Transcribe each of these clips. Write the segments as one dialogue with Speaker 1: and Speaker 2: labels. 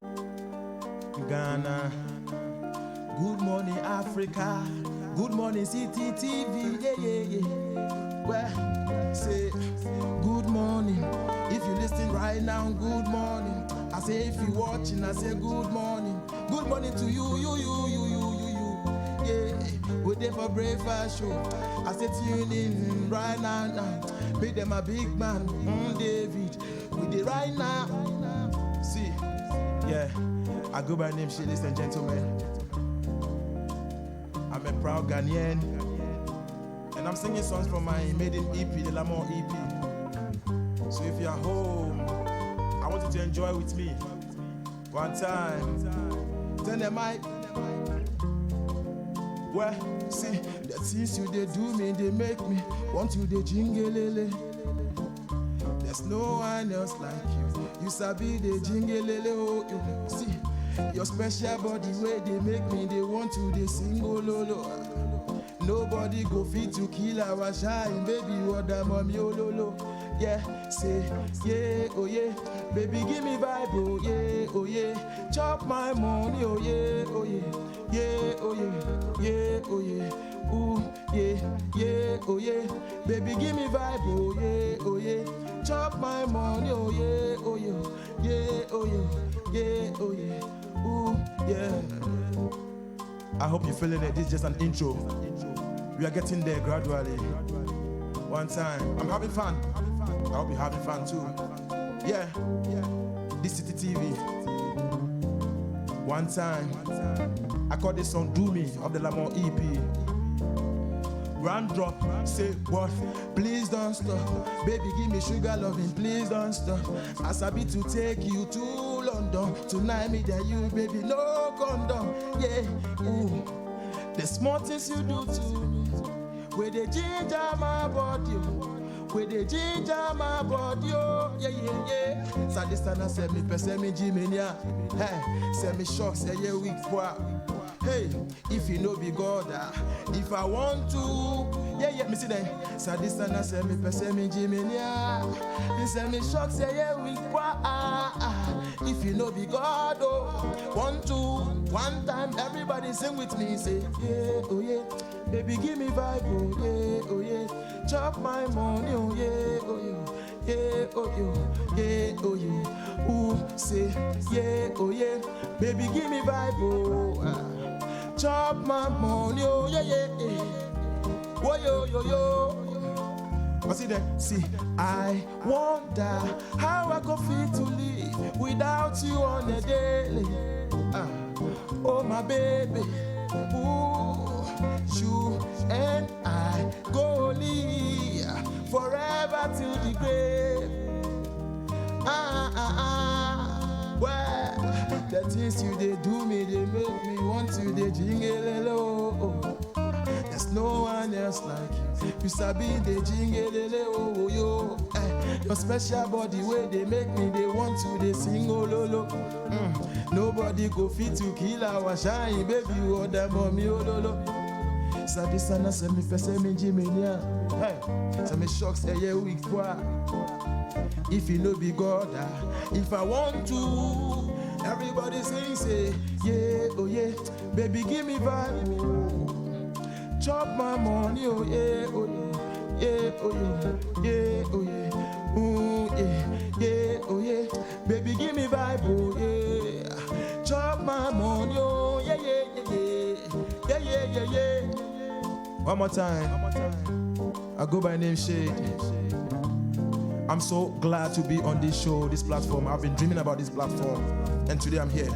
Speaker 1: Ghana. Good morning, Africa. Good morning, Citi TV. Yeah. Well, say good morning. If you listen right now, good morning. I say if you watching, I say good morning. Good morning to you. Yeah, we're there for breakfast show. I say tune in right now. Make them a big man, David. We there right now. See, yeah, I go by name, ladies and gentlemen. I'm a proud Ghanaian, and I'm singing songs from my maiden EP, the Lamont EP. So if you're home, I want you to enjoy with me. One time, turn the mic. Well, see, the things you they do me, they make me want you they jingle. There's no one else like you. You sabi the jingle. Oh, you see, your special body way they make me, they want to they sing oh lolo. Nobody go fit to kill our shine, baby. What the mommy oh lolo. Yeah, say yeah, oh yeah, baby give me vibe oh yeah, chop my money oh yeah, oh yeah, oh yeah, oh yeah, ooh yeah, oh yeah, baby give me vibe oh yeah, chop my money oh yeah, oh yeah, oh yeah, ooh yeah. I hope you're feeling it. This is just an intro. We are getting there gradually. One time, I'm having fun. I hope you're having fun too. Yeah. This Citi TV. One time, I call this song Do Me of the Lamont EP. Roundup, say what? Please don't stop. Baby, give me sugar loving, please don't stop. As I be to take you to London. Tonight, me and you, baby, no condom. Yeah, ooh. The small things you do to me, where they ginger my body, where they ginger my body, oh, yeah. So this time I said me, person me Jimenia, hey, say me shock, say yeah, weak boy. Hey, if you know be God, if I want to, yeah, me see them. So this time I said me, person me Jimenia, he said me shock, say yeah, weak boy. If you know be God, oh, one time, everybody sing with me, say yeah, oh yeah. Baby, give me vibe, oh yeah, chop my money, oh yeah, ooh, say yeah, oh yeah, baby, give me vibe, oh, chop my money, oh yeah, oh yo. I see that, see, I wonder how I go fit to live without you on a daily, oh my baby, ooh. You and I go live forever till the grave. Well, the things you they do me, they make me want to they jingle oh. There's no one else like you. You sabi the jingle oh yo. Your special body way they make me, they want to they sing oh lolo. Nobody go fit to kill our shine, baby. Oh the mommy oh lolo. So this sana say me first say me Jimenia. Hey, so me shock say yeah weak boy. If you know be God, if I want to, everybody say yeah, oh yeah, baby give me vibe, oh. Chop my money, oh yeah, oh yeah, ooh yeah, oh yeah, baby give me vibe, oh yeah, chop my money, oh yeah. One more time. I go by name Shade. I'm so glad to be on this show, this platform. I've been dreaming about this platform, and today I'm here.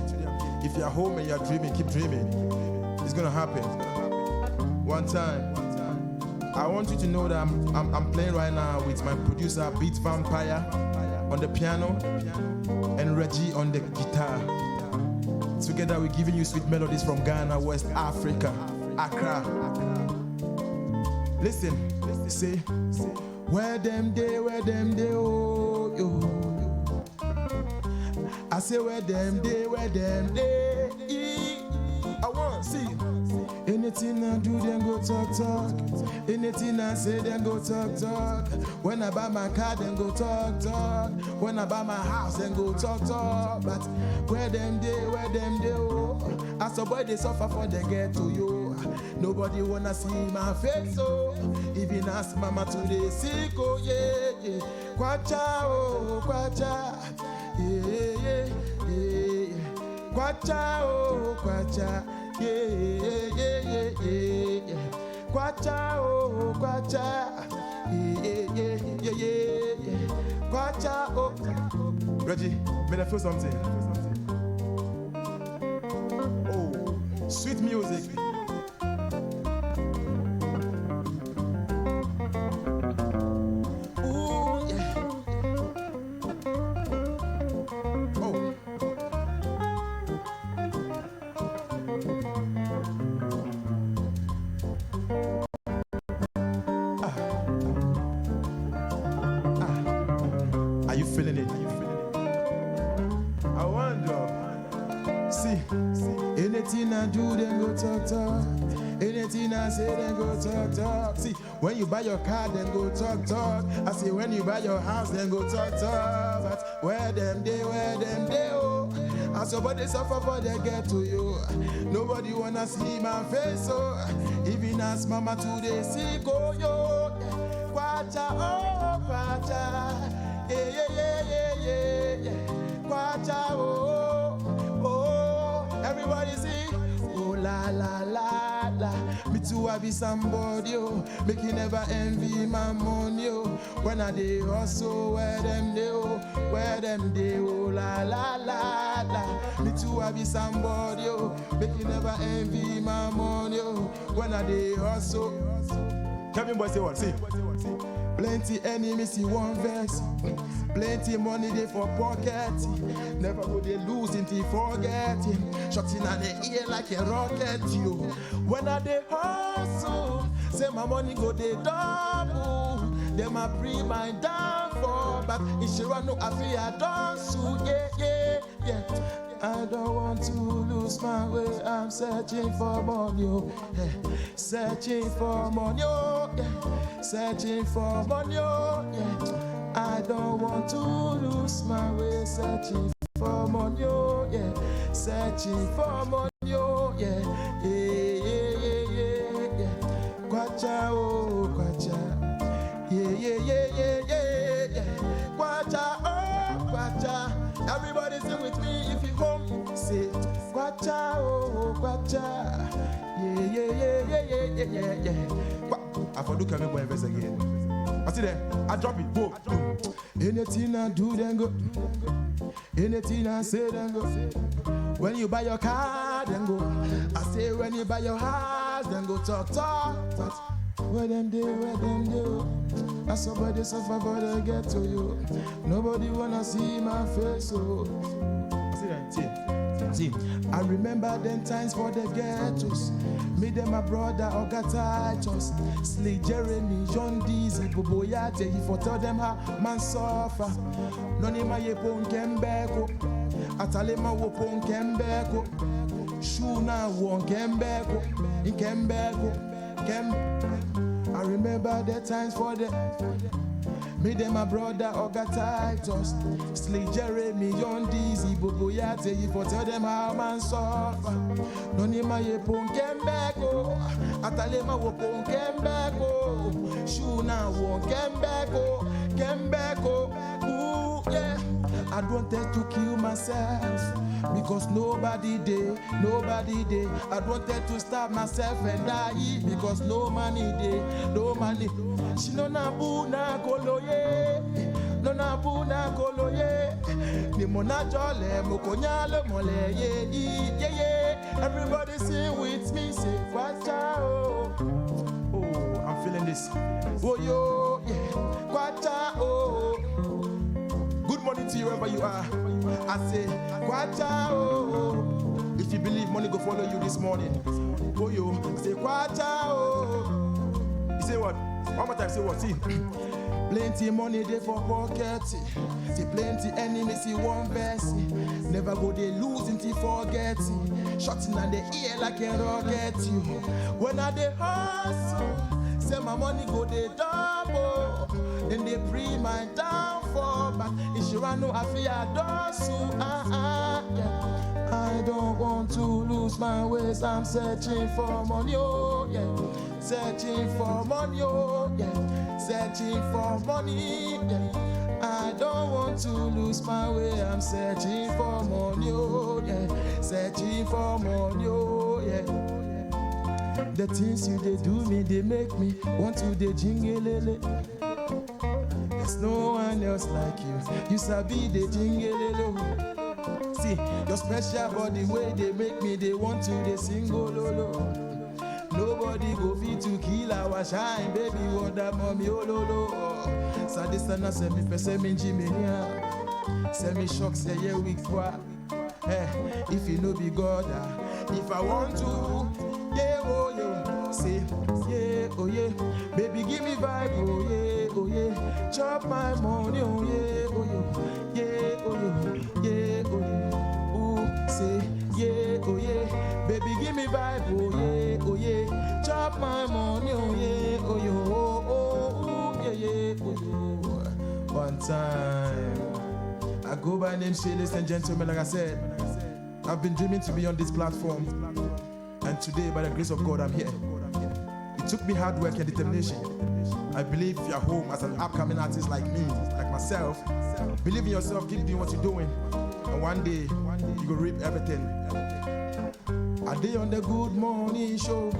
Speaker 1: If you're home and you're dreaming, keep dreaming. It's gonna happen. One time. I want you to know that I'm playing right now with my producer Beat Vampire on the piano and Reggie on the guitar. Together we're giving you sweet melodies from Ghana, West Africa, Accra. Listen, say, where them day, oh, yo. I say, where them day, I want to see. Anything I do, then go talk. Anything I say, then go talk. When I buy my car, then go talk. When I buy my house, then go talk. But where them day, oh. As a boy, they suffer for they get to you. Nobody wanna see my face, oh. Even ask mama to the sick, oh yeah. Kwacha, oh, kwacha. Yeah. Kwacha, oh, kwacha. Yeah. Kwacha, oh, kwacha. Yeah. Kwacha, oh. Reggie, may I feel something? Oh, sweet music. Ooh, yeah. Oh. Are you feeling it? I wonder. See, anything I do, then go talk. Anything I say, then go talk. See, when you buy your car, then go talk. I say, when you buy your house, then go talk. But where them day, oh. As somebody suffer for they get to you. Nobody wanna see my face, oh. Even as mama today see go yo. Kwacha, oh, kwacha. Yeah. Kwacha, oh. Everybody see. Oh, la. Me too, I be somebody, oh. Make you never envy my money, oh. When I dey hustle, where them day, oh. La. Me too, I be somebody, oh. Make you never envy my money, oh. When I dey hustle. Kevin boy say what? See. Plenty enemies, see one verse. Plenty money they for pocket. Never go they lose until forget. Shot in the ear like a rocket, you. When I they hustle, say my money go they double. Them I pre my downfall, but if you run no affair, I don't sue. Yeah. I don't want to lose my way. I'm searching for money, oh. Yeah. Searching for money, oh. Yeah. Searching for money, oh. Yeah. I don't want to lose my way. Searching for money, oh. Yeah. Searching for money, oh. Yeah. Kwacha, oh, kwacha. Yeah. Kwacha, oh, kwacha. Everybody sing with me if you come. Say, kwacha, oh, kwacha. Yeah. I forgot to come verse again. I see there. I drop it. Go. Anything I do, then go. Anything I say, then go. When you buy your car, then go. I say when you buy your house, then go talk. Where them do? I somebody suffer but I get to you. Nobody wanna see my face, so. See, I remember them times for the ghettos. Me them my brother Oga Titus, Slay Jeremy, John Dizzy, Bobo Yate. He for tell them how man suffer. Noni ma ye pon kembeko, atale ma wo pon kembeko. Shuna won kembeko, in kembeko. I remember the times for the. Me them my brother Oga Titus, Slay Jeremy, John Dizzy, Bobo Yate. He for tell them how man suffer. Noni ma ye pon kembeko, atale ma wo pon kembeko. Shuna won kembeko. Ooh yeah. I don't tend to kill myself because nobody dey. I don't tend to stab myself and die because no money dey. She no na bu na koloye. Ni mona jole mokonyale mole yeah. Everybody sing with me, say kwacha oh. Oh, I'm feeling this. Oh yo, yeah. Kwacha oh. Good morning to you wherever you are. I say kwacha oh. If you believe money go follow you this morning. Oh yo, say kwacha oh. You say what? One more time, say what? See. Plenty money there for pocket. See plenty enemies, see one verse. Never never go they lose until forget it. Shotting on the ear like a rocket you. When I they hustle, say my money go they double. Then they pre my downfall, but if you run no I fear dosu. Yeah. I don't want to lose my ways. I'm searching for money, oh yeah. Searching for money, oh yeah. Searching for money, yeah. I don't want to lose my way. I'm searching for money, oh yeah. Searching for money, oh yeah. The things you they do me, they make me want to they jingle. There's no one else like you. You sabi the jingle. See, your special body way they make me, they want to they sing oh lolo. Nobody go fit to kill our shine, baby. What that mommy oh lolo. Sadistana send me pese me jimenia. Send me shock say yeah week for. If you know be God, if I want to, yeah oh yeah. Say yeah oh yeah. Baby give me vibe oh yeah oh yeah. Chop my money oh yeah oh yeah. Yeah oh yeah yeah oh yeah. Say yeah, oh yeah, baby give me vibe, oh yeah, chop my money, oh yeah, oh yeah, oh yeah. One time, I go by name Shay, ladies and gentlemen, like I said, I've been dreaming to be on this platform, and today, by the grace of God, I'm here. It took me hard work and determination. I believe you're home as an upcoming artist like me, like myself. Believe in yourself, keep doing what you're doing. And one day, you go reap everything. I day on the Good Morning Show.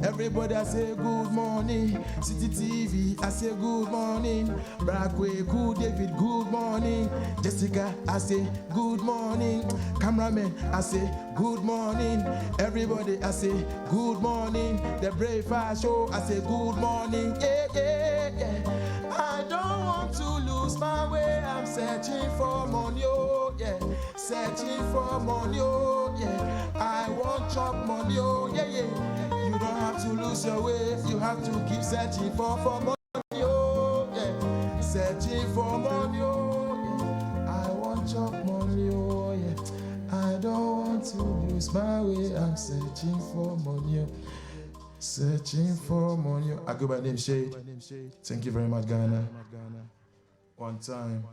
Speaker 1: Everybody I say good morning. Citi TV, I say good morning. Brackway, good David, good morning. Jessica, I say good morning. Cameraman, I say good morning. Everybody, I say good morning. The Brave Fire Show, I say good morning. Yeah, yeah, yeah. I don't want to lose my way. I'm searching for money, oh yeah. Searching for money, oh yeah. I want chop money, oh yeah, yeah. You don't have to lose your way. You have to keep searching for money, oh yeah. Searching for money, oh yeah. I want chop money, oh yeah. I don't want to lose my way. I'm searching for money, oh. Searching for money. I go by name Shade. Thank you very much, Ghana. One time.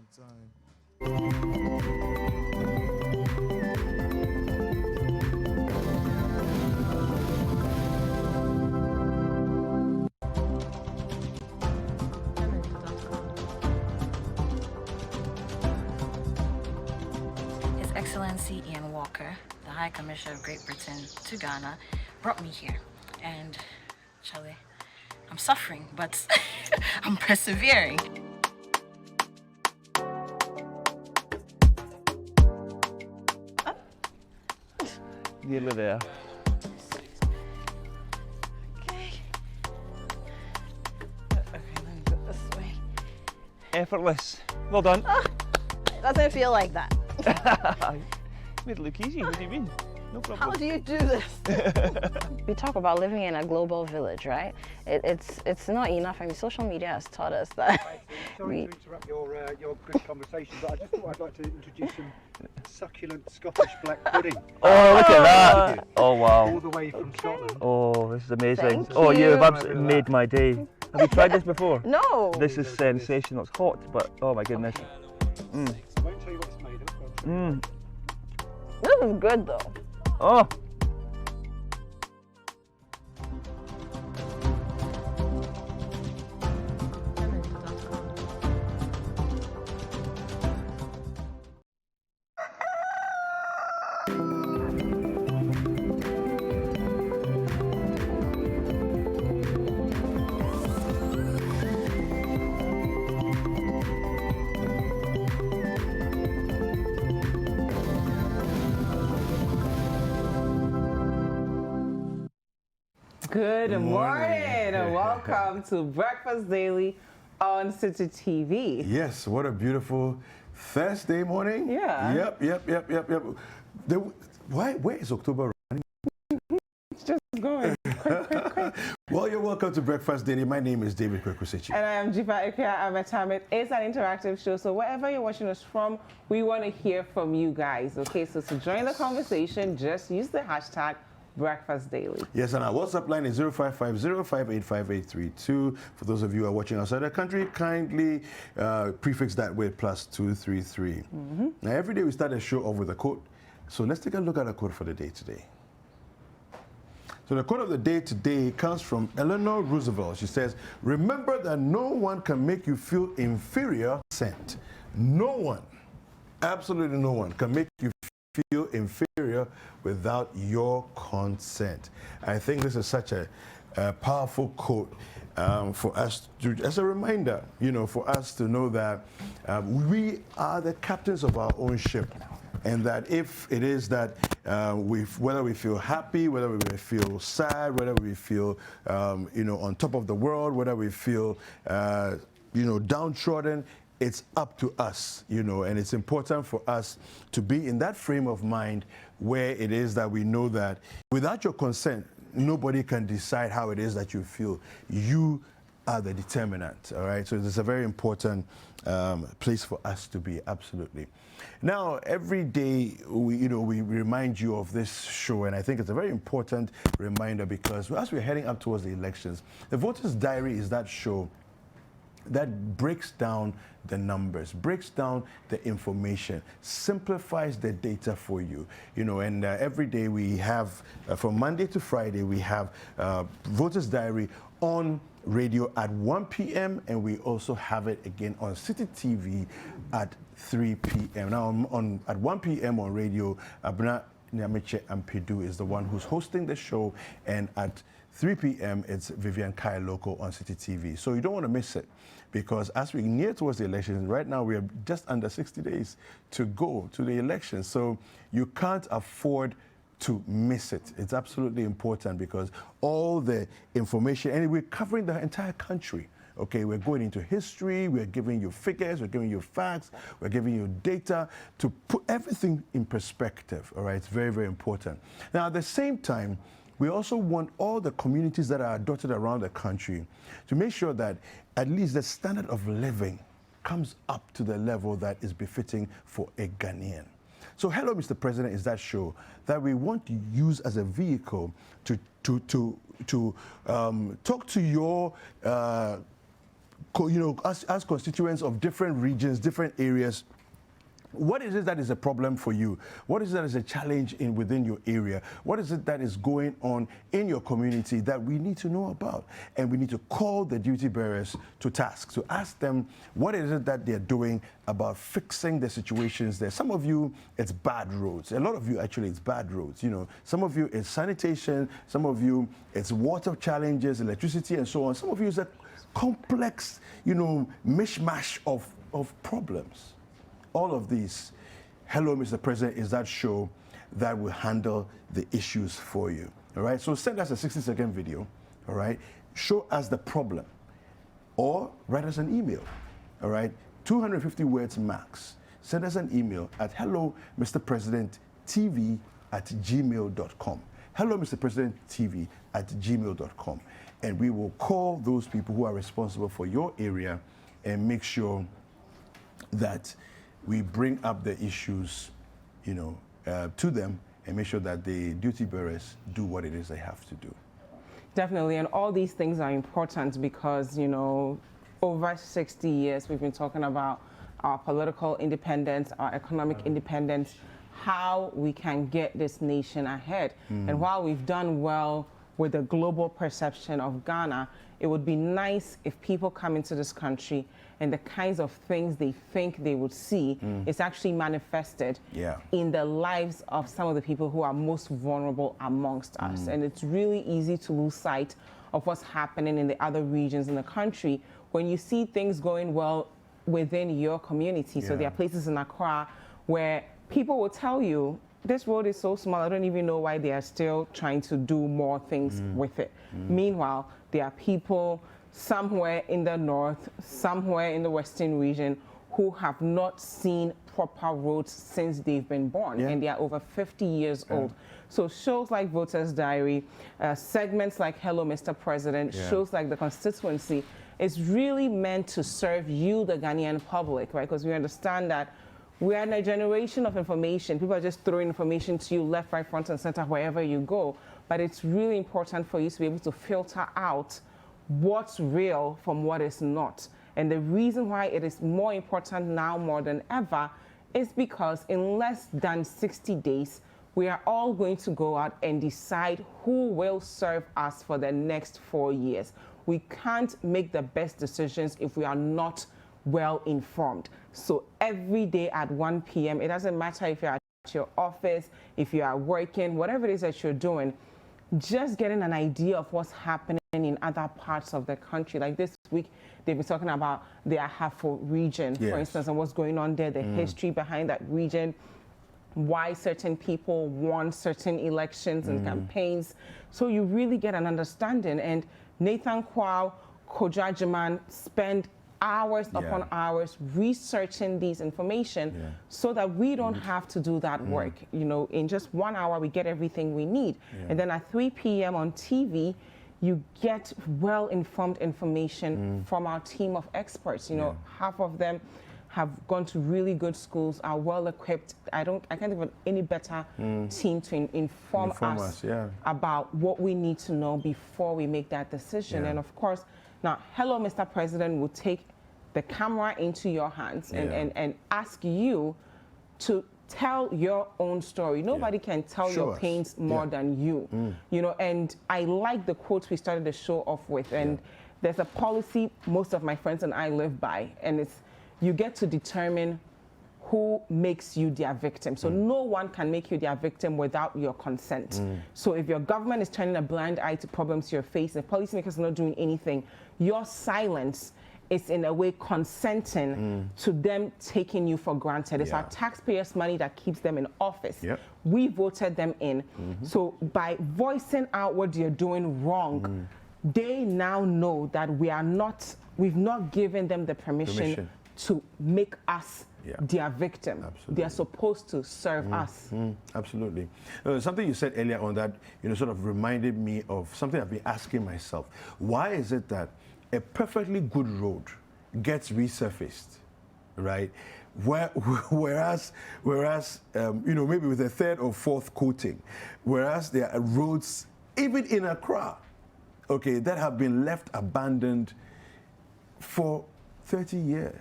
Speaker 2: His Excellency Ian Walker, the High Commissioner of Great Britain to Ghana, brought me here. And, Charlie, I'm suffering, but I'm persevering.
Speaker 3: Nearly there.
Speaker 2: Okay. Okay, let me go this way.
Speaker 3: Effortless. Well done.
Speaker 2: It doesn't feel like that.
Speaker 3: Made it look easy. What do you mean? No problem.
Speaker 2: How do you do this? We talk about living in a global village, right? It's not enough. I mean, social media has taught us that.
Speaker 4: Sorry to interrupt your good conversation, but I just thought I'd like to introduce some succulent Scottish black pudding.
Speaker 3: Oh, look at that. Oh, wow.
Speaker 4: All the way from Scotland.
Speaker 3: Oh, this is amazing.
Speaker 2: Thank
Speaker 3: Oh,
Speaker 2: you.
Speaker 3: you've absolutely made my day. Have you tried this before?
Speaker 2: No.
Speaker 3: This is sensational. It's hot, but oh my goodness.
Speaker 4: I won't tell you what it's made of.
Speaker 2: This is good though.
Speaker 3: Oh.
Speaker 5: Good morning and welcome to Breakfast Daily on Citi TV.
Speaker 6: Yes, what a beautiful Thursday morning.
Speaker 5: Yeah.
Speaker 6: Yep. Where is October running?
Speaker 5: It's just going. quick.
Speaker 6: Well, you're welcome to Breakfast Daily. My name is David Citi.
Speaker 5: And I am Dziffa, Ametam. It is an interactive show, so wherever you're watching us from, we want to hear from you guys. Okay, so to join the conversation, just use the hashtag Breakfast Daily.
Speaker 6: Yes, and our WhatsApp line is 05505858832. For those of you who are watching outside the country, kindly prefix that with +233. Now, every day we start a show off with a quote. So let's take a look at a quote for the day today. So the quote of the day today comes from Eleanor Roosevelt. She says, "Remember that no one can make you feel inferior." No one, absolutely no one, can make you feel inferior without your consent. I think this is such a powerful quote for us to, as a reminder, for us to know that we are the captains of our own ship. And that if it is that whether we feel happy, whether we feel sad, whether we feel, on top of the world, whether we feel, downtrodden, it's up to us, and it's important for us to be in that frame of mind where it is that we know that without your consent, nobody can decide how it is that you feel. You are the determinant, all right? So it's a very important place for us to be, absolutely. Now, every day we remind you of this show, and I think it's a very important reminder because as we're heading up towards the elections, the Voter's Diary is that show that breaks down the numbers, breaks down the information, simplifies the data for you, and every day we have, from Monday to Friday, we have Voter's Diary on radio at 1 p.m. and we also have it again on Citi TV at 3 p.m. Now at 1 p.m. on radio, Abna Nyameche Ampedu is the one who's hosting the show, and at 3 p.m. it's Vivian Kai Loco on Citi TV. So you don't want to miss it, because as we near towards the elections, right now we are just under 60 days to go to the elections. So you can't afford to miss it. It's absolutely important because all the information, and we're covering the entire country. Okay, we're going into history, we're giving you figures, we're giving you facts, we're giving you data to put everything in perspective, all right? It's very, very important. Now, at the same time, we also want all the communities that are dotted around the country to make sure that at least the standard of living comes up to the level that is befitting for a Ghanaian. So Hello, Mr. President is that show that we want to use as a vehicle to talk to your, as constituents of different regions, different areas. What is it that is a problem for you? What is it that is a challenge within your area? What is it that is going on in your community that we need to know about? And we need to call the duty bearers to task, to ask them what is it that they're doing about fixing the situations there. Some of you, it's bad roads. A lot of you, actually, it's bad roads. Some of you, it's sanitation. Some of you, it's water challenges, electricity, and so on. Some of you, it's a complex, mishmash of problems. All of these, Hello, Mr. President, is that show that will handle the issues for you, all right? So send us a 60-second video, all right? Show us the problem, or write us an email, all right? 250 words max. Send us an email at hellomrpresidenttv@gmail.com. hellomrpresidenttv@gmail.com. And we will call those people who are responsible for your area and make sure that we bring up the issues, to them and make sure that the duty bearers do what it is they have to do.
Speaker 5: Definitely, and all these things are important because, over 60 years we've been talking about our political independence, our economic independence, how we can get this nation ahead. And while we've done well with the global perception of Ghana, it would be nice if people come into this country and the kinds of things they think they would see is actually manifested in the lives of some of the people who are most vulnerable amongst us. And it's really easy to lose sight of what's happening in the other regions in the country when you see things going well within your community. So there are places in Accra where people will tell you, this road is so small, I don't even know why they are still trying to do more things with it. Meanwhile, there are people somewhere in the north, somewhere in the western region, who have not seen proper roads since they've been born, and they are over 50 years old. So shows like Voters Diary, segments like Hello Mr. President, shows like The Constituency is really meant to serve you, the Ghanaian public, right? Because we understand that we are in a generation of information. People are just throwing information to you left, right, front, and center, wherever you go. But it's really important for you to be able to filter out what's real from what is not. And the reason why it is more important now more than ever is because in less than 60 days, we are all going to go out and decide who will serve us for the next 4 years. We can't make the best decisions if we are not well informed. So every day at 1 p.m., it doesn't matter if you're at your office, if you are working, whatever it is that you're doing, just getting an idea of what's happening in other parts of the country. Like this week, they've been talking about the Ahafo region, for instance, and what's going on there, the history behind that region, why certain people won certain elections and campaigns. So you really get an understanding. And Nathan Kwao, Kojajiman spend hours upon hours researching these information so that we don't have to do that work. You know, in just 1 hour, we get everything we need. And then at 3 p.m. on TV, you get well-informed information from our team of experts. You know, half of them have gone to really good schools, are well-equipped. I can't think of any better team to inform us about what we need to know before we make that decision. And of course, now, Hello Mr. President will take the camera into your hands and ask you to tell your own story. Nobody can tell your pains more than you. You know, and I like the quotes we started the show off with. And there's a policy most of my friends and I live by, and it's you get to determine who makes you their victim. So no one can make you their victim without your consent. So if your government is turning a blind eye to problems you're facing, if policymakers are not doing anything, your silence is in a way consenting to them taking you for granted. It's our taxpayers' money that keeps them in office. We voted them in. So by voicing out what you're doing wrong, they now know that we've not given them the permission to make us their victim. They are supposed to serve us.
Speaker 6: Absolutely. Something you said earlier on that, you know, sort of reminded me of something I've been asking myself. Why is it that a perfectly good road gets resurfaced, right? Whereas you know, maybe with a third or fourth coating, whereas there are roads, even in Accra, okay, that have been left abandoned for 30 years,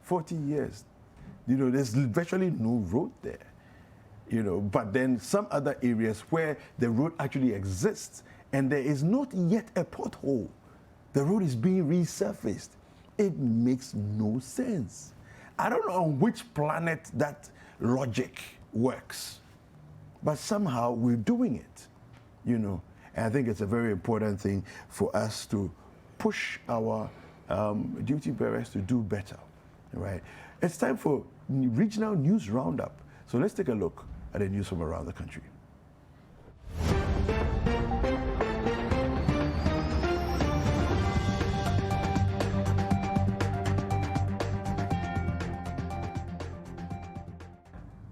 Speaker 6: 40 years. You know, there's virtually no road there, you know, but then some other areas where the road actually exists and there is not yet a pothole, the road is being resurfaced. It makes no sense. I don't know on which planet that logic works, but somehow we're doing it, you know, and I think it's a very important thing for us to push our duty bearers to do better, right? It's time for regional news roundup. So let's take a look at the news from around the country.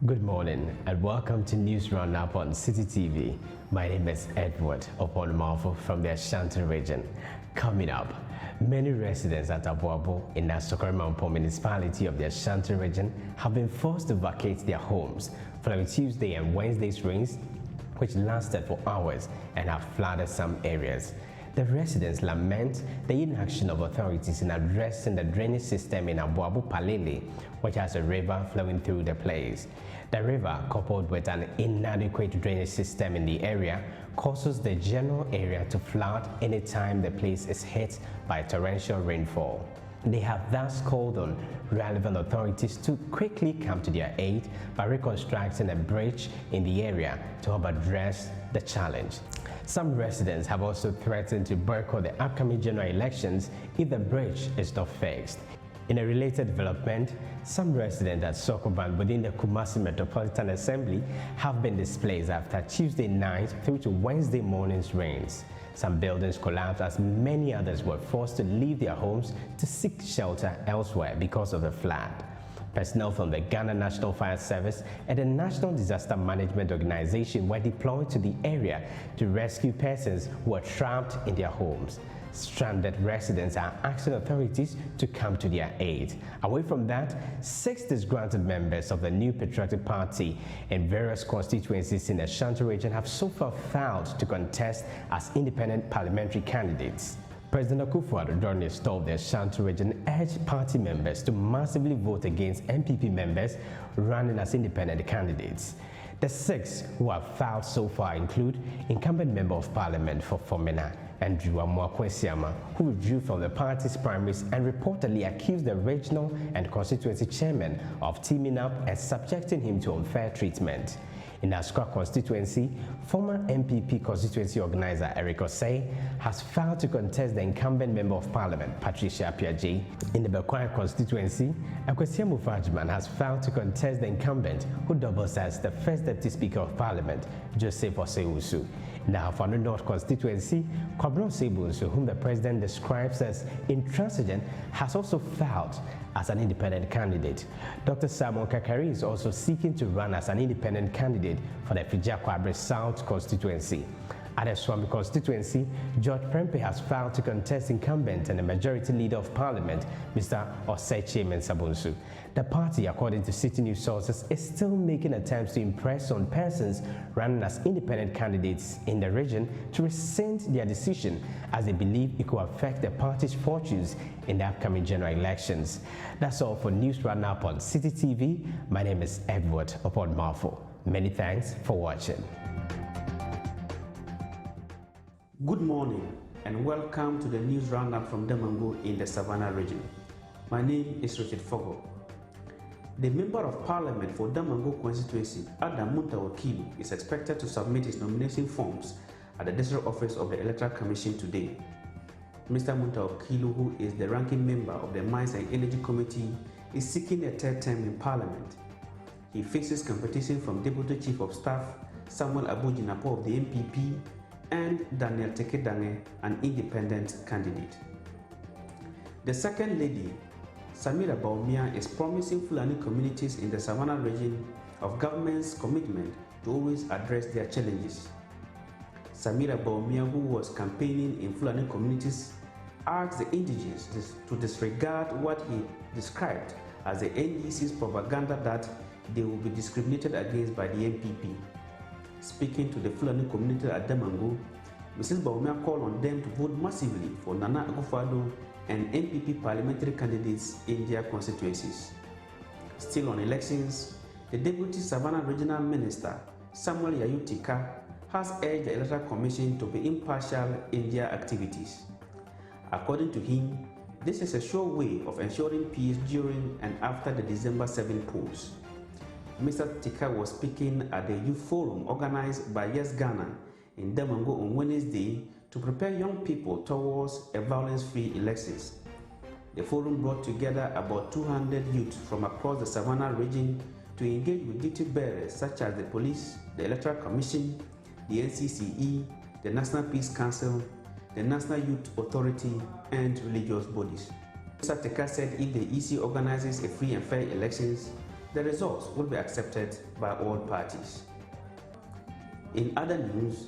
Speaker 7: Good morning and welcome to News Roundup on Citi TV. My name is Edward Oponumafo from the Ashanti region. Coming up, many residents at Abuabo in the Sokoromampo municipality of the Ashanti region have been forced to vacate their homes following Tuesday and Wednesday's rains, which lasted for hours and have flooded some areas. The residents lament the inaction of authorities in addressing the drainage system in Abuabo Palele, which has a river flowing through the place. The river, coupled with an inadequate drainage system in the area, causes the general area to flood anytime the place is hit by torrential rainfall. They have thus called on relevant authorities to quickly come to their aid by reconstructing a bridge in the area to help address the challenge. Some residents have also threatened to boycott the upcoming general elections if the bridge is not fixed. In a related development, some residents at Sokoban within the Kumasi Metropolitan Assembly have been displaced after Tuesday night through to Wednesday morning's rains. Some buildings collapsed as many others were forced to leave their homes to seek shelter elsewhere because of the flood. Personnel from the Ghana National Fire Service and the National Disaster Management Organization were deployed to the area to rescue persons who were trapped in their homes. Stranded residents are asking authorities to come to their aid. Away from that, 6 disgruntled members of the New Patriotic Party in various constituencies in the Ashanti region have so far failed to contest as independent parliamentary candidates. President Akufo-Addo, during his tour of the Ashanti region, urged party members to massively vote against MPP members running as independent candidates. The 6 who have failed so far include incumbent Member of Parliament for Fomena, Andrew Amwakwesiama, who withdrew from the party's primaries and reportedly accused the regional and constituency chairman of teaming up and subjecting him to unfair treatment. In Askra constituency, former MPP constituency organizer Eric Osei has failed to contest the incumbent Member of Parliament Patricia Apiagyei. In the Bekwai constituency, Akwesi Mufajman has failed to contest the incumbent who doubles as the first Deputy Speaker of Parliament, Joseph Osei-Usu. In the Hafano North constituency, Kwabena Osei-Bunsu, whom the president describes as intransigent, has also failed as an independent candidate. Dr. Simon Kakari is also seeking to run as an independent candidate for the Fija-Kwabre South constituency. At the Swami constituency, George Prempe has failed to contest incumbent and the majority leader of parliament, Mr. Osei Mensah-Bonsu. The party, according to Citi news sources, is still making attempts to impress on persons running as independent candidates in the region to rescind their decision, as they believe it could affect the party's fortunes in the upcoming general elections. That's all for News Roundup on Citi TV. My name is Edward Opon-Marfo. Many thanks for watching.
Speaker 8: Good morning and welcome to the News Roundup from Damango in the Savannah region. My name is Richard Fogo. The Member of Parliament for Damango constituency, Adam Muntawakilu, is expected to submit his nomination forms at the District Office of the Electoral Commission today. Mr. Muntawakilu, who is the ranking member of the Mines and Energy Committee, is seeking a third term in Parliament. He faces competition from Deputy Chief of Staff Samuel Abujinapo of the MPP and Daniel Tekedange, an independent candidate. The second lady, Samira Baumia, is promising Fulani communities in the Savannah region of government's commitment to always address their challenges. Samira Baumia, who was campaigning in Fulani communities, asked the indigenous to disregard what he described as the NDC's propaganda that they will be discriminated against by the MPP. Speaking to the Fulani community at Damango, Mrs. Baumia called on them to vote massively for Nana Akufo-Addo and MPP parliamentary candidates in their constituencies. Still on elections, the Deputy Savannah Regional Minister, Samuel Yayutika, has urged the Electoral Commission to be impartial in their activities. According to him, this is a sure way of ensuring peace during and after the December 7 polls. Mr. Tika was speaking at the youth forum organized by Yes Ghana in Damango on Wednesday to prepare young people towards a violence-free elections. The forum brought together about 200 youths from across the Savannah region to engage with duty bearers such as the police, the Electoral Commission, the NCCE, the National Peace Council, the National Youth Authority, and religious bodies. Mr. Tika said if the EC organizes a free and fair elections, the results will be accepted by all parties. In other news,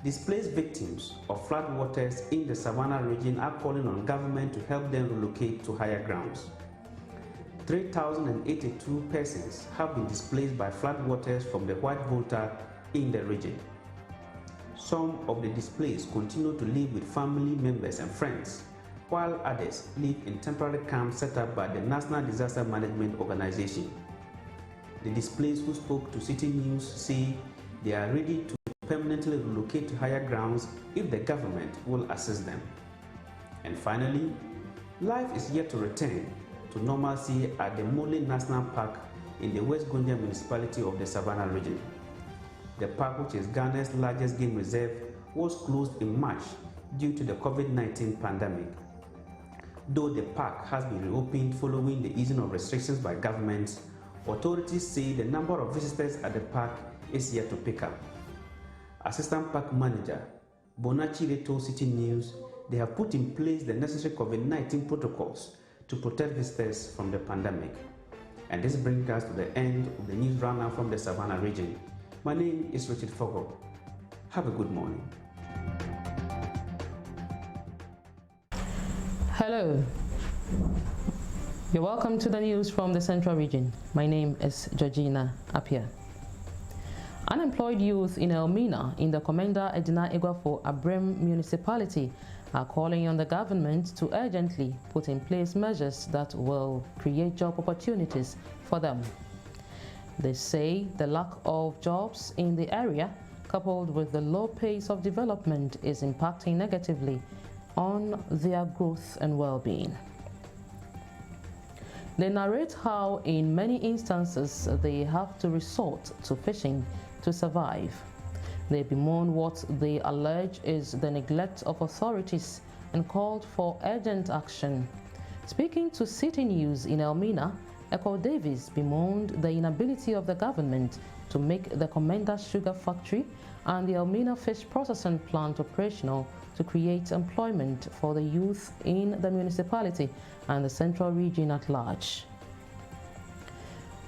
Speaker 8: displaced victims of flood waters in the Savannah region are calling on government to help them relocate to higher grounds. 3,082 persons have been displaced by flood waters from the White Volta in the region. Some of the displaced continue to live with family members and friends, while others live in temporary camps set up by the National Disaster Management Organization. The displaced who spoke to Citi News say they are ready to permanently relocate to higher grounds if the government will assist them. And finally, life is yet to return to normalcy at the Mole National Park in the West Gonja municipality of the Savannah region. The park, which is Ghana's largest game reserve, was closed in March due to the COVID-19 pandemic. Though the park has been reopened following the easing of restrictions by governments, authorities say the number of visitors at the park is yet to pick up. Assistant Park Manager Bonachile told Citi News they have put in place the necessary COVID-19 protocols to protect visitors from the pandemic. And this brings us to the end of the news roundup from the Savannah region. My name is Richard Fogo. Have a good morning.
Speaker 9: Hello. You're welcome to the news from the Central Region. My name is Georgina Appiah. Unemployed youth in Elmina in the Commander Edina Iguafo Abrem municipality are calling on the government to urgently put in place measures that will create job opportunities for them. They say the lack of jobs in the area, coupled with the low pace of development, is impacting negatively on their growth and well-being. They narrate how in many instances they have to resort to fishing to survive. They bemoan what they allege is the neglect of authorities and called for urgent action. Speaking to Citi News in Elmina, Echo Davis bemoaned the inability of the government to make the Commander Sugar Factory and the Elmina Fish Processing Plant operational to create employment for the youth in the municipality and the Central Region at large.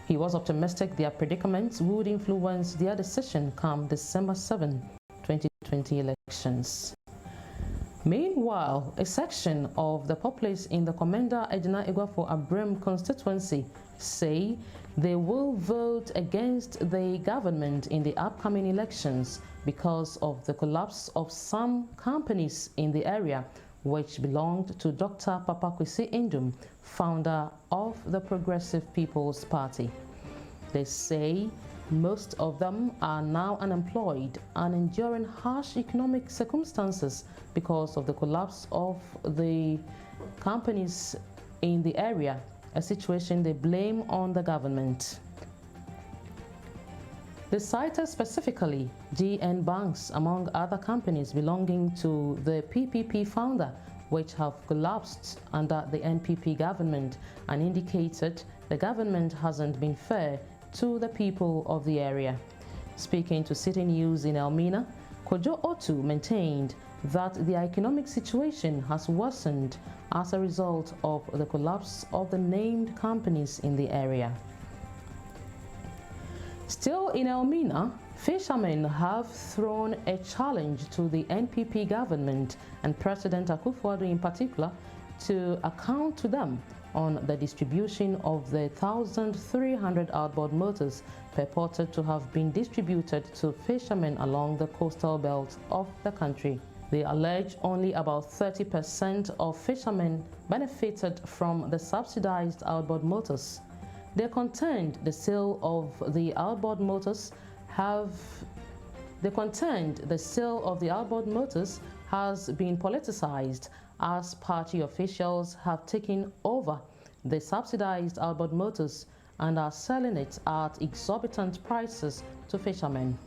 Speaker 9: He was optimistic their predicaments would influence their decision come December 7, 2020 elections. Meanwhile, a section of the populace in the Commander Edina Iguafo Abrem constituency say they will vote against the government in the upcoming elections because of the collapse of some companies in the area which belonged to Dr. Papakwesi Indum, founder of the Progressive People's Party. They say most of them are now unemployed and enduring harsh economic circumstances because of the collapse of the companies in the area, a situation they blame on the government. They cited specifically GN Banks, among other companies belonging to the PPP founder, which have collapsed under the NPP government, and indicated the government hasn't been fair to the people of the area. Speaking to Citi News in Elmina, Kojo Otu maintained that the economic situation has worsened as a result of the collapse of the named companies in the area. Still in Elmina, fishermen have thrown a challenge to the NPP government and President Akufo-Addo in particular to account to them on the distribution of the 1,300 outboard motors purported to have been distributed to fishermen along the coastal belt of the country. They allege only about 30% of fishermen benefited from the subsidized outboard motors. They contend the sale of the outboard motors has been politicized as party officials have taken over the subsidized outboard motors and are selling it at exorbitant prices to fishermen.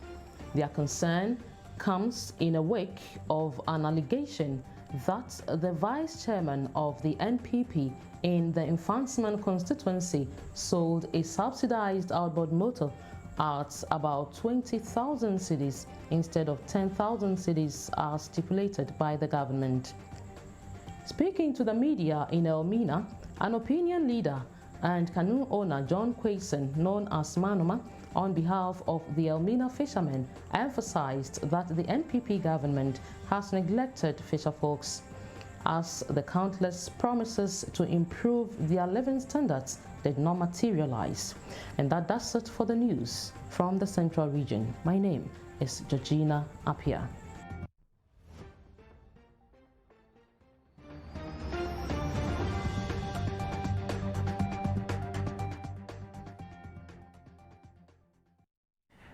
Speaker 9: Their concern comes in a wake of an allegation that the vice chairman of the NPP in the Infantsman constituency sold a subsidized outboard motor at about 20,000 cedis instead of 10,000 cedis as stipulated by the government. Speaking to the media in Elmina, an opinion leader and canoe owner John Quayson, known as Manuma, on behalf of the Elmina fishermen, emphasized that the NPP government has neglected fisherfolks as the countless promises to improve their living standards did not materialize. And that does it for the news from the Central Region. My name is Georgina Appiah.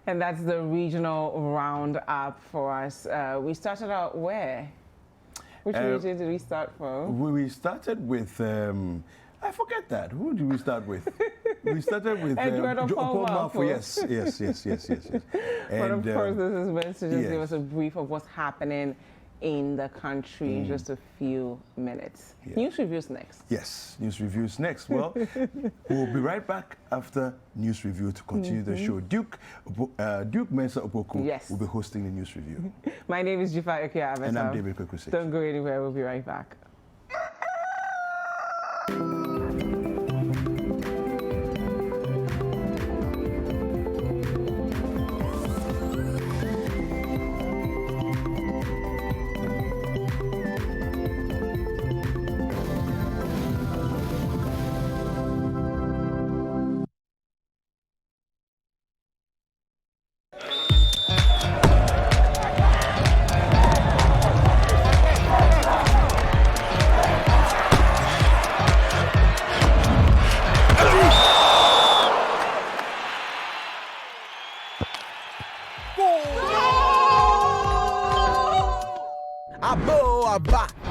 Speaker 5: And that's the regional roundup for us. We started out where? Which region did we start from?
Speaker 6: We started with, I forget that. Who did we start with? We started with
Speaker 5: Paul Malfo.
Speaker 6: Yes.
Speaker 5: But of course, this is meant to just give us a brief of what's happening in the country in just a few minutes.
Speaker 6: Yeah.
Speaker 5: News reviews next.
Speaker 6: Yes, news reviews next. Well, we'll be right back after news review to continue the show. Duke Mensah Opoku will be hosting the news review.
Speaker 5: My name is Dziffa Ametam.
Speaker 6: And I'm David Kwekusi.
Speaker 5: Don't go anywhere. We'll be right back.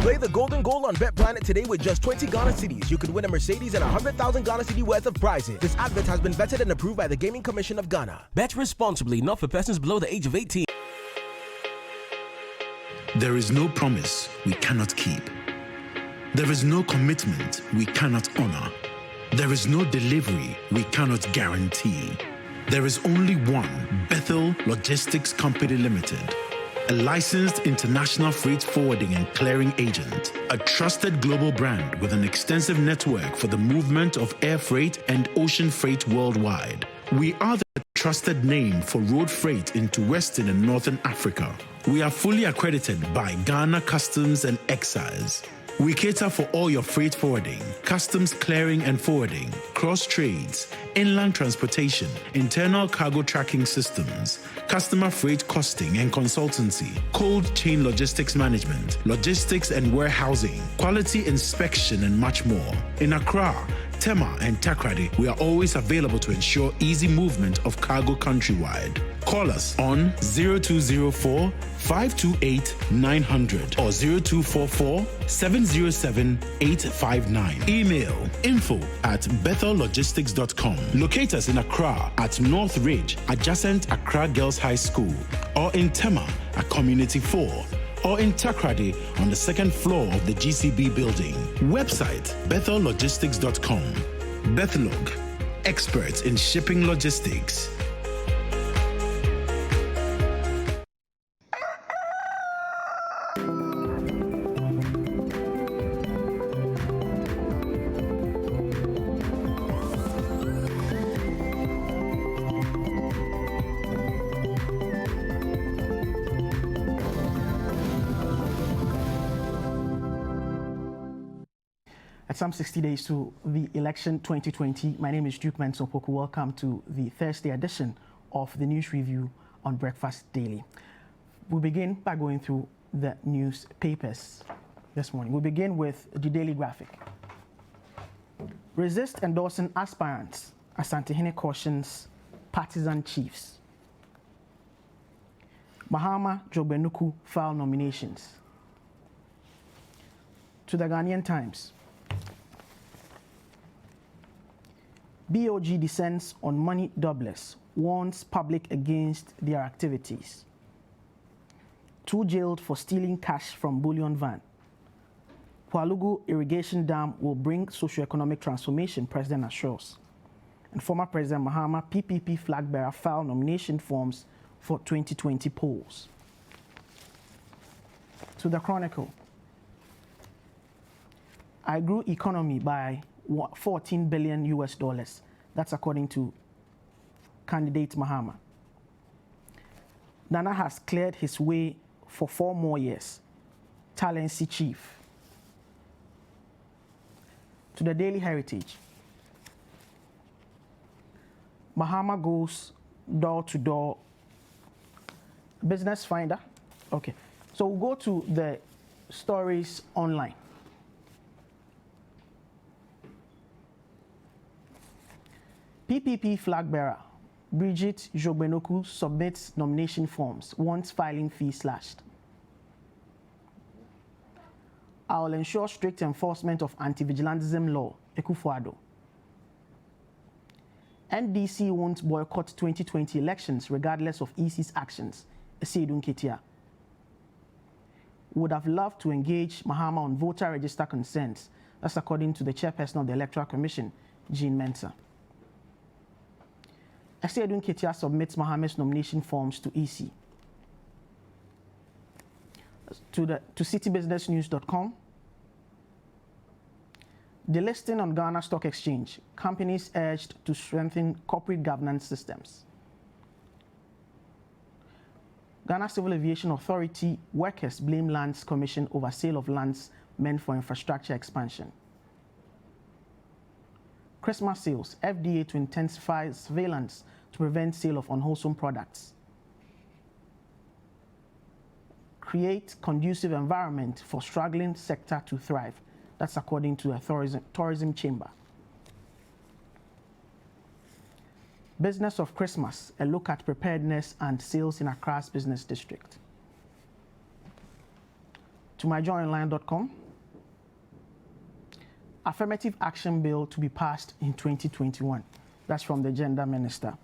Speaker 10: Play the golden goal on Bet Planet today with just 20 Ghana Cedis. You could win a Mercedes and 100,000 Ghana Cedi worth of prizes. This advert has been vetted and approved by the Gaming Commission of Ghana. Bet responsibly, not for persons below the age of 18.
Speaker 11: There is no promise we cannot keep. There is no commitment we cannot honor. There is no delivery we cannot guarantee. There is only one Bethel Logistics Company Limited, a licensed international freight forwarding and clearing agent, a trusted global brand with an extensive network for the movement of air freight and ocean freight worldwide. We are the trusted name for road freight into Western and Northern Africa. We are fully accredited by Ghana Customs and Excise. We cater for all your freight forwarding, customs clearing and forwarding, cross trades, inland transportation, internal cargo tracking systems, customer freight costing and consultancy, cold chain logistics management, logistics and warehousing, quality inspection, and much more. In Accra, Tema, and Takrady, we are always available to ensure easy movement of cargo countrywide. Call us on 0204 528 900 or 0244 707 859. Email info@bethellogistics.com. Locate us in Accra at North Ridge, adjacent Accra Girls High School, or in Tema at Community 4, or in Takrady on the second floor of the GCB building. Website bethellogistics.com. Bethelog, experts in shipping logistics.
Speaker 12: At some 60 days to the election 2020, my name is Duke Mensah Opoku. Welcome to the Thursday edition of the News Review on Breakfast Daily. We'll begin by going through the newspapers this morning. We'll begin with the Daily Graphic. Resist endorsing aspirants, Asantehene cautions partisan chiefs. Mahama Jogbenuku file nominations. To the Ghanaian Times. BOG descends on money doublers, warns public against their activities. 2 jailed for stealing cash from bullion van. Hualugu irrigation dam will bring socio-economic transformation, President assures. And former President Mahama PPP flag bearer file nomination forms for 2020 polls. To the Chronicle. I grew economy by 14 billion US dollars. That's according to candidate Mahama. Nana has cleared his way for 4 more years. Talency chief. To the Daily Heritage. Mahama goes door to door. Business Finder. Okay. So we'll go to the stories online. PPP flag bearer Bridget Jogbenuku submits nomination forms, wants filing fee slashed. I'll ensure strict enforcement of anti-vigilantism law, Ekufuado. NDC won't boycott 2020 elections regardless of EC's actions, Eseidun Ketia. would have loved to engage Mahama on voter register consents. That's according to the chairperson of the Electoral Commission, Jean Mensah. Esiedun Ketia submits Mahama's nomination forms to EC. To citybusinessnews.com. Delisting on Ghana Stock Exchange. Companies urged to strengthen corporate governance systems. Ghana Civil Aviation Authority workers blame Lands Commission over sale of lands meant for infrastructure expansion. Christmas sales. FDA to intensify surveillance to prevent sale of unwholesome products. Create conducive environment for struggling sector to thrive. That's according to a tourism chamber. Business of Christmas, a look at preparedness and sales in Accra's business district. To myjoyonline.com. Affirmative action bill to be passed in 2021. That's from the gender minister.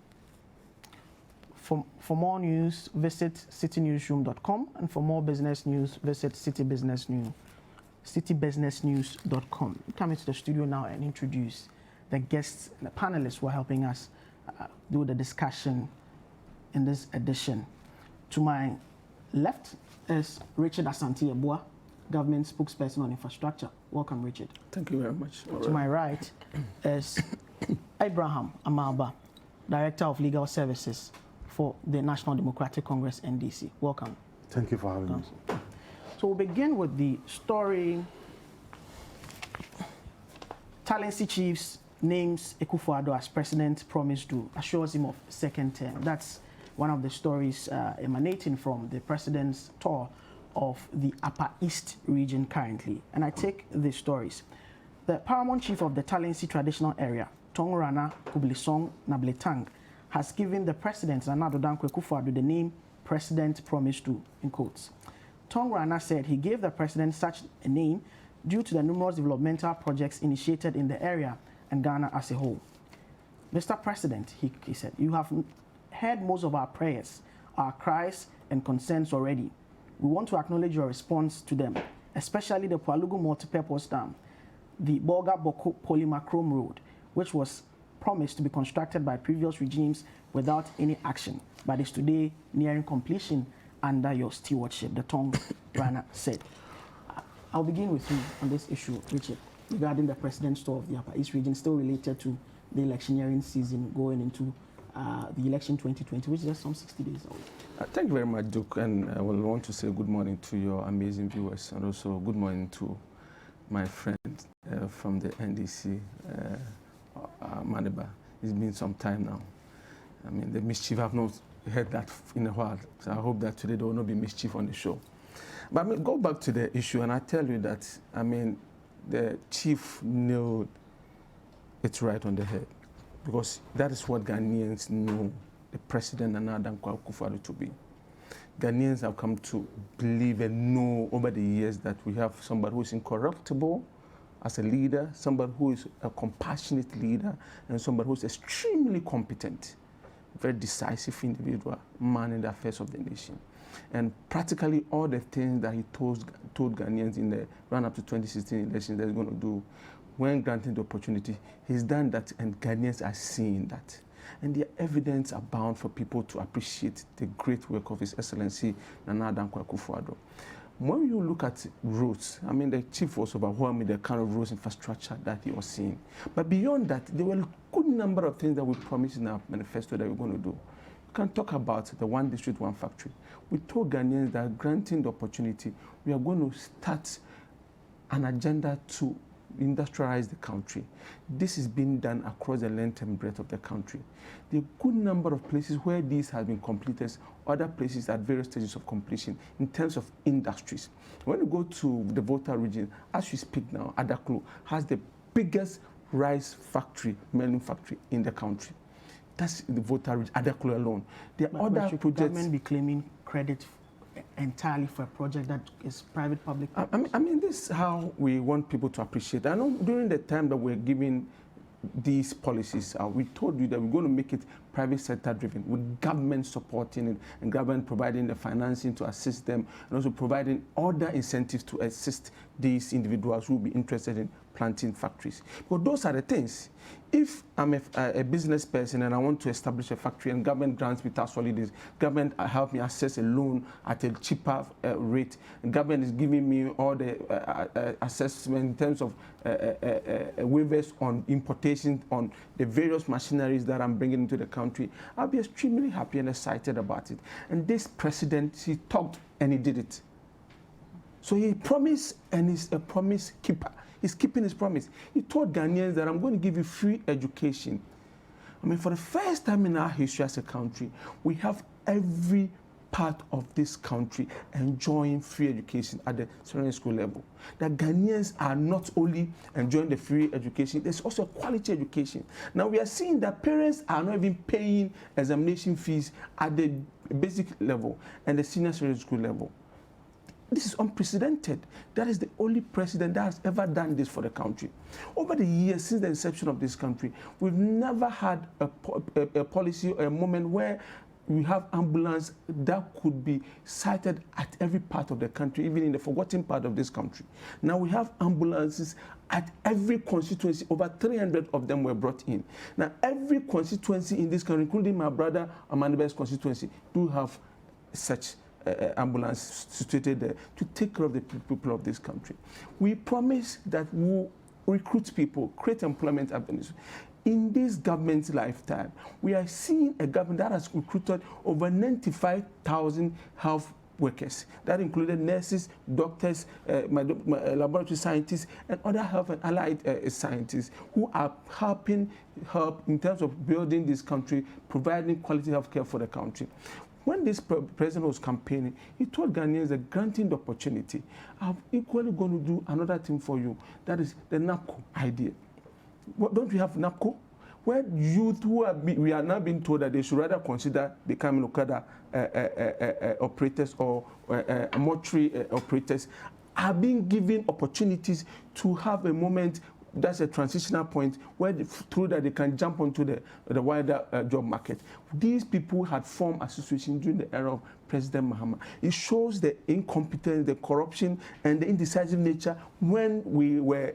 Speaker 12: For more news, visit citynewsroom.com, and for more business news, visit citybusinessnews.com. Come into the studio now and introduce the guests and the panelists who are helping us do the discussion in this edition. To my left is Richard Asante-Ebua, government spokesperson on infrastructure. Welcome, Richard.
Speaker 13: Thank you very much.
Speaker 12: To my right is Abraham Amalba, Director of Legal Services for the National Democratic Congress, NDC. Welcome.
Speaker 13: Thank you for having me.
Speaker 12: So we'll begin with the story. Talensi Chiefs names Akufo-Addo as president, promise to assures him of second term. That's one of the stories emanating from the president's tour of the Upper East region currently. And I take these stories. The paramount chief of the Talensi traditional area, Tong Rana Kublisong Nabletang, has given the president, Nana Addo Dankwa Akufo-Addo, the name President Promised To, in quotes. Tong Rana said he gave the president such a name due to the numerous developmental projects initiated in the area and Ghana as a whole. Mr. President, he said, you have heard most of our prayers, our cries and concerns already. We want to acknowledge your response to them, especially the Pualugu multipurpose dam, the Bolga Boko Polymachrome Road, which was promised to be constructed by previous regimes without any action, but is today nearing completion under your stewardship, the Tong Rana said. I'll begin with you on this issue, Richard, regarding the president's tour of the Upper East region, still related to the electioneering season going into the election 2020, which is just some 60 days away.
Speaker 13: Thank you very much, Duke, and I will want to say good morning to your amazing viewers, and also good morning to my friend from the NDC, Maniba. It's been some time now. I mean, the mischief, I've not heard that in a while, so I hope that today there will not be mischief on the show. But I mean, go back to the issue, and I tell you that, I mean, the chief nailed it right on the head, because that is what Ghanaians know the president Nana Dankwa Akufo-Addo to be. Ghanaians have come to believe and know over the years that we have somebody who is incorruptible as a leader, somebody who is a compassionate leader, and somebody who is extremely competent, very decisive individual, man in the affairs of the nation. And practically all the things that he told Ghanaians in the run-up to 2016 elections that he's going to do, when granted the opportunity, he's done that, and Ghanaians are seeing that. And the evidence abound for people to appreciate the great work of His Excellency Nana Dankwa Akufo-Addo. When you look at roads, I mean, the chief was overwhelmed with the kind of roads infrastructure that he was seeing. But beyond that, there were a good number of things that we promised in our manifesto that we're going to do. We can talk about the one district, one factory. We told Ghanaians that granting the opportunity, we are going to start an agenda to industrialize the country. This is being done across the length and breadth of the country. There are a good number of places where this has been completed, other places at various stages of completion in terms of industries. When you go to the Volta region, as we speak now, Adaklu has the biggest rice factory, milling factory in the country. That's the Volta region, Adaklu alone. There are other projects.
Speaker 12: Should government be claiming credit entirely for a project that is private-public?
Speaker 13: I mean, this is how we want people to appreciate. I know during the time that we're giving these policies, we told you that we're going to make it private sector driven, with government supporting it and government providing the financing to assist them, and also providing other incentives to assist these individuals who will be interested in planting factories. But those are the things. If I'm a business person and I want to establish a factory and government grants me tax holidays, government help me access a loan at a cheaper rate, and government is giving me all the assessment in terms of waivers on importation on the various machineries that I'm bringing into the country, I'll be extremely happy and excited about it. And this president, he talked and he did it. So he promised, and he's a promise keeper. He's keeping his promise. He told Ghanaians that I'm going to give you free education. I mean, for the first time in our history as a country, we have every part of this country enjoying free education at the secondary school level. That Ghanaians are not only enjoying the free education, there's also quality education. Now we are seeing that parents are not even paying examination fees at the basic level and the senior secondary school level. This is unprecedented. That is the only president that has ever done this for the country. Over the years, since the inception of this country, we've never had a policy or a moment where we have ambulance that could be sited at every part of the country, even in the forgotten part of this country. Now we have ambulances at every constituency. Over 300 of them were brought in. Now every constituency in this country, including my brother Amandabe's constituency, do have such ambulance situated there to take care of the people of this country. We promise that we'll recruit people, create employment avenues. In this government's lifetime, we are seeing a government that has recruited over 95,000 health workers. That included nurses, doctors, laboratory scientists, and other health and allied scientists who are helping in terms of building this country, providing quality health care for the country. When this president was campaigning, he told Ghanaians that granting the opportunity, I'm equally going to do another thing for you. That is the NAPCO idea. What, don't we have NAPCO? Where youth we are now being told that they should rather consider becoming Okada operators or mortuary operators, are being given opportunities to have a moment. That's a transitional point where through that they can jump onto the wider job market. These people had formed associations during the era of President Mahama. It shows the incompetence, the corruption, and the indecisive nature when we were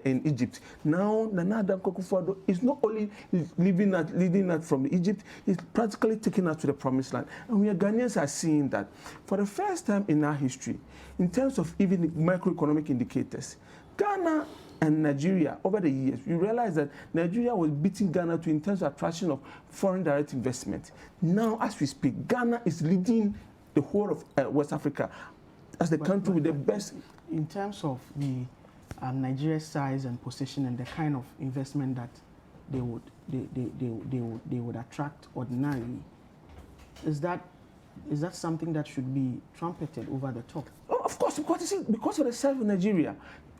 Speaker 13: in Egypt. Now, Nana Addo Akufo-Addo is not only leading us from Egypt, he's practically taking us to the promised land. And we Ghanaians are seeing that for the first time in our history, in terms of even macroeconomic indicators, Ghana and Nigeria, over the years, we realized that Nigeria was beating Ghana in terms of attraction of foreign direct investment. Now, as we speak, Ghana is leading the whole of West Africa as the country with the best.
Speaker 12: In terms of the Nigeria's size and position and the kind of investment that they would attract ordinarily, is that something that should be trumpeted over the top?
Speaker 13: Oh, of course, because of the size of Nigeria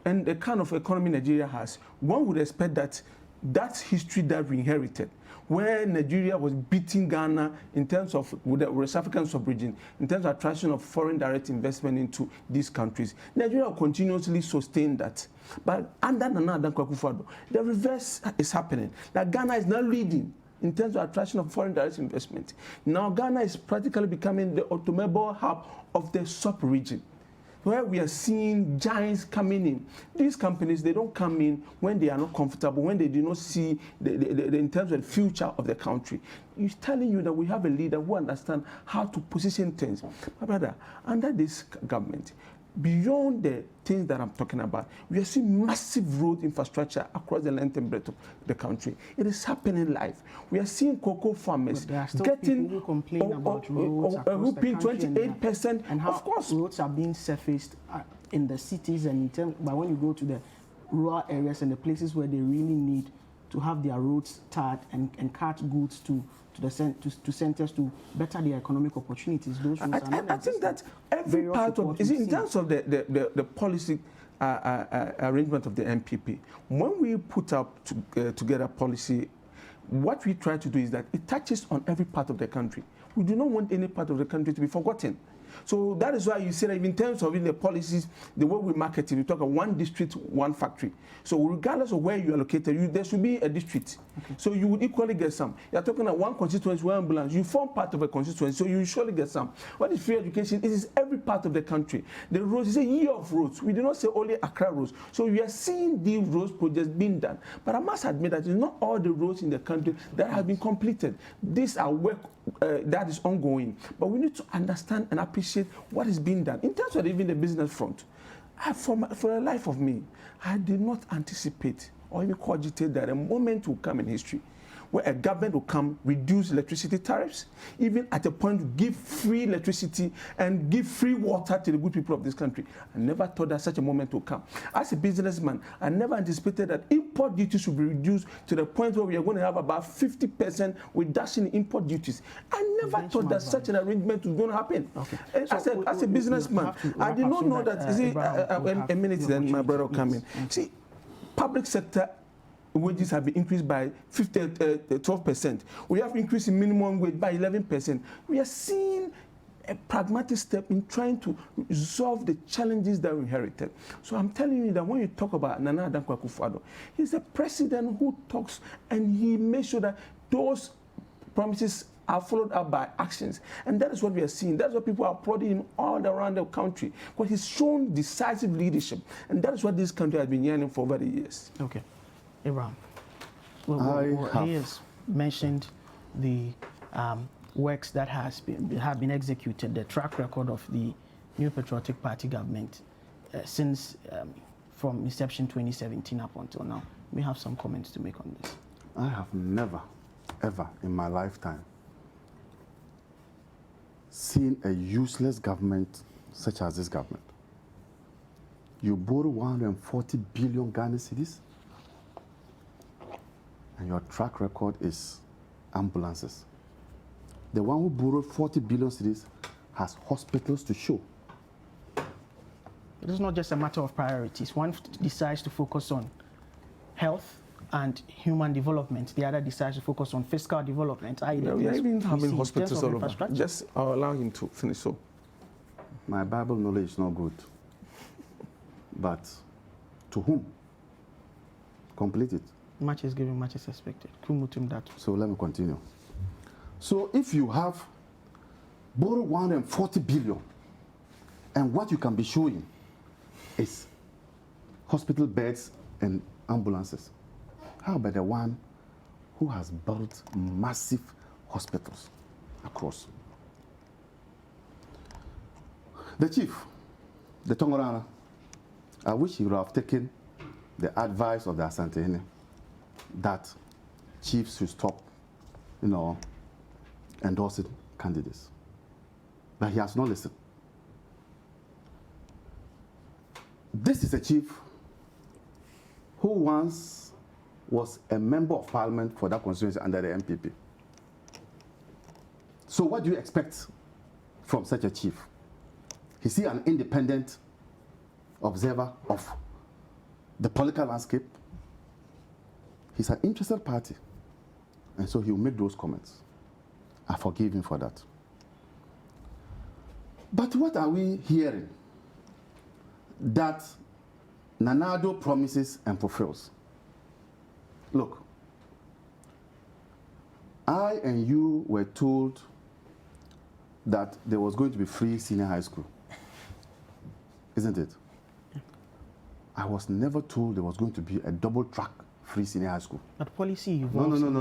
Speaker 13: and the kind of economy Nigeria has, one would expect that that's history that we inherited, where Nigeria was beating Ghana in terms of with the West African sub-region, in terms of attraction of foreign direct investment into these countries. Nigeria will continuously sustain that. But under Nana Addo Akufo-Addo, the reverse is happening. That Ghana is now leading in terms of attraction of foreign direct investment. Now Ghana is practically becoming the automobile hub of the sub-region, where we are seeing giants coming in. These companies, they don't come in when they are not comfortable, when they do not see in terms of the future of the country. He's telling you that we have a leader who understands how to position things. My brother, under this government, beyond the things that I'm talking about, we are seeing massive road infrastructure across the length and breadth of the country. It is happening live. We are seeing cocoa farmers getting
Speaker 12: people who complain about roads across the country
Speaker 13: 28%.
Speaker 12: And how
Speaker 13: of course,
Speaker 12: roads are being surfaced in the cities and but when you go to the rural areas and the places where they really need to have their roads tarred and cart goods to centers to better their economic opportunities. Those roads are not.
Speaker 13: I think that every part of in terms of the policy arrangement of the MPP, when we put up together policy, what we try to do is that it touches on every part of the country. We do not want any part of the country to be forgotten. So that is why you see that in terms of the policies, the way we market it, we talk of one district, one factory. So regardless of where you are located, there should be a district. Okay. So you would equally get some. You are talking about one constituency, one ambulance. You form part of a constituency, so you surely get some. What is free education? It is every part of the country. The roads is a year of roads. We do not say only Accra roads. So we are seeing these roads projects being done. But I must admit that it's not all the roads in the country that have been completed. These are work that is ongoing. But we need to understand and appreciate what is being done. In terms of even the business front, for the life of me, I did not anticipate or even cogitate that a moment will come in history where a government will come, reduce electricity tariffs, even at a point to give free electricity and give free water to the good people of this country. I never thought that such a moment would come. As a businessman, I never anticipated that import duties would be reduced to the point where we are going to have about 50% reduction in import duties. I never thought that such an arrangement was going to happen. Okay. As a businessman, I did not know that. A minute then, my brother will come in. See, public sector wages have been increased by 12%. We have increased in minimum wage by 11%. We are seeing a pragmatic step in trying to resolve the challenges that we inherited. So I'm telling you that when you talk about Nana Dankwa Akufo-Addo, he's a president who talks and he makes sure that those promises are followed up by actions. And that is what we are seeing. That's what people are applauding him all around the country. Because he's shown decisive leadership. And that is what this country has been yearning for over the years.
Speaker 12: Okay. Abraham, he has mentioned the works that have been executed, the track record of the New Patriotic Party government since from inception 2017 up until now. We have some comments to make on this.
Speaker 14: I have never, ever in my lifetime seen a useless government such as this government. You borrow 140 billion Ghana cedis, and your track record is ambulances. The one who borrowed 40 billion cedis has hospitals to show.
Speaker 12: It is not just a matter of priorities. One decides to focus on health and human development. The other decides to focus on fiscal development.
Speaker 13: We are even having hospitals all over. Just I'll allow him to finish. So,
Speaker 14: my Bible knowledge is not good. But to whom? Complete it.
Speaker 12: Much is given, much is expected.
Speaker 14: So let me continue. So if you have borrowed 140 billion, and what you can be showing is hospital beds and ambulances, how about the one who has built massive hospitals across? The chief, the Tongorana, I wish he would have taken the advice of the Asantehene that chiefs should stop, endorsing candidates. But he has not listened. This is a chief who once was a member of parliament for that constituency under the MPP. So what do you expect from such a chief? Is he an independent observer of the political landscape? He's an interested party, and so he will make those comments. I forgive him for that. But what are we hearing? That Nanado promises and fulfills. Look, I and you were told that there was going to be free senior high school, isn't it? I was never told there was going to be a double track free senior high school.
Speaker 12: But policy evolves in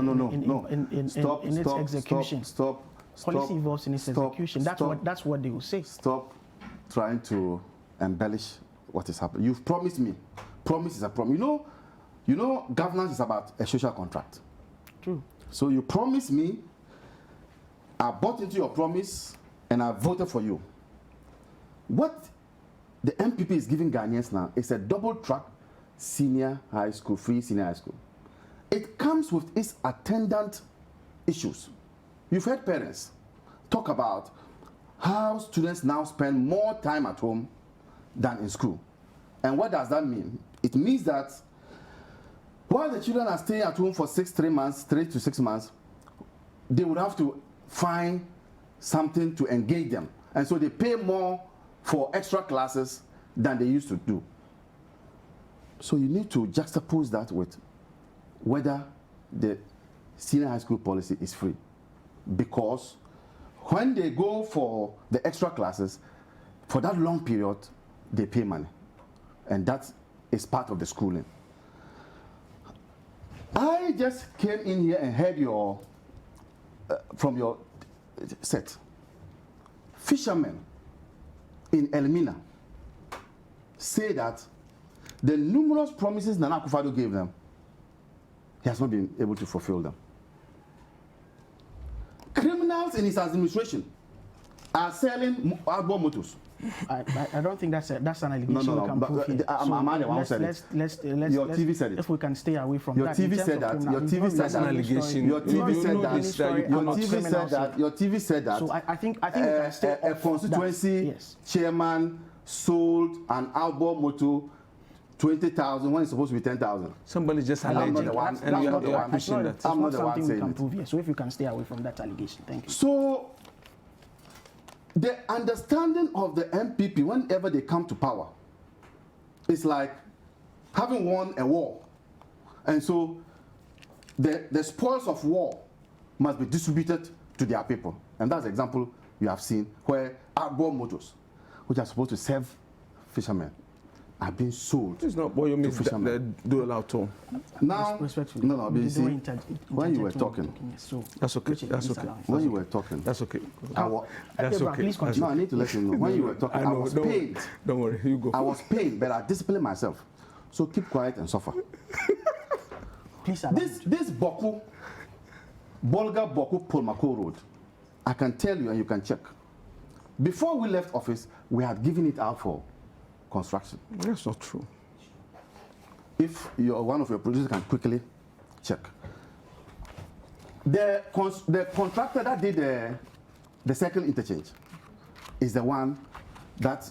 Speaker 12: its execution. Policy evolves in its execution. That's what they will say.
Speaker 14: Stop trying to embellish what is happening. You've promised me. Promise is a promise. You know, governance is about a social contract.
Speaker 12: True.
Speaker 14: So you promised me, I bought into your promise, and I voted for you. What the MPP is giving Ghanaians now is a double track senior high school, free senior high school. It comes with its attendant issues. You've heard parents talk about how students now spend more time at home than in school. And what does that mean? It means that while the children are staying at home for 3 to 6 months, they would have to find something to engage them. And so they pay more for extra classes than they used to do. So you need to juxtapose that with whether the senior high school policy is free. Because when they go for the extra classes, for that long period, they pay money. And that is part of the schooling. I just came in here and heard your, from your set. Fishermen in Elmina say that the numerous promises Nana Akufo-Addo gave them, he has not been able to fulfill them. Criminals in his administration are selling outboard motors.
Speaker 12: I don't think that's an allegation we can prove here.
Speaker 14: I'm the one who said it. Your TV said it.
Speaker 12: If we can stay away from
Speaker 14: your
Speaker 12: that.
Speaker 14: TV said that. Your TV said that. Your TV said that. Your TV said that. Your TV said that.
Speaker 12: So I think we can stay
Speaker 14: a constituency chairman sold an outboard motor 20,000 when it's supposed to be 10,000.
Speaker 13: Somebody just alleging,
Speaker 14: and you are pushing that. I'm not the one saying it.
Speaker 12: Prove here. So if you can stay away from that allegation, thank you.
Speaker 14: So the understanding of the MPP whenever they come to power is like having won a war, and so the spoils of war must be distributed to their people, and that's the example you have seen where outboard motors, which are supposed to serve fishermen, are being sold.
Speaker 13: It's not what you mean. The dual out tone.
Speaker 14: Now,
Speaker 12: respectfully,
Speaker 14: no, but you see, when you were talking,
Speaker 13: that's okay. That's okay.
Speaker 14: When you were talking,
Speaker 13: that's okay.
Speaker 12: That's okay. Please continue.
Speaker 14: No, I need to let you know. When you were talking, I was pained.
Speaker 13: Don't worry, you go.
Speaker 14: I was pained, but I disciplined myself. So keep quiet and suffer.
Speaker 12: Please
Speaker 14: this Boku, Bolga Boku Polmako Road, I can tell you and you can check. Before we left office, we had given it out for construction.
Speaker 13: That's not true.
Speaker 14: If one of your producers can quickly check. The contractor that did the circle interchange is the one that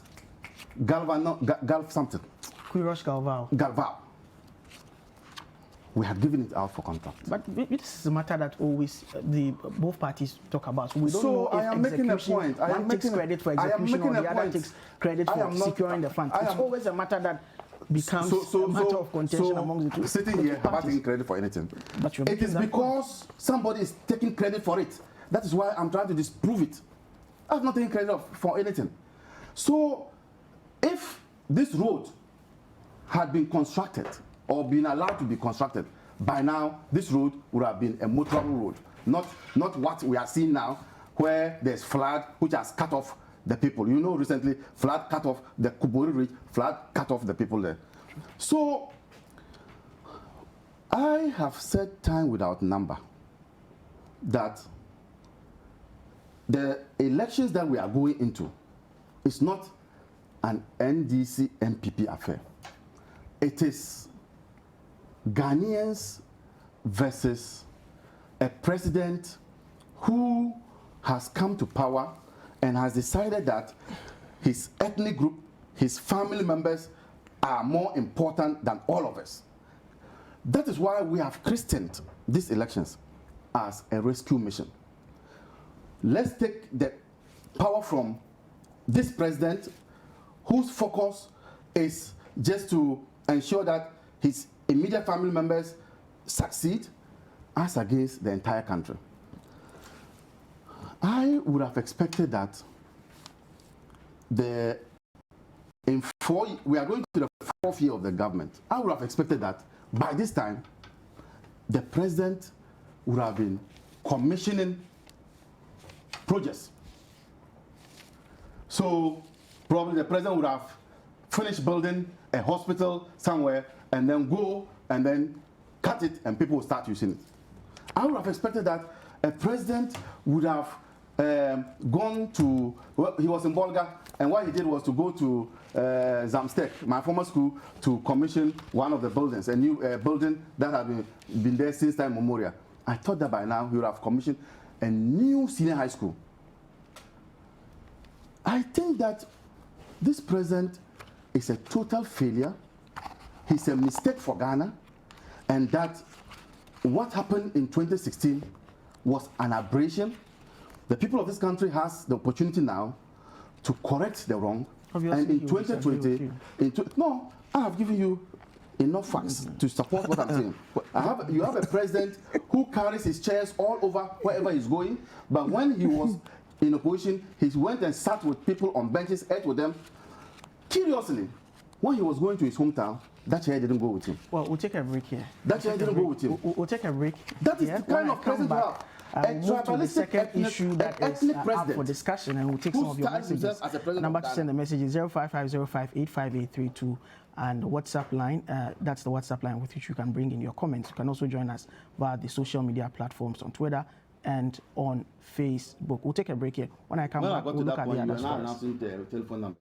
Speaker 14: Galv something.
Speaker 12: Quiroz Galval.
Speaker 14: Galval. We have given it out for contract.
Speaker 12: But this is a matter that always both parties talk about. So we don't know if
Speaker 14: I am making a point.
Speaker 12: One takes credit for execution or the other takes credit for securing the funds. It's always a matter that becomes a matter of contention among the two.
Speaker 14: Sitting here, I'm not taking credit for anything.
Speaker 12: But
Speaker 14: it is because somebody is taking credit for it. That is why I'm trying to disprove it. I've not taken credit for anything. So if this road had been constructed or been allowed to be constructed, by now this road would have been a motorable road, not what we are seeing now, where there's flood which has cut off the people. You know, recently flood cut off the Kuburi Ridge, flood cut off the people there. So I have said time without number that the elections that we are going into is not an NDC MPP affair. It is Ghanaians versus a president who has come to power and has decided that his ethnic group, his family members are more important than all of us. That is why we have christened these elections as a rescue mission. Let's take the power from this president whose focus is just to ensure that his immediate family members succeed as against the entire country. I would have expected that we are going to the fourth year of the government. I would have expected that by this time, the president would have been commissioning projects. So probably the president would have finished building a hospital somewhere and then go and then cut it and people will start using it. I would have expected that a president would have gone to, well, he was in Bolga, and what he did was to go to Zamstek, my former school, to commission one of the buildings, a new building that had been there since time memorial. I thought that by now he would have commissioned a new senior high school. I think that this president is a total failure. He's a mistake for Ghana, and that what happened in 2016 was an aberration. The people of this country has the opportunity now to correct the wrong.
Speaker 12: Obviously,
Speaker 14: and in 2020, no, I have given you enough facts to support what I'm saying. You have a president who carries his chairs all over wherever he's going, but when he was in opposition, he went and sat with people on benches, ate with them. Curiously, when he was going to his hometown, that chair didn't go with him.
Speaker 12: Well, we'll take a break here.
Speaker 14: That chair didn't go with him.
Speaker 12: We'll take a break.
Speaker 14: That is the kind of president we have.
Speaker 12: Move to the second issue that is up for discussion, and we'll take some of your messages. The number to send the message is 05505858332, and the WhatsApp line. That's the WhatsApp line with which you can bring in your comments. You can also join us via the social media platforms on Twitter and on Facebook. We'll take a break here. When I come back, we'll look at the other stories.
Speaker 14: Telephone number.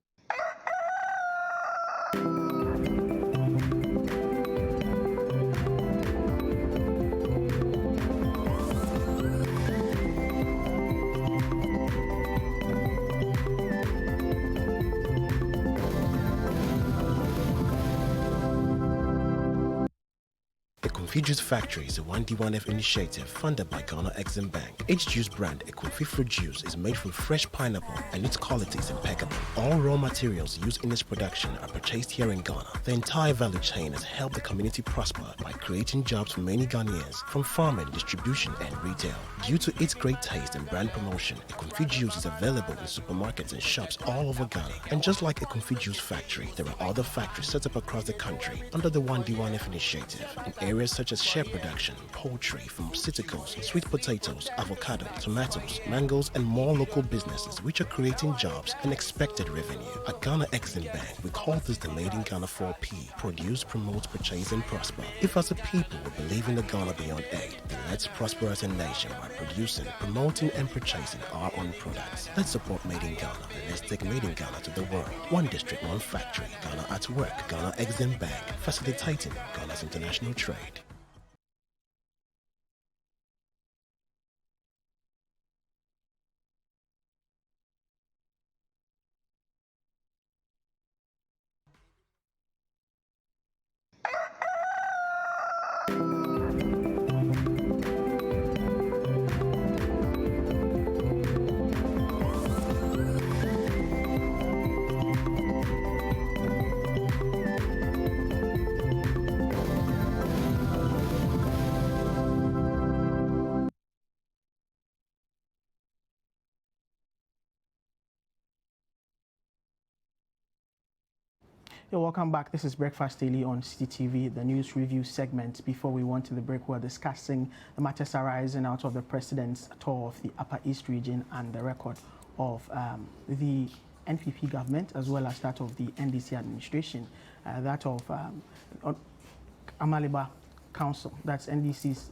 Speaker 10: Equinfi Juice Factory is a 1D1F initiative funded by Ghana Exim Bank. Each juice brand, Equinfi Fruit Juice, is made from fresh pineapple and its quality is impeccable. All raw materials used in its production are purchased here in Ghana. The entire value chain has helped the community prosper by creating jobs for many Ghanaians, from farming, distribution, and retail. Due to its great taste and brand promotion, Equinfi Juice is available in supermarkets and shops all over Ghana. And just like Equinfi Juice Factory, there are other factories set up across the country under the 1D1F initiative in areas such as shea production, poultry, pharmaceuticals, sweet potatoes, avocado, tomatoes, mangoes, and more local businesses which are creating jobs and expected revenue. At Ghana Exim Bank, we call this the Made in Ghana 4P: produce, promote, purchase, and prosper. If as a people we believe in the Ghana beyond aid, then let's prosper as a nation by producing, promoting, and purchasing our own products. Let's support Made in Ghana, and let's take Made in Ghana to the world. One district, one factory. Ghana at work. Ghana Exim Bank, facilitating Ghana's international trade.
Speaker 12: Hey, welcome back. This is Breakfast Daily on Citi TV, the news review segment. Before we went to the break, we're discussing the matters arising out of the president's tour of the Upper East region and the record of the NPP government, as well as that of the NDC administration, that of Amaliba Council, that's NDC's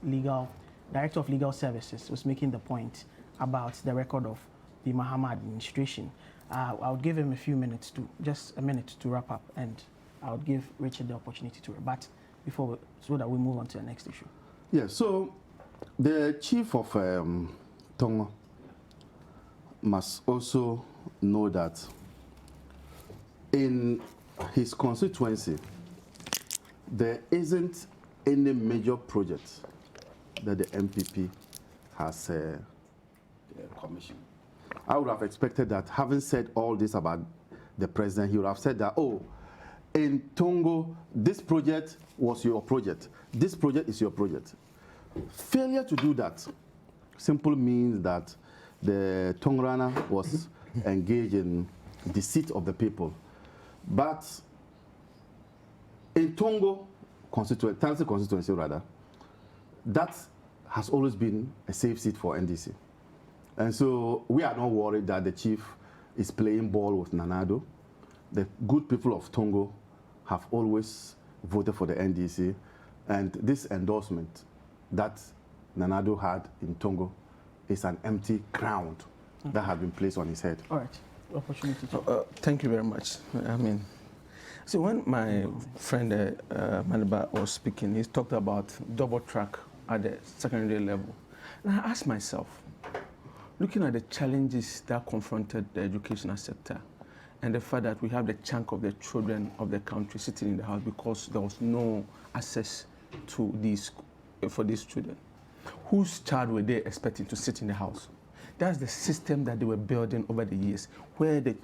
Speaker 12: Director of Legal Services, was making the point about the record of the Mahama administration. I would give him just a minute to wrap up, and I would give Richard the opportunity to rebut so that we move on to the next issue.
Speaker 14: Yeah, so the chief of Tonga must also know that in his constituency, there isn't any major project that the MPP has commissioned. I would have expected that, having said all this about the president, he would have said that, oh, in Tongo, this project was your project. This project is your project. Failure to do that simply means that the Tongorana was engaged in deceit of the people. But in Tongo constituency rather, that has always been a safe seat for NDC. And so we are not worried that the chief is playing ball with Nanado. The good people of Tongo have always voted for the NDC, and this endorsement that Nanado had in Tongo is an empty crown that has been placed on his head.
Speaker 12: All right, opportunity to...
Speaker 13: Thank you very much. I mean, see, when my friend Maniba was speaking, he talked about double track at the secondary level. And I asked myself, looking at the challenges that confronted the educational sector and the fact that we have the chunk of the children of the country sitting in the house because there was no access to these for these children, whose child were they expecting to sit in the house? That's the system that they were building over the years, where the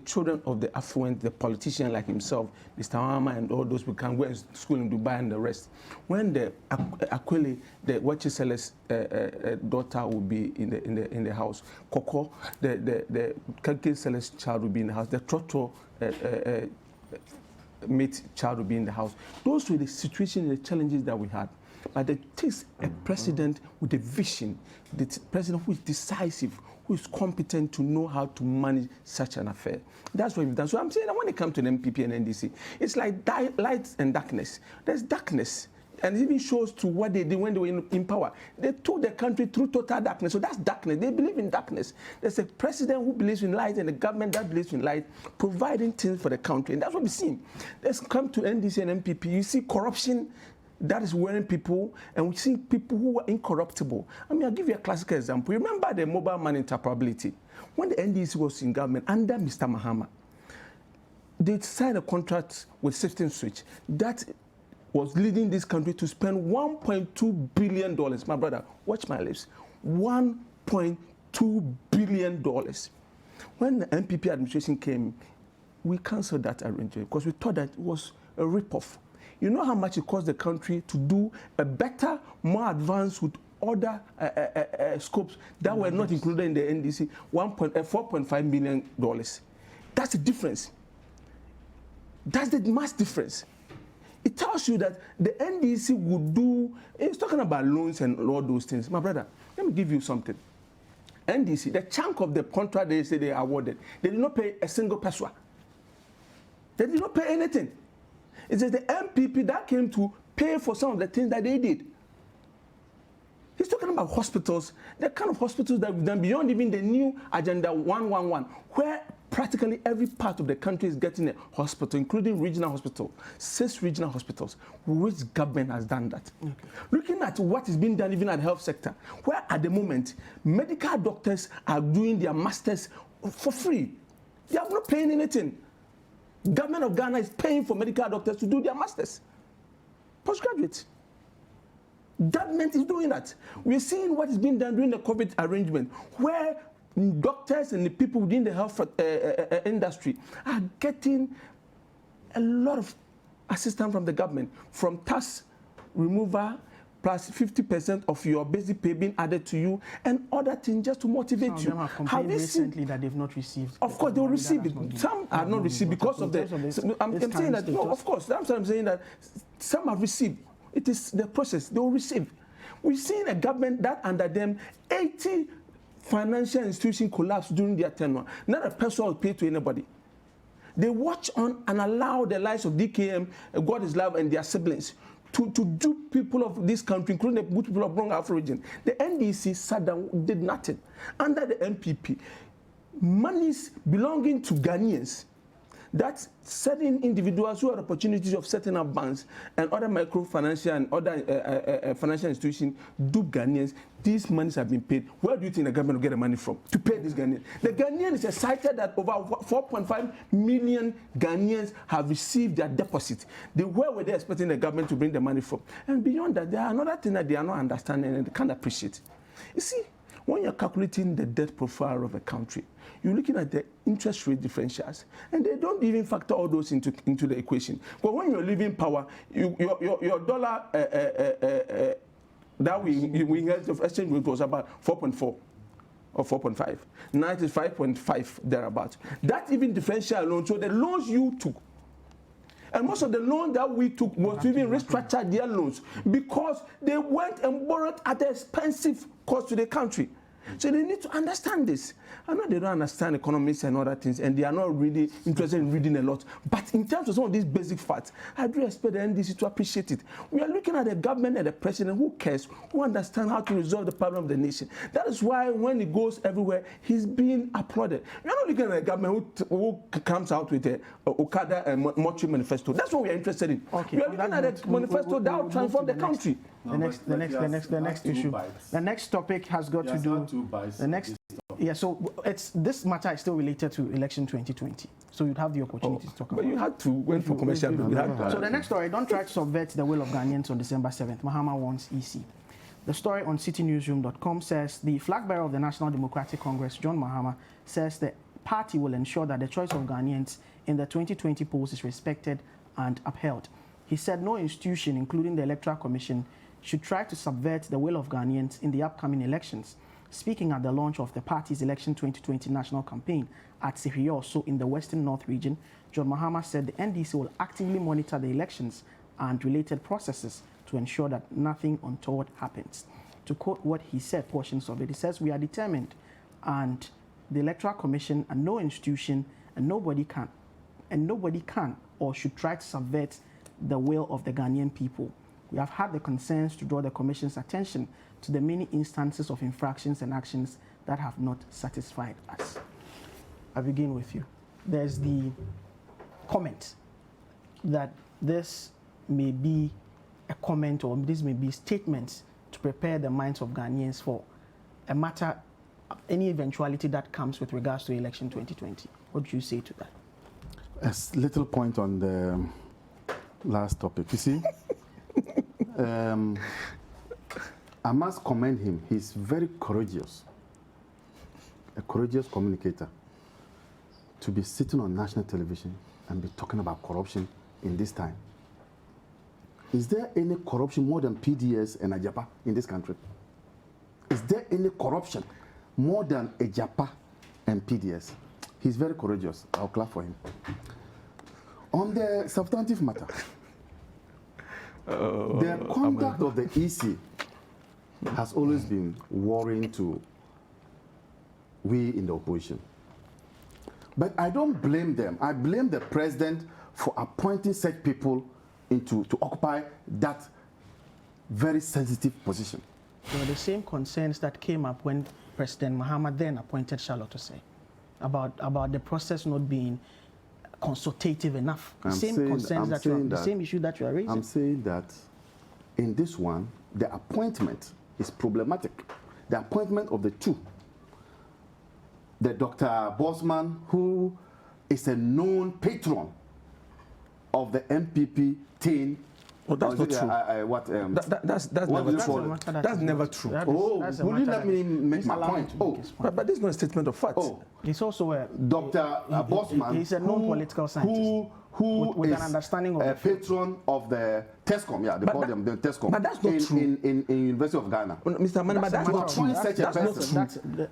Speaker 13: children of the affluent, the politician like himself, Mr. Mahama and all those who can go to school in Dubai and the rest. When the Aquile, the Wachisele's daughter will be in the house, Coco, the Kalkin Seller's child will be in the house, the Trotro mate child will be in the house. Those were the situations, the challenges that we had. But it takes a president with a vision, the president who is decisive, who is competent to know how to manage such an affair. That's what we've done. So I'm saying that when it comes to the MPP and NDC, it's like light and darkness. There's darkness. And it even shows to what they did when they were in power. They took the country through total darkness. So that's darkness. They believe in darkness. There's a president who believes in light and a government that believes in light, providing things for the country. And that's what we've seen. Let's come to NDC and MPP. You see corruption that is wearing people, and we see people who are incorruptible. I mean, I'll give you a classical example. Remember the mobile money interoperability? When the NDC was in government under Mr. Mahama, they signed a contract with System Switch that was leading this country to spend $1.2 billion. My brother, watch my lips. $1.2 billion. When the MPP administration came, we cancelled that arrangement because we thought that it was a rip-off. You know how much it cost the country to do a better, more advanced with other scopes that were not included in the NDC, $4.5 million. That's the difference. That's the mass difference. It tells you that the NDC would do, it's talking about loans and all those things. My brother, let me give you something. NDC, the chunk of the contract they say they awarded, they did not pay a single peso. They did not pay anything. It's just the MPP that came to pay for some of the things that they did. He's talking about hospitals, the kind of hospitals that we've done beyond even the new Agenda 111, where practically every part of the country is getting a hospital, including regional hospitals, 6 regional hospitals. Which government has done that? Okay. Looking at what is being done even at the health sector, where at the moment, medical doctors are doing their masters for free. They are not paying anything. Government of Ghana is paying for medical doctors to do their masters. Postgraduates. Government is doing that. We're seeing what is being done during the COVID arrangement, where doctors and the people within the health industry are getting a lot of assistance from the government, from tax removal, plus 50% of your basic pay being added to you, and other things just to motivate you.
Speaker 12: Some have complained recently that they've not received.
Speaker 13: Of course, they will receive it. Some are not received because of the. I'm saying that. No, of course. That's what I'm saying, that some have received. It is the process. They will receive. We've seen a government that under them 80 financial institutions collapse during their tenure. Not a person will pay to anybody. They watch on and allow the lives of DKM, God is Love, and their siblings to dupe people of this country, including the good people of Brong Afro region. The NDC sat down, did nothing. Under the MPP, monies belonging to Ghanaians, that certain individuals who had opportunities of setting up banks and other microfinance and other financial institutions do Ghanaians, these monies have been paid. Where do you think the government will get the money from to pay these Ghanaians? The Ghanaian is cited that over 4.5 million Ghanaians have received their deposit. Where were they expecting the government to bring the money from? And beyond that, there are another thing that they are not understanding and they can't appreciate. You see, when you're calculating the debt profile of a country, you're looking at the interest rate differentials, and they don't even factor all those into the equation. But when you're leaving power, your dollar that we had the exchange rate was about 4.4 or 4.5. Now it is 5.5 thereabouts. That even differential alone, so the loans you took, and most of the loans that we took was to even restructure their loans because they went and borrowed at an expensive cost to the country. So they need to understand this. I know they don't understand economics and other things, and they are not really interested in reading a lot. But in terms of some of these basic facts, I do expect the NDC to appreciate it. We are looking at the government and the president who cares, who understands how to resolve the problem of the nation. That is why when he goes everywhere, he's being applauded. We are not looking at a government who comes out with a Okada and Mochi manifesto. That's what we are interested in. Okay, we are looking at a manifesto that will transform the country.
Speaker 12: The next issue. The next topic has got to do. The next, yeah. So this matter is still related to election 2020. So you'd have the opportunity to talk about.
Speaker 13: But you had to wait for commercial.
Speaker 12: So the next story: don't try to subvert the will of Ghanaians on December 7th. Mahama wants EC. The story on citynewsroom.com says the flag bearer of the National Democratic Congress, John Mahama, says the party will ensure that the choice of Ghanaians in the 2020 polls is respected and upheld. He said no institution, including the Electoral Commission, should try to subvert the will of Ghanaians in the upcoming elections. Speaking at the launch of the party's Election 2020 national campaign at Sihioso in the Western North region, John Mahama said the NDC will actively monitor the elections and related processes to ensure that nothing untoward happens. To quote what he said, portions of it, he says, "We are determined, and the Electoral Commission and no institution and nobody can or should try to subvert the will of the Ghanaian people. We have had the concerns to draw the Commission's attention to the many instances of infractions and actions that have not satisfied us." I begin with you. There's the comment that this may be a comment or this may be statements to prepare the minds of Ghanaians for a matter, any eventuality that comes with regards to election 2020. What do you say to that?
Speaker 14: A little point on the last topic. You see, I must commend him. He's very courageous, a courageous communicator, to be sitting on national television and be talking about corruption in this time. Is there any corruption more than PDS and Ajapa in this country? Is there any corruption more than Ajapa and PDS? He's very courageous. I'll clap for him. On the substantive matter, the conduct of the EC has always been worrying to we in the opposition. But I don't blame them. I blame the president for appointing such people to occupy that very sensitive position.
Speaker 12: There were the same concerns that came up when President Mahama then appointed Charlotte Osei about the process not being consultative enough. The same issue that you are raising.
Speaker 14: I'm saying that in this one, the appointment is problematic. The appointment of the two. The Dr. Bosman, who is a known patron of the MPP team.
Speaker 13: Oh, that's not true. That's never true.
Speaker 14: Will you let me make my point?
Speaker 13: But this is not a statement of fact.
Speaker 12: He's also a
Speaker 14: Dr. Bosman.
Speaker 12: He's a known political scientist
Speaker 14: who
Speaker 12: with
Speaker 14: is
Speaker 12: an understanding of
Speaker 14: a patron of the TESCOM. Yeah, they call them the TESCOM.
Speaker 13: But that's not true.
Speaker 14: In University of Ghana.
Speaker 13: Mr. Manama, that's not true.
Speaker 14: Such a person.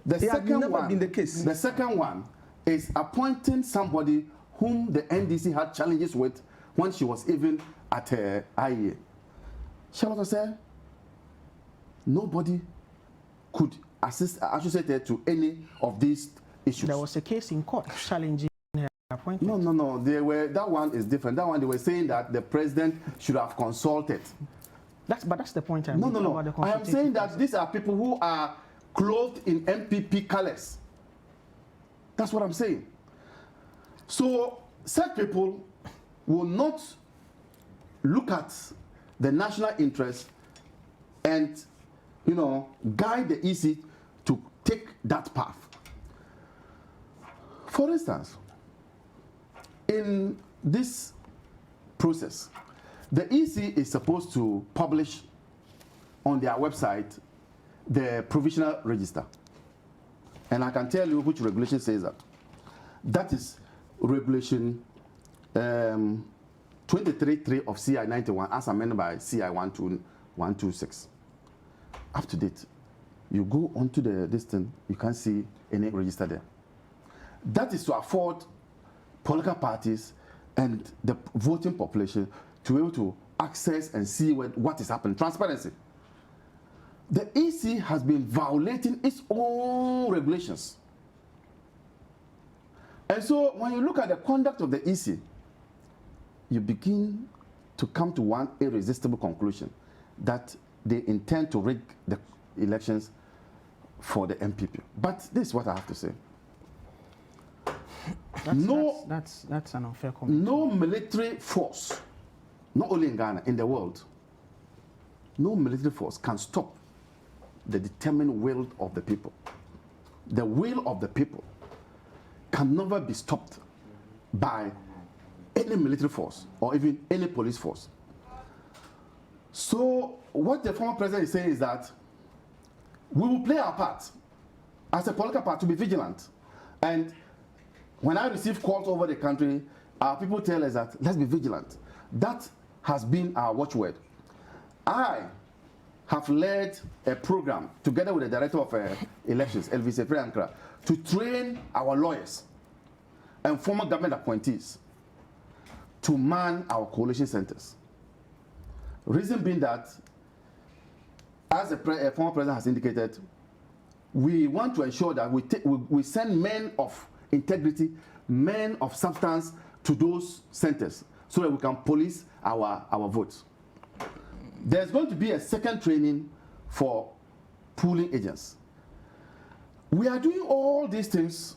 Speaker 14: The second one, been the case. The second one is appointing somebody whom the NDC had challenges with when she was even at IEA. Charlotte said nobody could associate her to any of these issues.
Speaker 12: There was a case in court challenging her appointment.
Speaker 14: No. That one is different. That one, they were saying that the president should have consulted.
Speaker 12: But that's the point I'm
Speaker 14: making. No. I am saying that these are people who are clothed in MPP colors. That's what I'm saying. So such people will not look at the national interest and, guide the EC to take that path. For instance, in this process, the EC is supposed to publish on their website the provisional register. And I can tell you which regulation says that. That is regulation 23.3 of CI 91 as amended by CI 126. Up to date. You go onto this thing, you can't see any register there. That is to afford political parties and the voting population to be able to access and see what is happening. Transparency. The EC has been violating its own regulations. And so when you look at the conduct of the EC, you begin to come to one irresistible conclusion that they intend to rig the elections for the MPP. But this is what I have to say.
Speaker 12: That's an unfair comment.
Speaker 14: No military force, not only in Ghana, in the world, no military force can stop the determined will of the people. The will of the people can never be stopped by any military force or even any police force. So what the former president is saying is that we will play our part as a political party to be vigilant. And when I receive calls over the country, our people tell us that let's be vigilant. That has been our watchword. I have led a program together with the Director of Elections, Elvis Efreankra, to train our lawyers and former government appointees to man our coalition centers. Reason being that, as the former president has indicated, we want to ensure that we send men of integrity, men of substance to those centers so that we can police our votes. There's going to be a second training for polling agents. We are doing all these things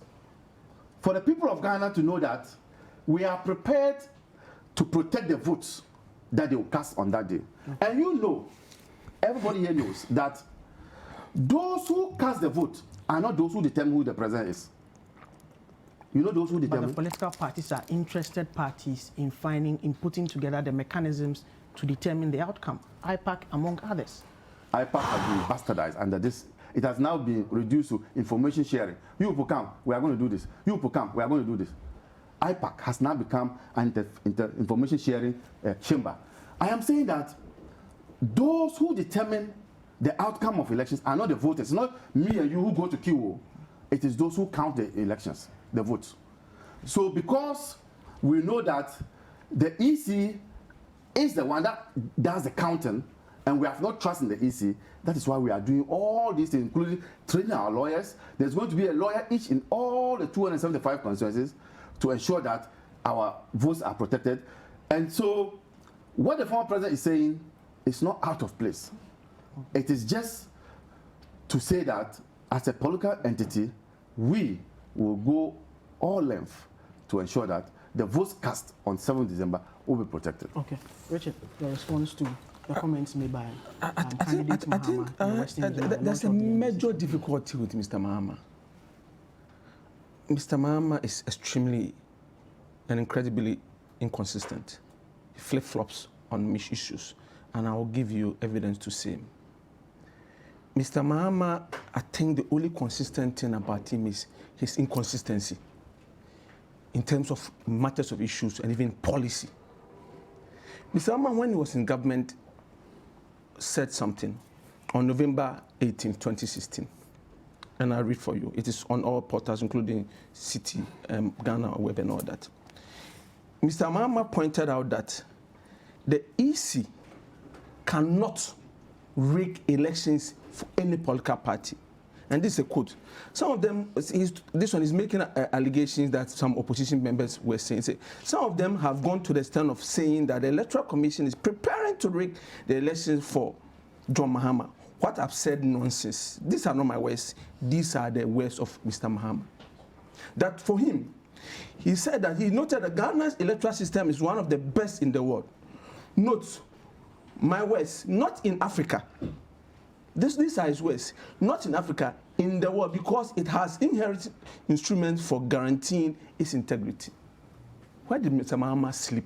Speaker 14: for the people of Ghana to know that we are prepared to protect the votes that they will cast on that day. And you know, everybody here knows that those who cast the vote are not those who determine who the president is. You know those who determine.
Speaker 12: But the political parties are interested parties in putting together the mechanisms to determine the outcome. IPAC, among others.
Speaker 14: IPAC has been bastardized under this. It has now been reduced to information sharing. You people come, we are going to do this. You people come, we are going to do this. IPAC has now become an information sharing chamber. I am saying that those who determine the outcome of elections are not the voters. It's not me and you who go to queue. It is those who count the elections, the votes. So because we know that the EC is the one that does the counting, and we have no trust in the EC, that is why we are doing all these things, including training our lawyers. There's going to be a lawyer each in all the 275 constituencies to ensure that our votes are protected. And so what the former president is saying is not out of place. It is just to say that as a political entity, we will go all length to ensure that the votes cast on 7th December will be protected.
Speaker 12: Okay. Richard, your response to the comments made by candidate Mahama in the Western Region.
Speaker 13: There's a major difficulty with Mr. Mahama. Mr. Mahama is extremely and incredibly inconsistent. He flip-flops on issues, and I will give you evidence to say. Mr. Mahama, I think the only consistent thing about him is his inconsistency in terms of matters of issues and even policy. Mr. Mahama, when he was in government, said something on November 18, 2016. And I'll read for you. It is on all portals, including Citi, Ghana, Web, and all that. Mr. Mahama pointed out that the EC cannot rig elections for any political party. And this is a quote. Some of them, this one is making allegations that some opposition members were saying. Some of them have gone to the extent of saying that the Electoral Commission is preparing to rig the elections for John Mahama. What I've said, nonsense. These are not my words. These are the words of Mr. Mahama. That for him, he said that he noted that Ghana's electoral system is one of the best in the world. Note, my words, not in Africa. These are his words, not in Africa, in the world, because it has inherent instruments for guaranteeing its integrity. Where did Mr. Mahama sleep?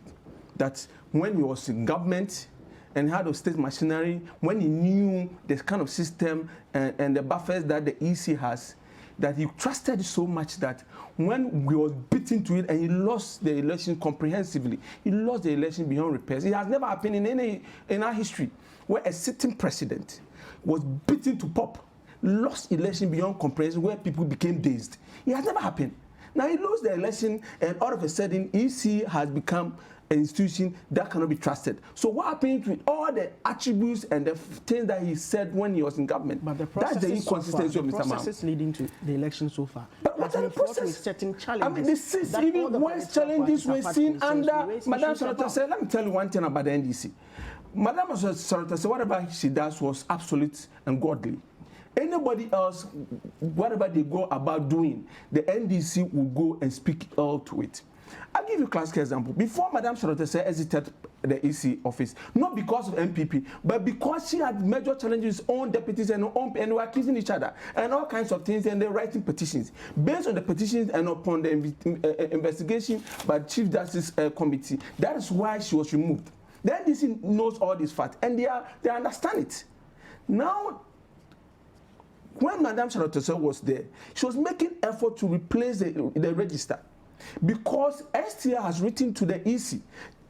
Speaker 13: That when he was in government and had a state machinery, when he knew the kind of system and the buffers that the EC has, that he trusted it so much that when he was beaten to it and he lost the election comprehensively, he lost the election beyond repairs. It has never happened in our history where a sitting president was beaten to pop, lost election beyond comprehension, where people became dazed. It has never happened. Now he lost the election, and all of a sudden, EC has become an institution that cannot be trusted. So what happened with all the attributes and the things that he said when he was in government?
Speaker 12: But the
Speaker 13: that's the inconsistency of Mr. Mahama.
Speaker 12: The processes leading to the election so far.
Speaker 13: But what are the processes?
Speaker 12: Certain challenges.
Speaker 13: I mean, this is even worse challenges we're seeing under Madame Sarota. Let me tell you one thing about the NDC. Madame Sarota said whatever she does was absolute and godly. Anybody else, whatever they go about doing, the NDC will go and speak ill to it. I'll give you a classic example. Before Madame Sarota exited the EC office, not because of MPP, but because she had major challenges with own deputies and they were accusing each other and all kinds of things, and they're writing petitions. Based on the petitions and upon the investigation by the Chief Justice Committee, that is why she was removed. The NDC knows all these facts, and they understand it. Now, when Madame Charlotte was there, she was making effort to replace the register because STR has written to the EC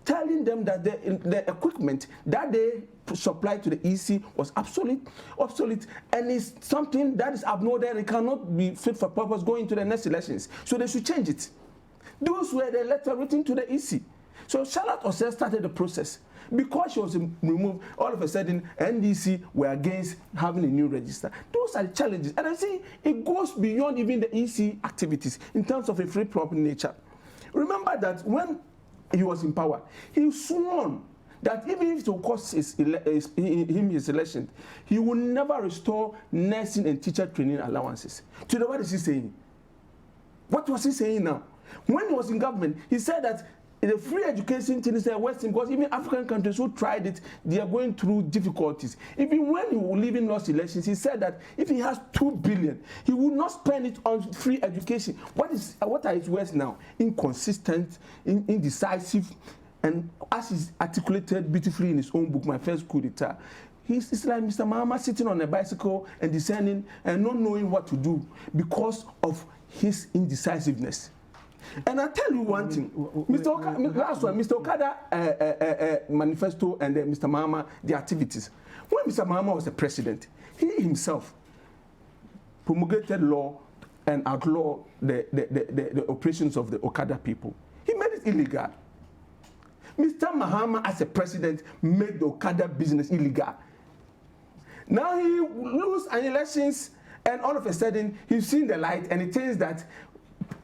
Speaker 13: telling them that the equipment that they supplied to the EC was obsolete, and is something that is abnormal. It cannot be fit for purpose going into the next elections. So they should change it. Those were the letters written to the EC. So Charlotte Osei started the process. Because she was removed, all of a sudden, NDC were against having a new register. Those are the challenges. And I see it goes beyond even the EC activities in terms of a free property nature. Remember that when he was in power, he sworn that even if it will cost his election, he will never restore nursing and teacher training allowances. Today, what is he saying? What was he saying now? When he was in government, he said that the free education thing is Western, because even African countries who tried it, they are going through difficulties. Even when he was leaving lost elections, he said that if he has 2 billion, he will not spend it on free education. What are his words now? Inconsistent, indecisive, and as he's articulated beautifully in his own book, My First Coup d'etat, it's like Mr. Mahama sitting on a bicycle and descending and not knowing what to do because of his indecisiveness. And I tell you one thing, Mr. Okada manifesto and Mr. Mahama, the activities. When Mr. Mahama was the president, he himself promulgated law and outlawed the operations of the Okada people. He made it illegal. Mr. Mahama, as a president, made the Okada business illegal. Now he loses an elections, and all of a sudden, he's seen the light, and it says that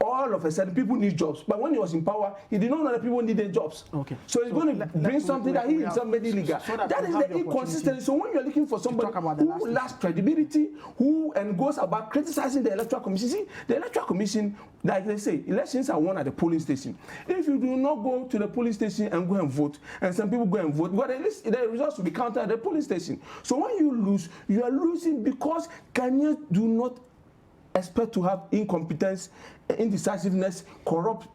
Speaker 13: all of a sudden people need jobs. But when he was in power, he did not know that people needed jobs. Okay. So he's going to bring something that he himself made illegal. That is the inconsistency. So when you're looking for somebody who lacks credibility, who goes about criticizing the Electoral Commission, see, the Electoral Commission, like they say, elections are won at the polling station. If you do not go to the polling station and go and vote, and some people go and vote, but at least the results will be counted at the polling station. So when you lose, you are losing because Ghanaians do not expect to have incompetence, indecisiveness, corrupt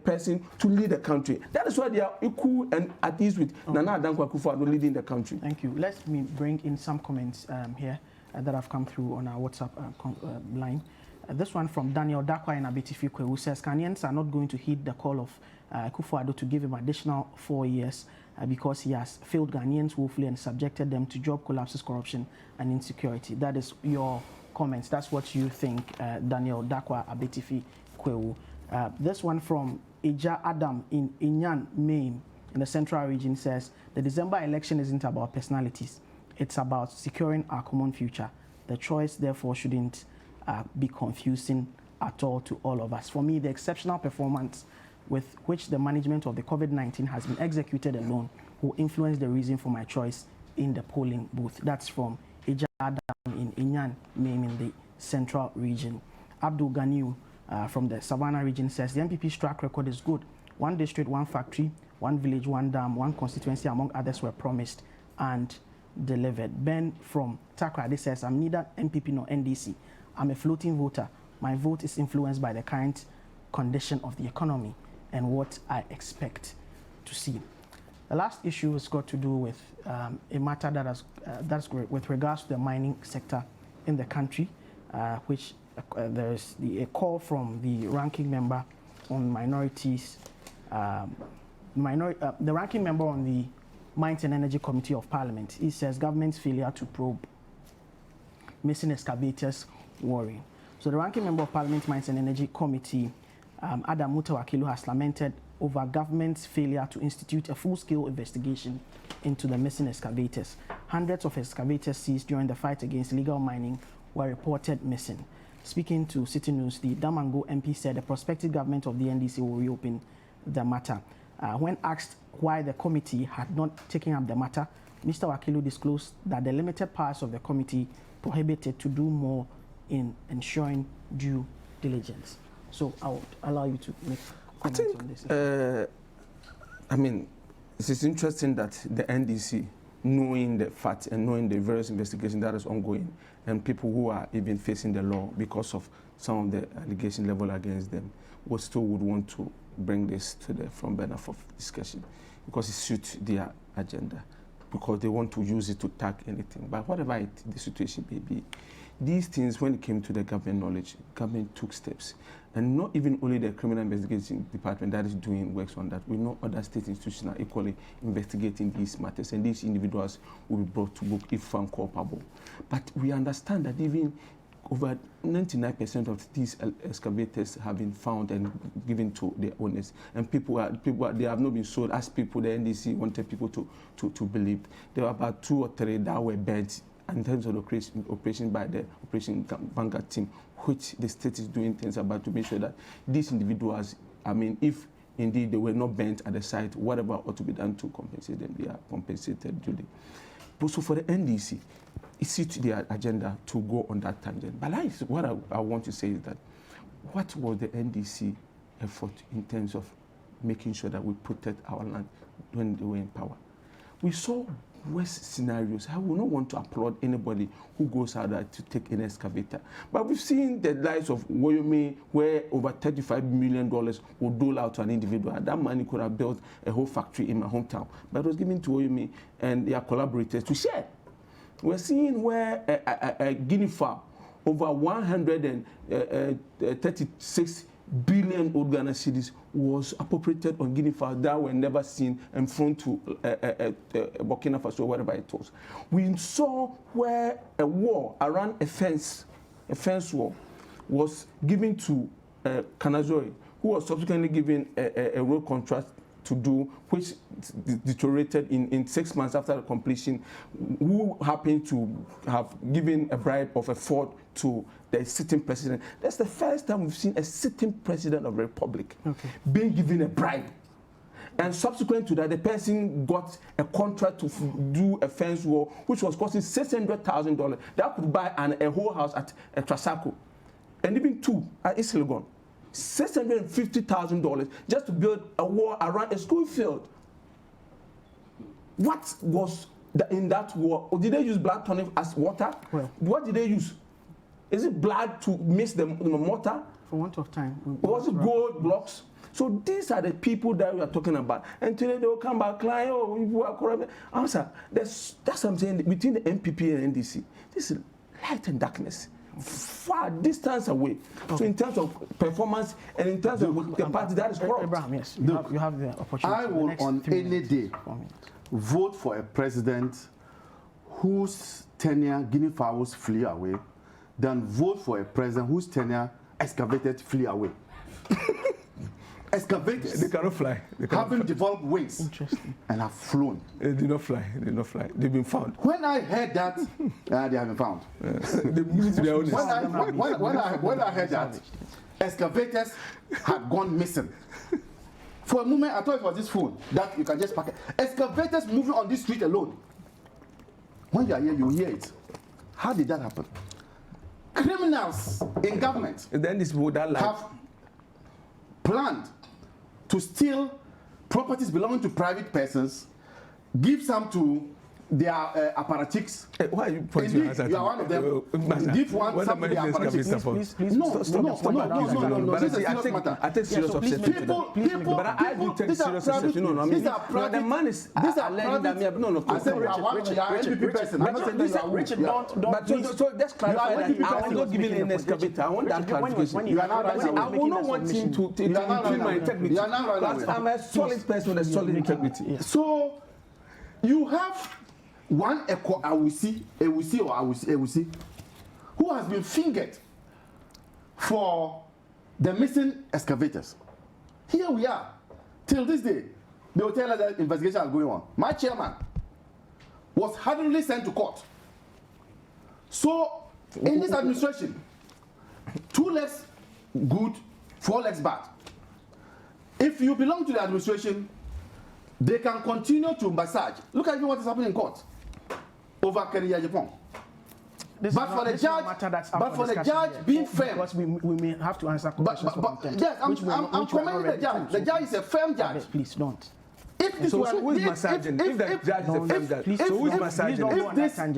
Speaker 13: person to lead the country. That is why they are equal and at ease with Nana Adankwa Akufo-Addo leading the country.
Speaker 12: Thank you. Let me bring in some comments here that have come through on our WhatsApp line. This one from Daniel Dakwa in Abetifikwe, who says Ghanaians are not going to heed the call of Akufo-Addo to give him additional 4 years because he has failed Ghanaians woefully and subjected them to job collapses, corruption, and insecurity. That is your comments. That's what you think, Daniel Dakwa Abetifi Kwewu. This one from Ija Adam in Inyan, Maine, in the Central Region says, the December election isn't about personalities. It's about securing our common future. The choice, therefore, shouldn't be confusing at all to all of us. For me, the exceptional performance with which the management of the COVID-19 has been executed alone will influence the reason for my choice in the polling booth. That's from Ija Adam in Inyan, Maine, in the Central Region. Abdul Ganiu from the Savannah Region says the MPP's track record is good. 1 district, 1 factory, 1 village, 1 dam, 1 constituency, among others, were promised and delivered. Ben from Takrady says, I'm neither MPP nor NDC. I'm a floating voter. My vote is influenced by the current condition of the economy and what I expect to see. The last issue has got to do with a matter that's with regards to the mining sector in the country, which there's a call from the ranking member on minorities, the ranking member on the Mines and Energy Committee of Parliament. He says government's failure to probe missing excavators worrying. So the ranking member of Parliament Mines and Energy Committee, Adam Mutawakilu, has lamented over government's failure to institute a full-scale investigation into the missing excavators. Hundreds of excavators seized during the fight against illegal mining were reported missing. Speaking to Citi News, the Damango MP said the prospective government of the NDC will reopen the matter. When asked why the committee had not taken up the matter, Mr. Wakilu disclosed that the limited powers of the committee prohibited to do more in ensuring due diligence. So I would allow you to make comments on this.
Speaker 13: I mean, it is interesting that the NDC, knowing the facts and knowing the various investigations that is ongoing, and people who are even facing the law because of some of the allegation level against them, still would want to bring this to the front burner for discussion because it suits their agenda, because they want to use it to tag anything. But whatever the situation may be, these things, when it came to the government knowledge, government took steps. And not even only the criminal investigation department that is doing works on that. We know other state institutions are equally investigating these matters, and these individuals will be brought to book if found culpable. But we understand that even over 99% of these excavators have been found and given to their owners, and they have not been sold as people the NDC wanted people to believe. There were about 2 or 3 that were burnt in terms of the operation by the Operation Vanguard team, which the state is doing things about to make sure that these individuals, I mean, if indeed they were not burnt at the site, whatever ought to be done to compensate them, they are compensated duly. But so for the NDC, it's their agenda to go on that tangent. But what I want to say is that what was the NDC effort in terms of making sure that we protect our land when they were in power? We saw worst scenarios. I will not want to applaud anybody who goes out there to take an excavator. But we've seen the lives of Wyoming, where over $35 million will dole out to an individual. That money could have built a whole factory in my hometown. But it was given to Wyoming and their collaborators to share. We're seeing where a guinea fowl, over 136 billion old Ghana cedis, was appropriated on guinea fowl that were never seen and flown to Burkina Faso or whatever it was. We saw where a war around a fence wall, was given to Kanazori, who was subsequently given a road contract to do, which deteriorated in 6 months after the completion, who happened to have given a bribe of a fort to the sitting president. That's the first time we've seen a sitting president of the republic being given a bribe. And subsequent to that, the person got a contract to do a fence wall, which was costing $600,000. That could buy a whole house at Trasaco, and even 2 at Islegon. $650,000 just to build a wall around a school field. What was in that wall? Or did they use blood tonic as water?
Speaker 12: Well,
Speaker 13: what did they use? Is it blood to mix the mortar?
Speaker 12: For want of time.
Speaker 13: Was it gold blocks? So these are the people that we are talking about. And today they will come back crying, oh, you are corrupt. Answer, that's what I'm saying, between the MPP and NDC, this is light and darkness. Far distance away. So in terms of performance and in terms of the party that is corrupt.
Speaker 12: Abraham, yes, you have the opportunity.
Speaker 14: I will on any day vote for a president whose tenure guinea fowls flee away than vote for a president whose tenure excavators flee away. Excavators.
Speaker 13: They cannot fly.
Speaker 14: Haven't developed wings and have flown.
Speaker 13: They did not fly. They did not fly. They've been found.
Speaker 14: When I heard that, they haven't found.
Speaker 13: They've moved to their own.
Speaker 14: When I heard that, excavators had gone missing. For a moment, I thought it was this phone that you can just pack it. Excavators moving on this street alone. When you are here, you hear it. How did that happen? Criminals in government
Speaker 13: then this
Speaker 14: have planned to steal properties belonging to private persons, give some to their apparatchiks.
Speaker 13: Hey, why are you pointing your hands at me?
Speaker 14: You are one of them. Give one some to their apparatchiks. Please, no. This is a serious matter.
Speaker 13: I take serious obsession. But I do take serious obsession.
Speaker 14: These are private.
Speaker 13: The man is.
Speaker 14: These are private. No. I said you are one of the MPP person. I'm not saying that you are
Speaker 12: Richard, don't.
Speaker 13: But so let's clarify that I was not giving an excavator. I want that clarification.
Speaker 14: You are not running away.
Speaker 13: I will not want him to include my integrity.
Speaker 14: You are not running away.
Speaker 13: I'm a solid person with a solid integrity.
Speaker 14: So you have one Ewusi, who has been fingered for the missing excavators. Here we are. Till this day, they will tell us that investigation is going on. My chairman was hurriedly sent to court. So, in this administration, 2 legs good, 4 legs bad. If you belong to the administration, they can continue to massage. Look at what is happening in court over Kenya, Japan. But for the judge being firm,
Speaker 12: because we may have to answer questions.
Speaker 14: Yes, I'm commending the judge. The judge is a firm judge.
Speaker 12: Please don't.
Speaker 14: If this were
Speaker 13: who is massaging? If the judge is a firm judge, so who is massaging?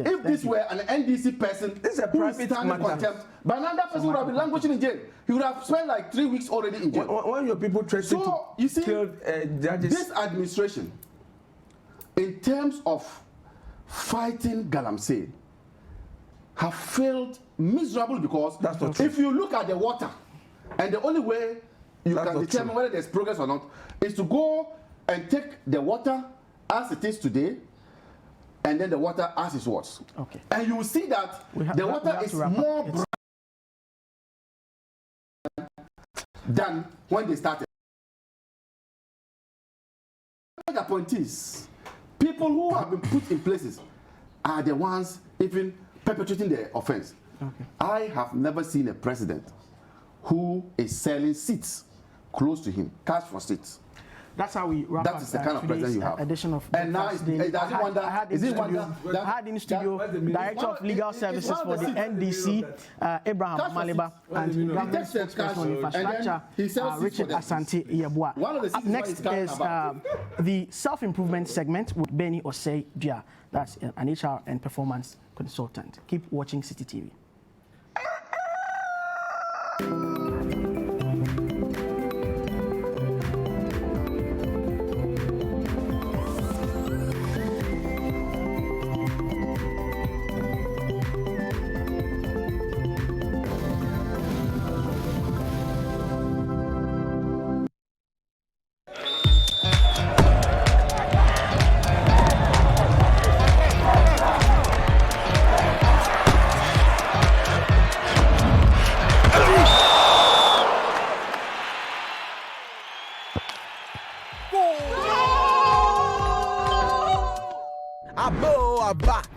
Speaker 14: If this were an NDC person,
Speaker 13: this is a private
Speaker 14: contempt, but another person would have been languishing in jail. He would have spent like 3 weeks already in jail.
Speaker 13: When your people threaten to kill judges,
Speaker 14: this administration, in terms of fighting Galamsey, have failed miserably because if you look at the water, and the only way you can determine whether there's progress or not is to go and take the water as it is today, and then the water as it was. Okay. And you will see that the water is more bright than when they started. The point is, people who have been put in places are the ones even perpetrating the offense. Okay. I have never seen a president who is selling seats close to him, cash for seats.
Speaker 12: That's how we wrap up.
Speaker 14: That is the kind of president you have.
Speaker 12: Edition of
Speaker 14: and now, does it wonder?
Speaker 12: I had in studio Director of Legal Services for the NDC, Abraham Maliba, and Government Spokesperson on Infrastructure, Richard Asante Yabua. Up next is the self-improvement segment with Benny Osei Dia. That's an HR and performance consultant. Keep watching Citi TV.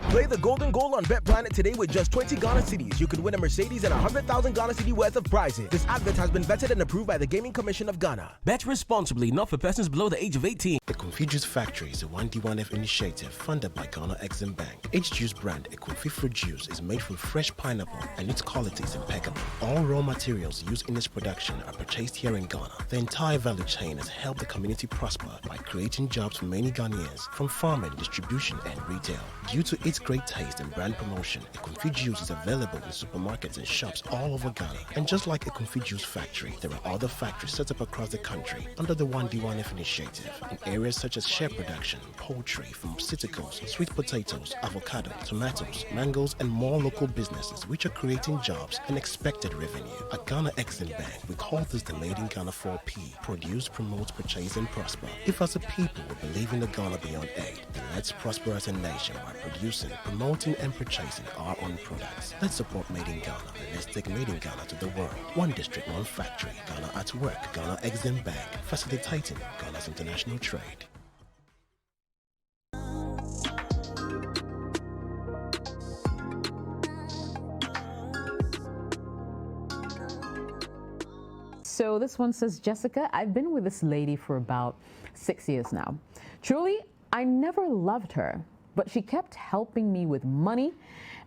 Speaker 10: Play the golden goal on Bet Planet today with just 20 Ghana Cedis. You could win a Mercedes and 100,000 Ghana Cedi worth of prizes. This advert has been vetted and approved by the Gaming Commission of Ghana. Bet responsibly, not for persons below the age of 18.
Speaker 15: The Confused Factory is a 1D1F initiative funded by Ghana Exim Bank. Each juice brand, a Confused fruit juice, is made from fresh pineapple and its quality is impeccable. All raw materials used in its production are purchased here in Ghana. The entire value chain has helped the community prosper by creating jobs for many Ghanaians, from farming, distribution, and retail. Due to its great taste and brand promotion, a Confused juice is available in supermarkets and shops all over Ghana. And just like a Confused juice factory, there are other factories set up across the country under the 1D1F initiative in areas such as shea production, poultry, pharmaceuticals, sweet potatoes, avocado, tomatoes, mangoes, and more local businesses which are creating jobs and expected revenue. At Ghana Exim Bank, we call this the Made in Ghana 4P: produce, promote, purchase, and prosper. If as a people we believe in the Ghana beyond aid, then let's prosper as a nation by producing, promoting, and purchasing our own products. Let's support Made in Ghana and let's take Made in Ghana to the world. One district, one factory. Ghana at work. Ghana Exim Bank, facilitating Ghana's international trade.
Speaker 9: So this one says, Jessica, I've been with this lady for about 6 years now. Truly, I never loved her, but she kept helping me with money,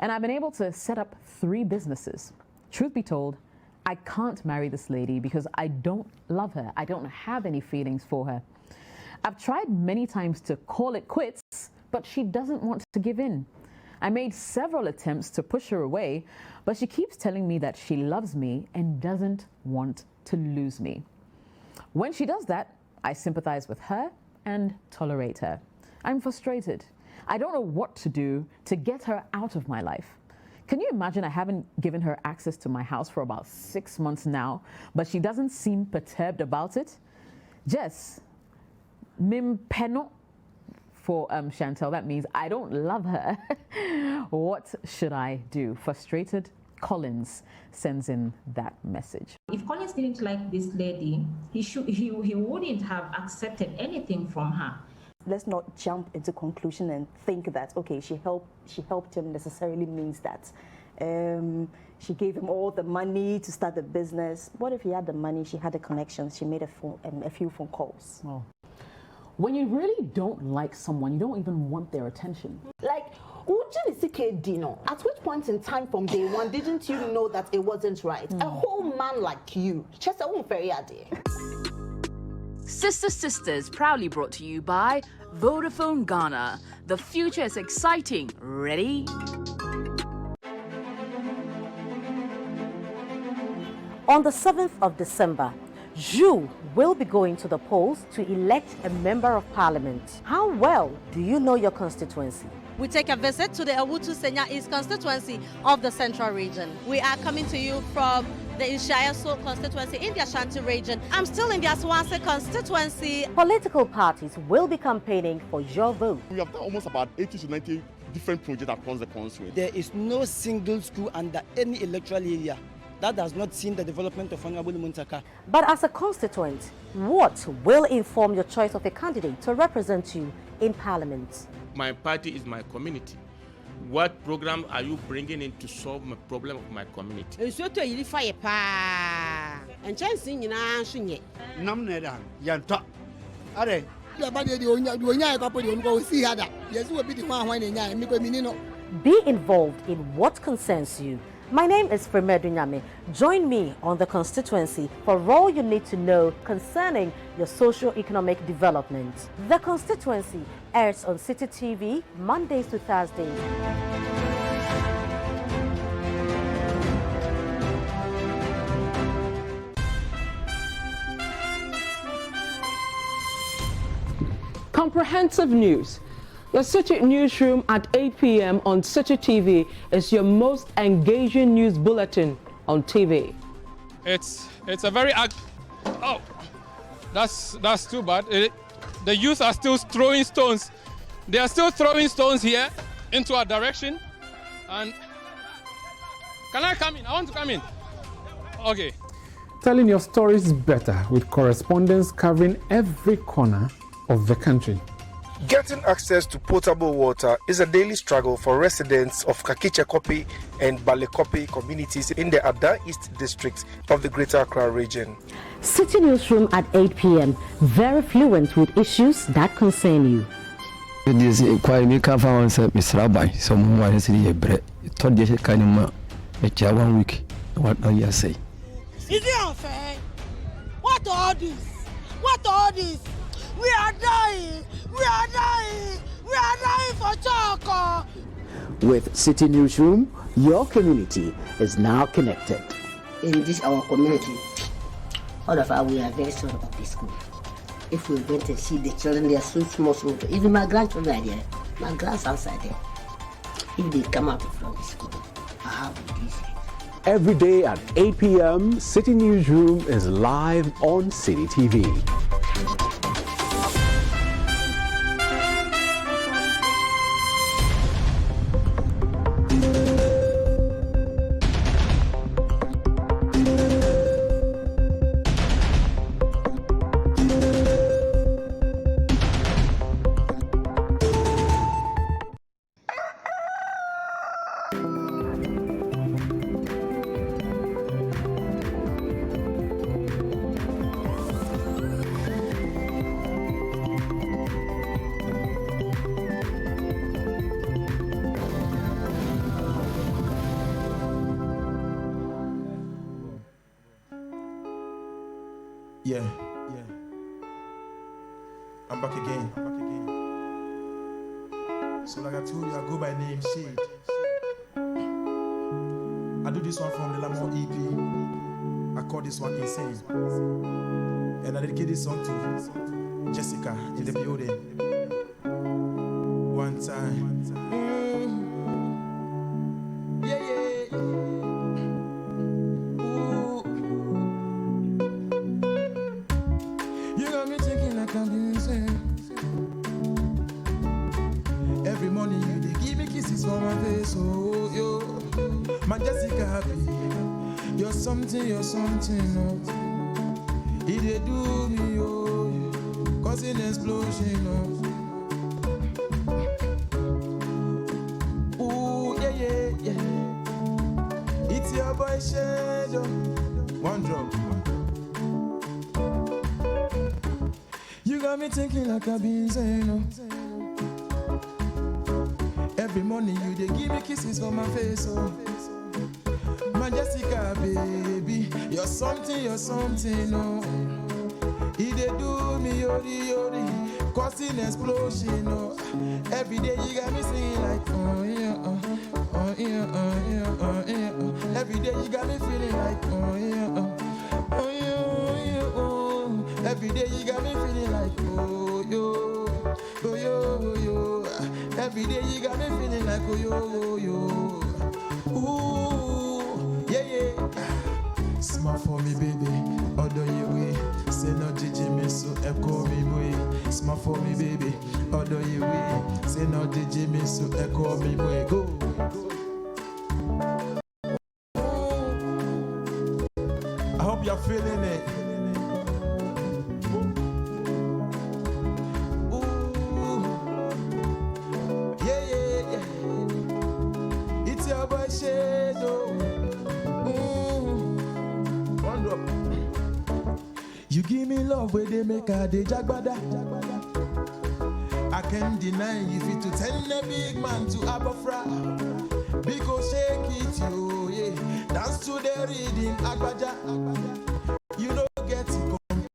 Speaker 9: and I've been able to set up 3 businesses. Truth be told, I can't marry this lady because I don't love her. I don't have any feelings for her. I've tried many times to call it quits, but she doesn't want to give in. I made several attempts to push her away, but she keeps telling me that she loves me and doesn't want to lose me. When she does that, I sympathize with her and tolerate her. I'm frustrated. I don't know what to do to get her out of my life. Can you imagine I haven't given her access to my house for about 6 months now, but she doesn't seem perturbed about it? Jess, mim peno for Chantel, that means I don't love her. What should I do? Frustrated Collins sends in that message.
Speaker 16: If Collins didn't like this lady, he wouldn't have accepted anything from her.
Speaker 17: Let's not jump into conclusion and think that, okay, she helped him necessarily means that she gave him all the money to start the business. What if he had the money, she had the connections, she made a few phone calls?
Speaker 18: Oh. When you really don't like someone, you don't even want their attention.
Speaker 19: Like, at which point in time from day one didn't you know that it wasn't right? A whole man like you, just a won't very idea.
Speaker 20: Sister Sisters, proudly brought to you by Vodafone Ghana. The future is exciting. Ready?
Speaker 21: On the 7th of December, you will be going to the polls to elect a member of parliament. How well do you know your constituency?
Speaker 1: we take a visit to the Owutu Senya East constituency of the Central Region. We are coming to you from the Ishayaso constituency in the Ashanti region. I'm still in the Aswanse constituency.
Speaker 21: Political parties will be campaigning for your vote.
Speaker 22: We have done almost about 80 to 90 different projects across the country.
Speaker 23: There is no single school under any electoral area that has not seen the development of Honorable Muntaka.
Speaker 21: But as a constituent, what will inform your choice of a candidate to represent you in Parliament?
Speaker 24: My party is my community. What program are you bringing in to solve the problem of my community?
Speaker 21: Be involved in what concerns you. My name is Fremedu Nyame. Join me on the constituency for all you need to know concerning your socio-economic development. The constituency airs on Citi TV Mondays to Thursdays.
Speaker 5: Comprehensive news. The Citi Newsroom at 8 p.m. on Citi TV is your most engaging news bulletin on TV.
Speaker 25: It's a very oh, that's too bad. The youth are still throwing stones. They are still throwing stones here into our direction. And can I come in? I want to come in. Okay.
Speaker 26: Telling your stories better with correspondents covering every corner of the country.
Speaker 27: Getting access to potable water is a daily struggle for residents of Kakichekopi and Balekopi communities in the Ada East district of the Greater Accra region.
Speaker 21: Citi Newsroom at 8 p.m. Very fluent with issues that concern you.
Speaker 28: This inquiry me come from Mr. Rabbi. Someone is in a bread. Told you kind of a 1 week. What do you say?
Speaker 29: Is it unfair? What all this? What all this? We are dying! We are dying! We are dying for charcoal!
Speaker 30: With Citi Newsroom, your community is now connected.
Speaker 31: In this our community, all of us, we are very sorry about this school. If we went to see the children, they are so small. Even my grandchildren are there. My grandsons are there. If they come out from the school, I have this.
Speaker 32: Every day at 8 p.m., Citi Newsroom is live on Citi TV.
Speaker 33: Yeah. I'm back again. So like I told you, I go by name Shade. I do this one from the Lamont EP. I call this one Insane. And I dedicate this song to Jessica in the building. One time. Every morning you they give me kisses for my face, oh yo, my Jessica happy. You're something, oh. It they do me, oh, causing explosion, oh. Ooh, yeah. It's your boy Shadow. One drop. You got me thinking like I've been saying, oh. Every morning you they give me kisses for my face, oh. My Jessica, baby, you're something, oh. It they do me, yori, causing explosion, oh. Every day you got me singing like, oh yeah. Every day you got me feeling like, oh yeah. Every day you got me feeling like, oh yo. Every Every day you got me feeling like oh yo. Ooh, yeah. Smile for me, baby. Odo ye way. Say no jiji me so echo me way. Smile for me, baby. Odo ye way. Say no jiji me so echo me way. Go. I hope you're feeling it. Ooh. Yeah. It's your boy Shadow. Roundup. You give me love where they make a day jagbada. I can't deny if it to tell a big man to Abafra. Because shake it, yo, yeah. Dance to the reading, Agbaja. You know, get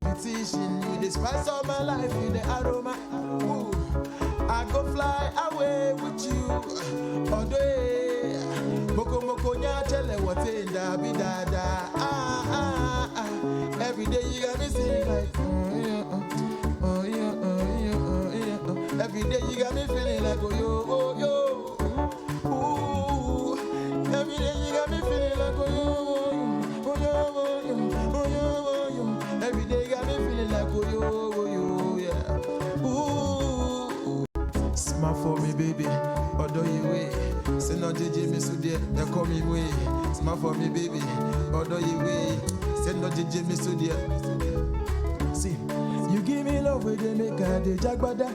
Speaker 33: competition. You the spice of my life, you the aroma. Ooh. I go fly away with you. All day. Moko nya tell what in da bi da da. Every day you got me singing like oh yeah. Every day you got me feeling like oh yo. Ooh. Every day you got me feeling like oh yo. Every day you got me feeling like oh yo, yeah. Ooh. Smile for me, baby. Odo ye way. Say no JJ me so dear, they call me way. Smile for me, baby. Odo ye way. Say no JJ me so dear. See, you give me love where they make a day jagbada.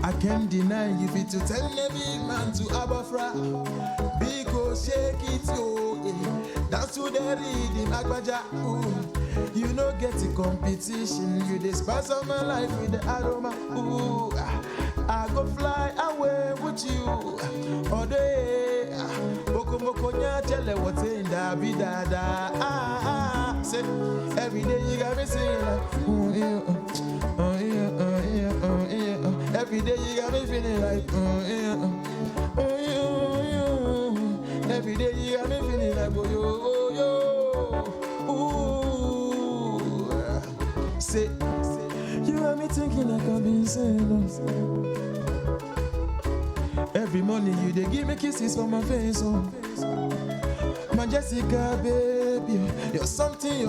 Speaker 33: I can't deny if it to tell a big man to Abafra. Because shake it, yo, yeah. That's to the reading, Agbaja. Ooh. You know, get the competition. You the spice of my life with the aroma. Ooh. I go fly away with you all day. Moko nya tell what's in da bi da da. Say every day you got me singing like oh yeah. Every day you got me feeling like oh yeah. Every day you got me feeling like oh yo. Ooh. Say you got me thinking like I've been saying. Every morning you they give me kisses for my face, oh. My Jessica, baby, you're something,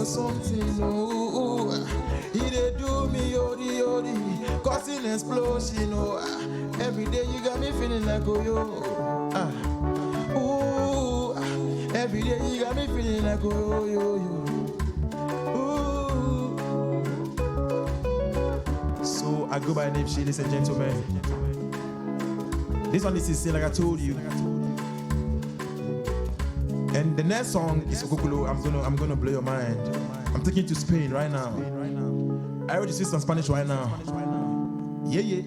Speaker 33: oh. He they do me yori, causing explosion, oh. Every day you got me feeling like oh yo. Ooh, every day you got me feeling like oh yo. Ooh. So I go by the name She, ladies and gentlemen. This one is sincere, like I told you. And the next song is Okokolo. I'm gonna blow your mind. I'm taking you to Spain right now. I already speak some Spanish right now. Yeah.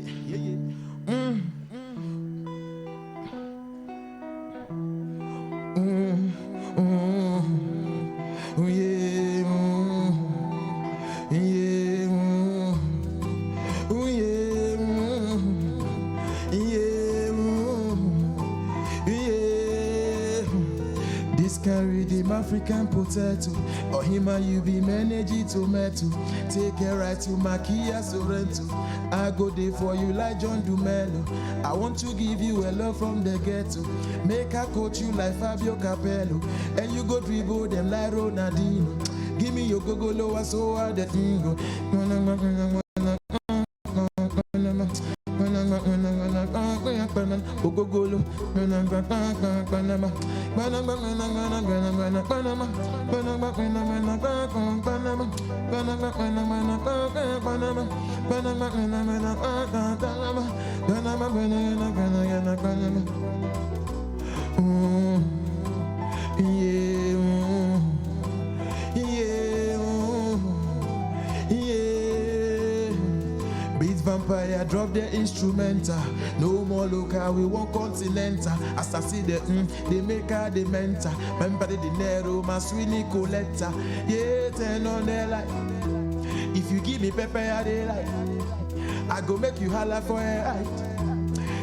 Speaker 33: African potato, or him and you be managing tomato. Take a ride to Makia Sorrento. I go there for you like John Dumelo. I want to give you a love from the ghetto. Make I coach you like Fabio Capello, and you go dribble them like Ronaldinho. Give me your go lower so hard the thing go. Vampire drop the instrumental. No more local, we want continental. As I see the they make her the mentor. Remember the dinero, my sweet Nicoletta. Yeah, turn on the light. If you give me pepper, I they like. I go make you holler for a height.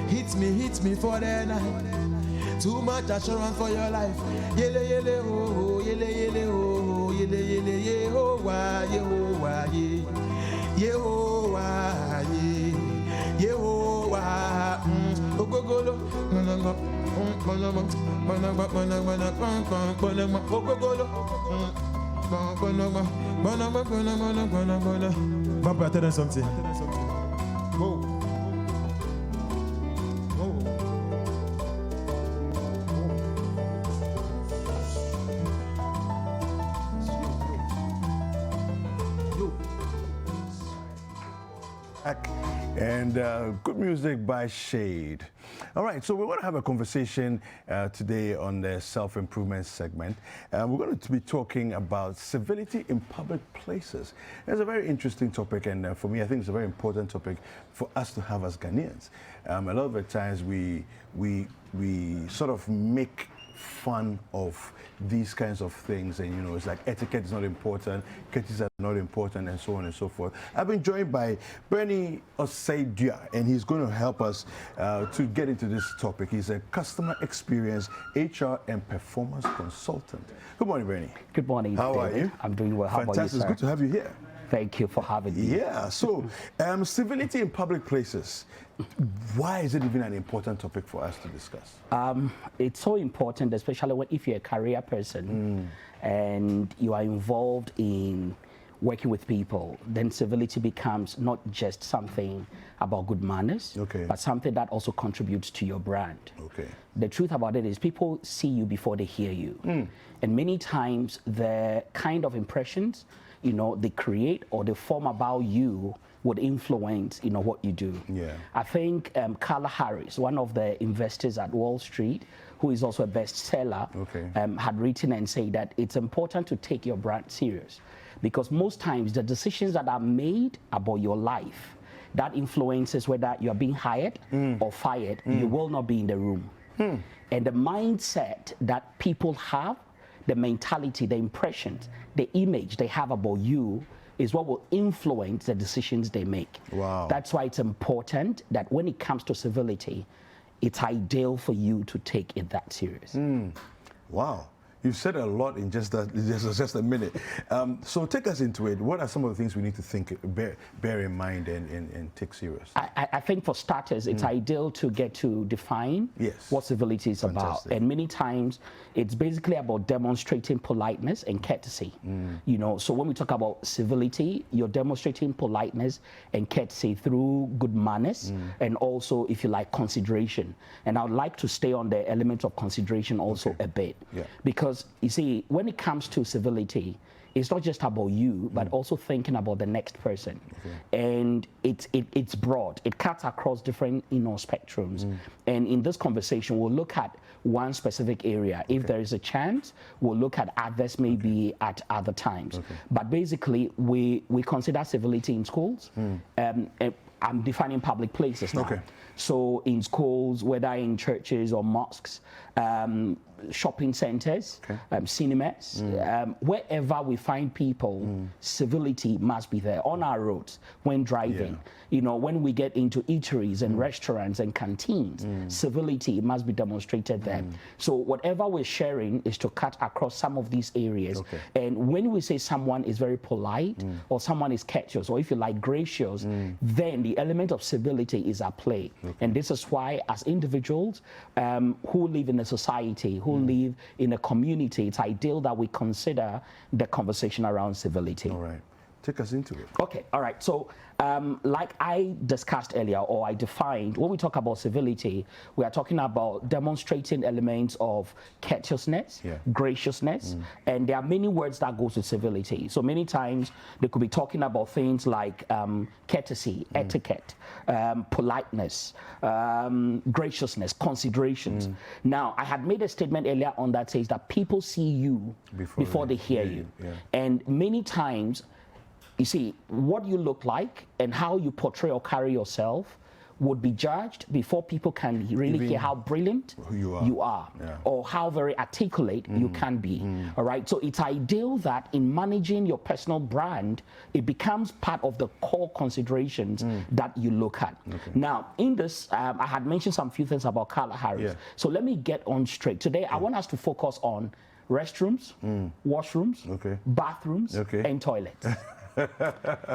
Speaker 33: Hit me for the night. Too much assurance for your life. Yele oh, yele oh, yele oh, wah, Yehovah, yeah. Yehovah, Papa, tell them something. Whoa.
Speaker 2: And good music by Shade. All right, so we want to have a conversation today on the self-improvement segment. We're going to be talking about civility in public places. It's a very interesting topic, and for me, I think it's a very important topic for us to have as Ghanaians. A lot of the times we sort of make fun of these kinds of things, and you know, it's like etiquette is not important, courtesies are not important, and so on and so forth. I've been joined by Bernie Osei-Dua, and he's going to help us to get into this topic. He's a customer experience, HR, and performance consultant. Good morning, Bernie.
Speaker 3: Good morning.
Speaker 2: How are you?
Speaker 3: I'm doing well. How about you,
Speaker 2: Fantastic.
Speaker 3: sir?
Speaker 2: It's good to have you here.
Speaker 3: Thank you for having me.
Speaker 2: Yeah, so civility in public places, why is it even an important topic for us to discuss?
Speaker 3: It's so important, especially if you're a career person and you are involved in working with people, then civility becomes not just something about good manners, but something that also contributes to your brand. The truth about it is people see you before they hear you. And many times the kind of impressions they create or they form about you would influence, what you do. I think Carla Harris, one of the investors at Wall Street, who is also a bestseller, had written and said that it's important to take your brand serious, because most times the decisions that are made about your life, that influences whether you are being hired or fired, you will not be in the room. And the mindset that people have, the mentality, the impressions, the image they have about you is what will influence the decisions they make.
Speaker 2: Wow.
Speaker 3: That's why it's important that when it comes to civility, it's ideal for you to take it that serious.
Speaker 2: Wow. You've said a lot in just a minute. So take us into it. What are some of the things we need to bear in mind and take serious?
Speaker 3: I think for starters, it's ideal to get to define what civility is about. And many times, it's basically about demonstrating politeness and courtesy. So when we talk about civility, you're demonstrating politeness and courtesy through good manners and also, if you like, consideration. And I would like to stay on the element of consideration also a bit. Because you see, when it comes to civility, it's not just about you, but also thinking about the next person. And it's broad. It cuts across different spectrums. And in this conversation, we'll look at one specific area. If there is a chance, we'll look at others maybe at other times. But basically, we consider civility in schools. I'm defining public places now. So in schools, whether in churches or mosques, shopping centers, cinemas, wherever we find people, civility must be there. On our roads, when driving, when we get into eateries and restaurants and canteens, civility must be demonstrated there. So whatever we're sharing is to cut across some of these areas. And when we say someone is very polite or someone is courteous, or if you like gracious, then the element of civility is at play. And this is why as individuals who live in a society, who live in a community, it's ideal that we consider the conversation around civility.
Speaker 2: All right. Take us into it.
Speaker 3: Okay, all right. So like I discussed earlier, or I defined, when we talk about civility, we are talking about demonstrating elements of courteousness, graciousness, and there are many words that go to civility. So many times they could be talking about things like courtesy, etiquette, politeness, graciousness, considerations. Now, I had made a statement earlier on that says that people see you before they hear you. And many times, you see, what you look like and how you portray or carry yourself would be judged before people can really hear how brilliant you are or how very articulate you can be. All right, so it's ideal that in managing your personal brand, it becomes part of the core considerations that you look at. Now, in this, I had mentioned some few things about Carla Harris. So let me get on straight. Today, I want us to focus on restrooms, washrooms, bathrooms, and toilets.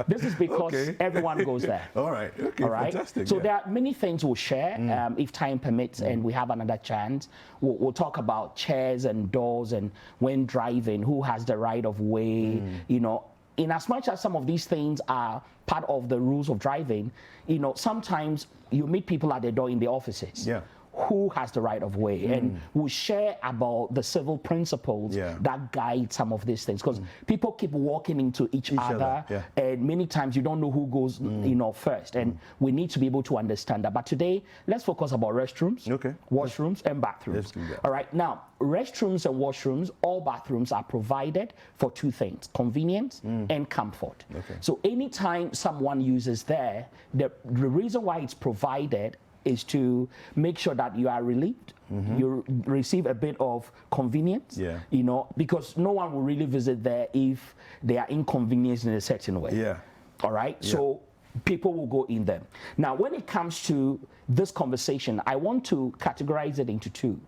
Speaker 3: This is because everyone goes there.
Speaker 2: All right. Okay.
Speaker 3: All right.
Speaker 2: Fantastic.
Speaker 3: So there are many things we'll share if time permits and we have another chance. We'll talk about chairs and doors and when driving, who has the right of way. You know, in as much as some of these things are part of the rules of driving, you know, sometimes you meet people at the door in the offices. Yeah. Who has the right of way, and we'll share about the civil principles that guide some of these things, because people keep walking into each other. And many times you don't know who goes you know, first, and we need to be able to understand that. But today, let's focus about restrooms, washrooms, and bathrooms. All right, now, restrooms and washrooms, all bathrooms are provided for two things: convenience and comfort. So anytime someone uses there, the reason why it's provided is to make sure that you are relieved, you receive a bit of convenience, you know, because no one will really visit there if they are inconvenienced in a certain way. All right, so people will go in there. Now, when it comes to this conversation, I want to categorize it into two.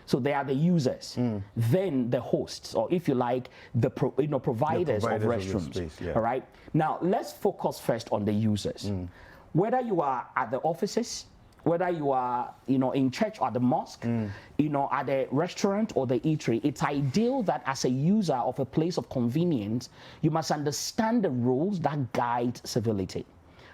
Speaker 3: So they are the users, then the hosts, or if you like, the providers of restrooms. Space, all right. Now let's focus first on the users. Whether you are at the offices, whether you are, you know, in church or the mosque, you know, at a restaurant or the eatery, it's ideal that as a user of a place of convenience, you must understand the rules that guide civility,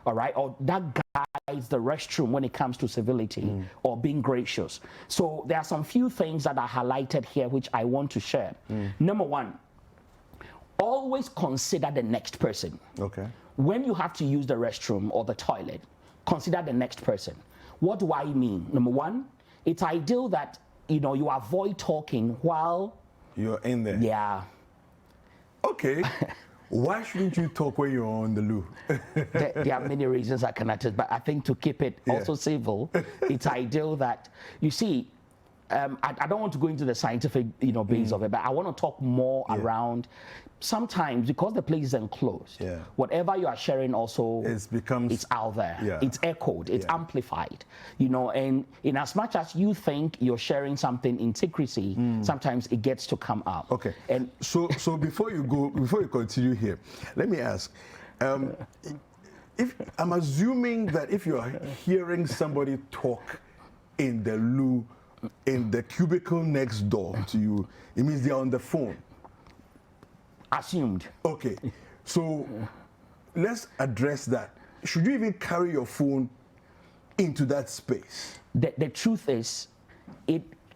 Speaker 3: all right, or that guides the restroom when it comes to civility or being gracious. So there are some few things that are highlighted here which I want to share. Number one, always consider the next person. When you have to use the restroom or the toilet, consider the next person. What do I mean? Number one, it's ideal that, you know, you avoid talking while
Speaker 2: you're in there.
Speaker 3: Yeah.
Speaker 2: Okay. Why shouldn't you talk when you're on the loo?
Speaker 3: There are many reasons I can attest, but I think to keep it also civil, it's ideal that, you see, I don't want to go into the scientific, you know, base of it, but I want to talk more around. Sometimes, because the place is enclosed, whatever you are sharing also it's out there. It's echoed, it's amplified, you know, and in as much as you think you're sharing something in secrecy, sometimes it gets to come out.
Speaker 2: Okay. And so before you continue here, let me ask, if I'm assuming that if you are hearing somebody talk in the loo, in the cubicle next door to you, it means they're on the phone.
Speaker 3: Assumed.
Speaker 2: Okay, so let's address that. Should you even carry your phone into that space?
Speaker 3: The truth is,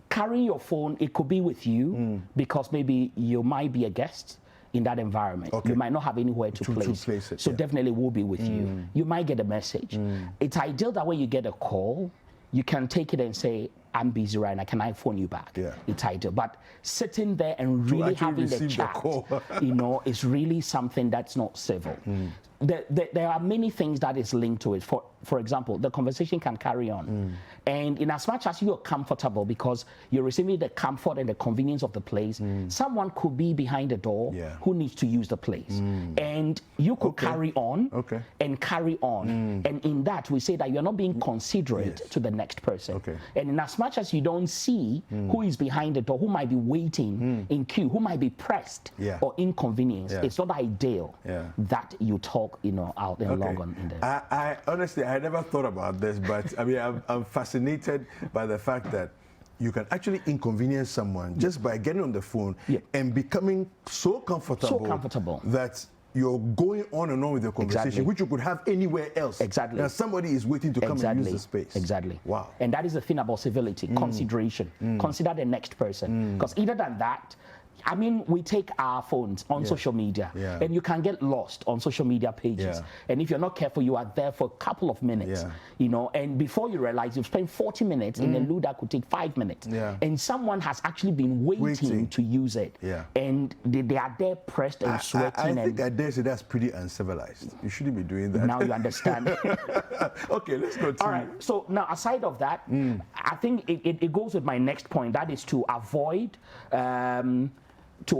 Speaker 3: carrying your phone, it could be with you because maybe you might be a guest in that environment. You might not have anywhere to place it. So definitely will be with you. You might get a message. It's ideal that when you get a call, you can take it and say, I'm busy right now, can I phone you back? It's ideal. But sitting there and really having the chat, you know, is really something that's not civil. There are many things that is linked to it. For example, the conversation can carry on. And in as much as you're comfortable because you're receiving the comfort and the convenience of the place, someone could be behind the door who needs to use the place. And you could carry on and carry on. And in that, we say that you're not being considerate to the next person. And in as much as you don't see who is behind the door, who might be waiting in queue, who might be pressed or inconvenienced, it's not ideal that you talk, you know, out and long on in there.
Speaker 2: I honestly, I never thought about this, but I mean, I'm fascinated by the fact that you can actually inconvenience someone just by getting on the phone and becoming so comfortable that you're going on and on with your conversation, which you could have anywhere else. Now somebody is waiting to come and use the space. Wow.
Speaker 3: And that is the thing about civility, consideration. Consider the next person. Because either than that, I mean, we take our phones on social media and you can get lost on social media pages. And if you're not careful, you are there for a couple of minutes, you know, and before you realize you've spent 40 minutes in a loo that could take 5 minutes. And someone has actually been waiting to use it. And they are there pressed and sweating.
Speaker 2: I think I dare say that's pretty uncivilized. You shouldn't be doing that.
Speaker 3: Now you understand.
Speaker 2: Okay, let's continue.
Speaker 3: All right, so now aside of that, I think it goes with my next point. That is to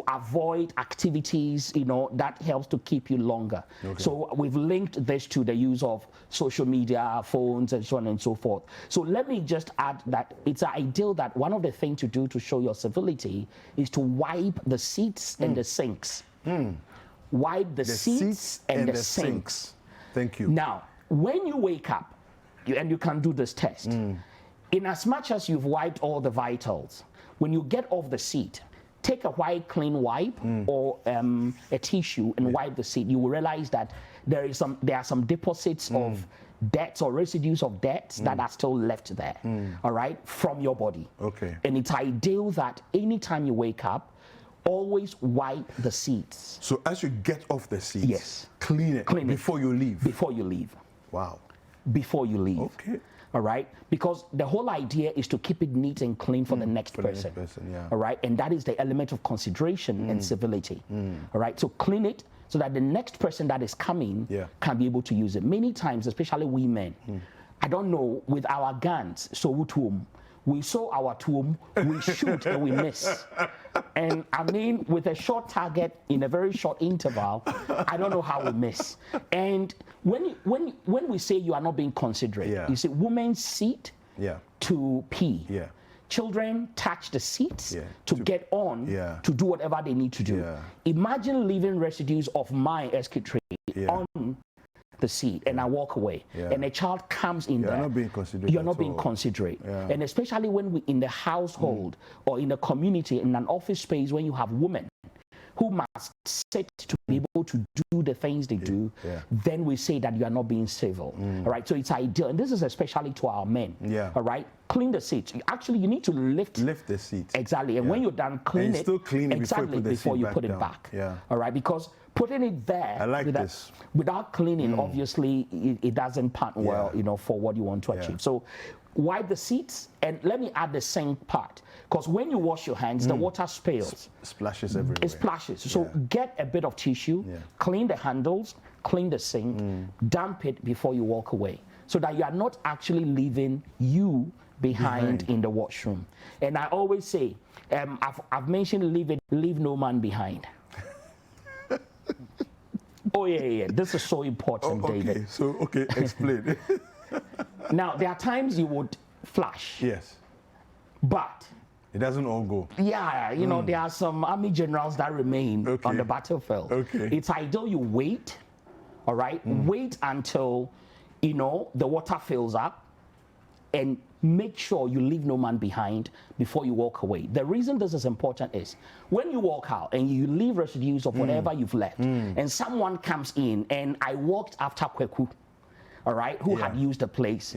Speaker 3: avoid activities, you know, that helps to keep you longer. So we've linked this to the use of social media, phones, and so on and so forth. So let me just add that it's ideal that one of the things to do to show your civility is to wipe the seats and the sinks. wipe the seats and the sinks.
Speaker 2: Thank you.
Speaker 3: Now, when you wake up, and you can do this test, in as much as you've wiped all the vitals, when you get off the seat, take a white clean wipe or a tissue and wipe the seat. You will realize that there are some deposits of dirt or residues of dirt that are still left there, all right, from your body.
Speaker 2: Okay.
Speaker 3: And it's ideal that anytime you wake up, always wipe the seats.
Speaker 2: So as you get off the seats,
Speaker 3: yes,
Speaker 2: clean it before you leave.
Speaker 3: Before you leave.
Speaker 2: Wow.
Speaker 3: Before you leave.
Speaker 2: Okay.
Speaker 3: All right, because the whole idea is to keep it neat and clean for the next person. All right, and that is the element of consideration and civility. All right, so clean it so that the next person that is coming can be able to use it. Many times, especially women, I don't know, with our guns, so we saw our tomb, we shoot and we miss. And I mean, with a short target in a very short interval, I don't know how we miss. And when we say you are not being considerate, you see, women sit to pee. Children touch the seats to get on, to do whatever they need to do. Imagine leaving residues of my excretory on the seat and I walk away and a child comes in there.
Speaker 2: You're not being considerate.
Speaker 3: You're not being considerate. And especially when we in the household or in a community, in an office space, when you have women who must sit to be able to do the things they do, then we say that you are not being civil. All right, so it's ideal, and this is especially to our men. All right, clean the seats. Actually, you need to lift the
Speaker 2: seats.
Speaker 3: Exactly, and when you're done, clean it.
Speaker 2: Still clean it
Speaker 3: exactly before you put it back. All right, because putting it there without cleaning, obviously, it doesn't pan well, you know, for what you want to achieve. So wipe the seats, and let me add the sink part, because when you wash your hands, the water spills.
Speaker 2: Splashes everywhere.
Speaker 3: It splashes. So get a bit of tissue, clean the handles, clean the sink, damp it before you walk away, so that you are not actually leaving you behind in the washroom. And I always say, I've mentioned leave no man behind. Oh yeah, this is so important, David.
Speaker 2: So explain.
Speaker 3: Now there are times you would flush.
Speaker 2: Yes.
Speaker 3: But
Speaker 2: it doesn't all go.
Speaker 3: Yeah, you know, there are some army generals that remain on the battlefield. It's ideal you wait, all right? Wait until, you know, the water fills up, and make sure you leave no man behind before you walk away. The reason this is important is when you walk out and you leave residues of whatever you've left, and someone comes in, and I walked after Kweku, all right, who had used the place.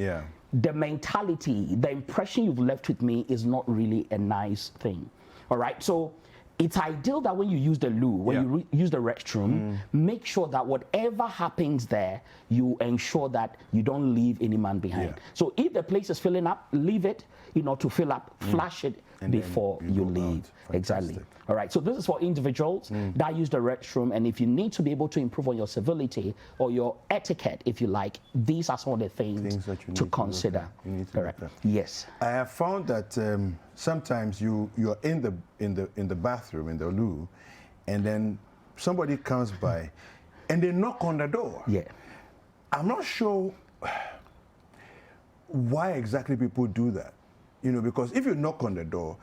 Speaker 3: The mentality, the impression you've left with me is not really a nice thing. All right, so it's ideal that when you use the loo, when you use the restroom, make sure that whatever happens there, you ensure that you don't leave any man behind. So if the place is filling up, leave it, you know, to fill up, flush it and before you leave. Exactly. All right, so this is for individuals that use the restroom, and if you need to be able to improve on your civility or your etiquette, if you like, these are some of the things that you need to consider. Correct. Yes.
Speaker 2: I have found that sometimes you're in the bathroom, in the loo, and then somebody comes by and they knock on the door. I'm not sure why exactly people do that. You know, because if you knock on the door,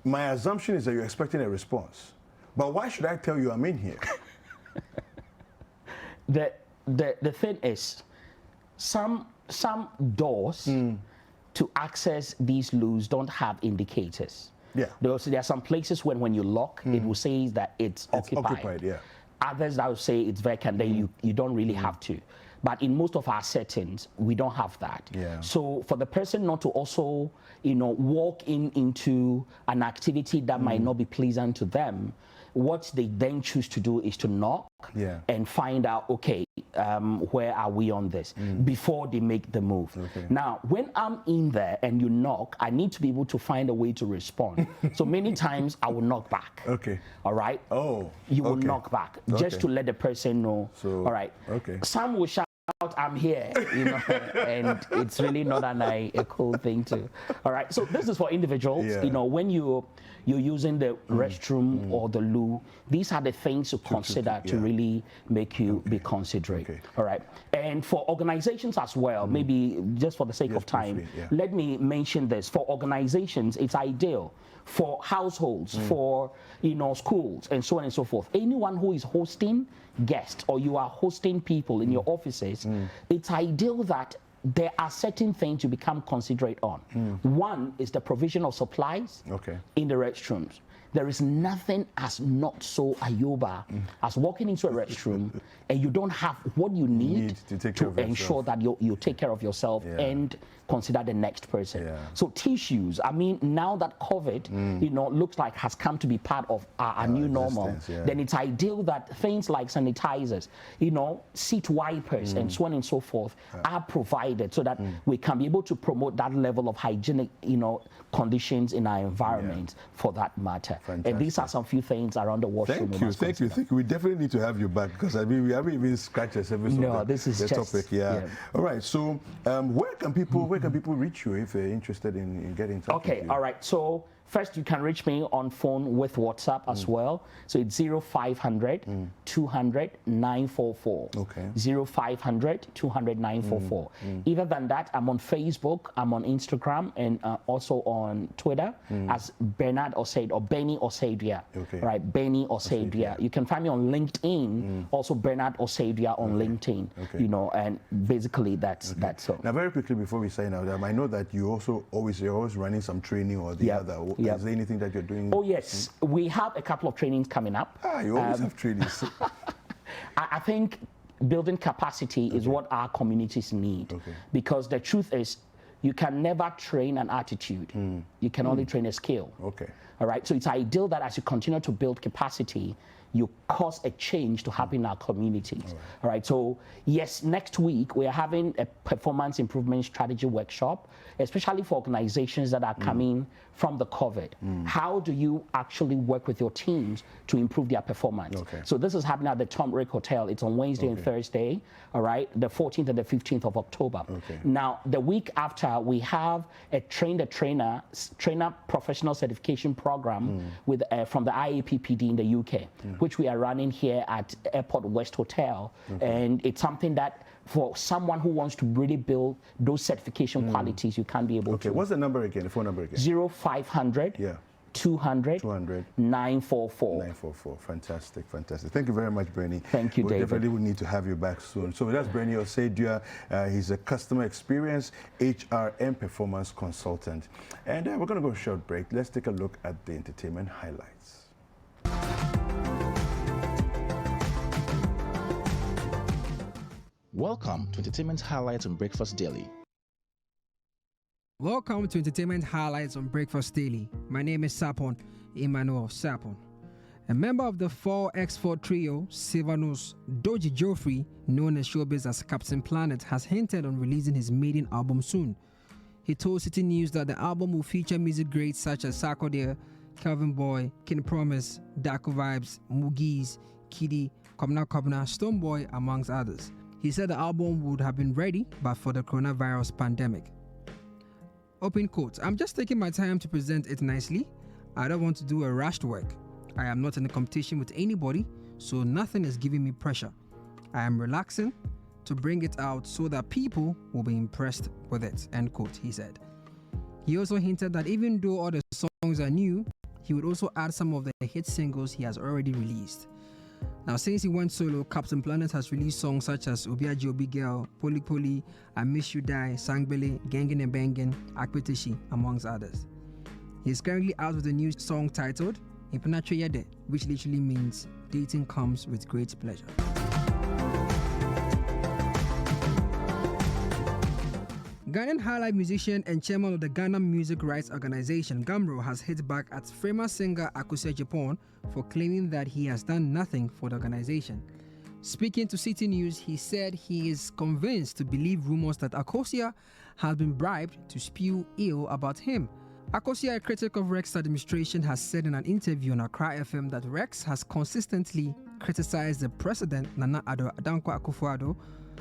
Speaker 2: my assumption is that you're expecting a response. But why should I tell you I'm in here?
Speaker 3: The thing is, some doors to access these loos don't have indicators. There are some places when you lock, it will say that it's occupied. Others that will say it's vacant, then you don't really have to. But in most of our settings, we don't have that. So for the person not to also, you know, walk into an activity that might not be pleasant to them, what they then choose to do is to knock and find out, okay, where are we on this, before they make the move. Now, when I'm in there and you knock, I need to be able to find a way to respond. So many times I will knock back. All right? You will knock back, just to let the person know. All right? Some will shout, I'm here, you know, and it's really not a cool thing to. All right, so this is for individuals. You know, when you're using the restroom or the loo, these are the things to consider to really make you be considerate. All right, and And for organizations as well, maybe just for the sake of time, let me mention this. For organizations, it's ideal. For households, for schools, and so on and so forth. Anyone who is hosting guests or you are hosting people in your offices, it's ideal that there are certain things you become considerate on. One is the provision of supplies in the restrooms. There is nothing as not so ayoba as walking into a restroom and you don't have what you need to ensure that you take care of yourself and consider the next person. So tissues, I mean, now that COVID, looks like has come to be part of our new normal, then it's ideal that things like sanitizers, seat wipers and so on and so forth are provided so that we can be able to promote that level of hygienic, conditions in our environment for that matter. Fantastic. And these are some few things around the washroom.
Speaker 2: Thank you. We definitely need to have you back because I mean we haven't even scratched the surface of the topic. All right. So where can people reach you if they're interested in getting in touch with you?
Speaker 3: All right. So first, you can reach me on phone with WhatsApp as well. So it's 0500 200 944. 0500 200 944. Either than that, I'm on Facebook, I'm on Instagram, and also on Twitter as Bernard Osaid or Benny Osaidia. Right, Benny Osaidia. You can find me on LinkedIn, also Bernard Osaidia on LinkedIn. And basically that's all.
Speaker 2: Now, very quickly before we sign out, I know that you're always running some training or the other. Is there anything that you're doing?
Speaker 3: Oh, yes. We have a couple of trainings coming up.
Speaker 2: You always have trainings.
Speaker 3: I think building capacity is what our communities need. Because the truth is, you can never train an attitude. You can only train a skill. All right. So it's ideal that as you continue to build capacity, you cause a change to happen in our communities. All right. So yes, next week we are having a performance improvement strategy workshop, especially for organizations that are coming from the COVID. How do you actually work with your teams to improve their performance? So this is happening at the Tom Rick Hotel. It's on Wednesday and Thursday, all right, the 14th and the 15th of October. Now, the week after, we have a trainer professional certification program with from the IAPPD in the UK, which we are running here at Airport West Hotel. And it's something that for someone who wants to really build those certification qualities, you can be able to.
Speaker 2: What's the number again, the phone number again?
Speaker 3: 0500 200 944.
Speaker 2: 944. Fantastic. Thank you very much, Bernie.
Speaker 3: Thank you, David.
Speaker 2: Definitely will need to have you back soon. So that's Bernie Osaidia. He's a customer experience, HR, and performance consultant. And we're going to go a short break. Let's take a look at the entertainment highlights.
Speaker 4: Welcome to Entertainment Highlights on Breakfast Daily.
Speaker 6: Welcome to Entertainment Highlights on Breakfast Daily. My name is Sapon Emmanuel Sapon. A member of the 4x4 trio, Sylvanus Doji Joffrey, known as showbiz as Captain Planet, has hinted on releasing his maiden album soon. He told Citi News that the album will feature music greats such as Sakyi, Kelvin Boy, King Promise, Darko Vibes, Mugies, Kiddy, Kobna, Stonebwoy, amongst others. He said the album would have been ready but for the coronavirus pandemic. Open quote, "I'm just taking my time to present it nicely. I don't want to do a rushed work. I am not in a competition with anybody, so nothing is giving me pressure. I am relaxing to bring it out so that people will be impressed with it," end quote, he said. He also hinted that even though all the songs are new, he would also add some of the hit singles he has already released. Now, since he went solo, Captain Planet has released songs such as Obiaji Obi Girl, Poli Poli, I Miss You Die, Sangbele, Gangin' and Bangin', Akpetishi, amongst others. He is currently out with a new song titled Impanacho Yede, which literally means dating comes with great pleasure. Ghanaian highlight musician and chairman of the Ghana Music Rights Organization, GAMRO, has hit back at famous singer Akosua Japan for claiming that he has done nothing for the organization. Speaking to Citi News, he said he is convinced to believe rumors that Akosua has been bribed to spew ill about him. Akosua, a critic of Rex's administration, has said in an interview on Accra FM that Rex has consistently criticized the president, Nana Addo Dankwa Akufo-Addo,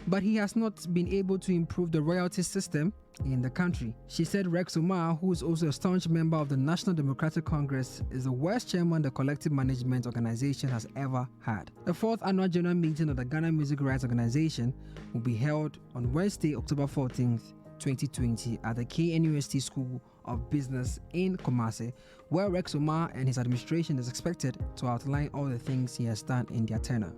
Speaker 6: but he has not been able to improve the royalty system in the country. She said Rex Omarh, who is also a staunch member of the National Democratic Congress, is the worst chairman the collective management organization has ever had. The 4th annual general meeting of the Ghana Music Rights Organization will be held on Wednesday, October 14th, 2020 at the KNUST School of Business in Kumasi, where Rex Omarh and his administration is expected to outline all the things he has done in their tenure.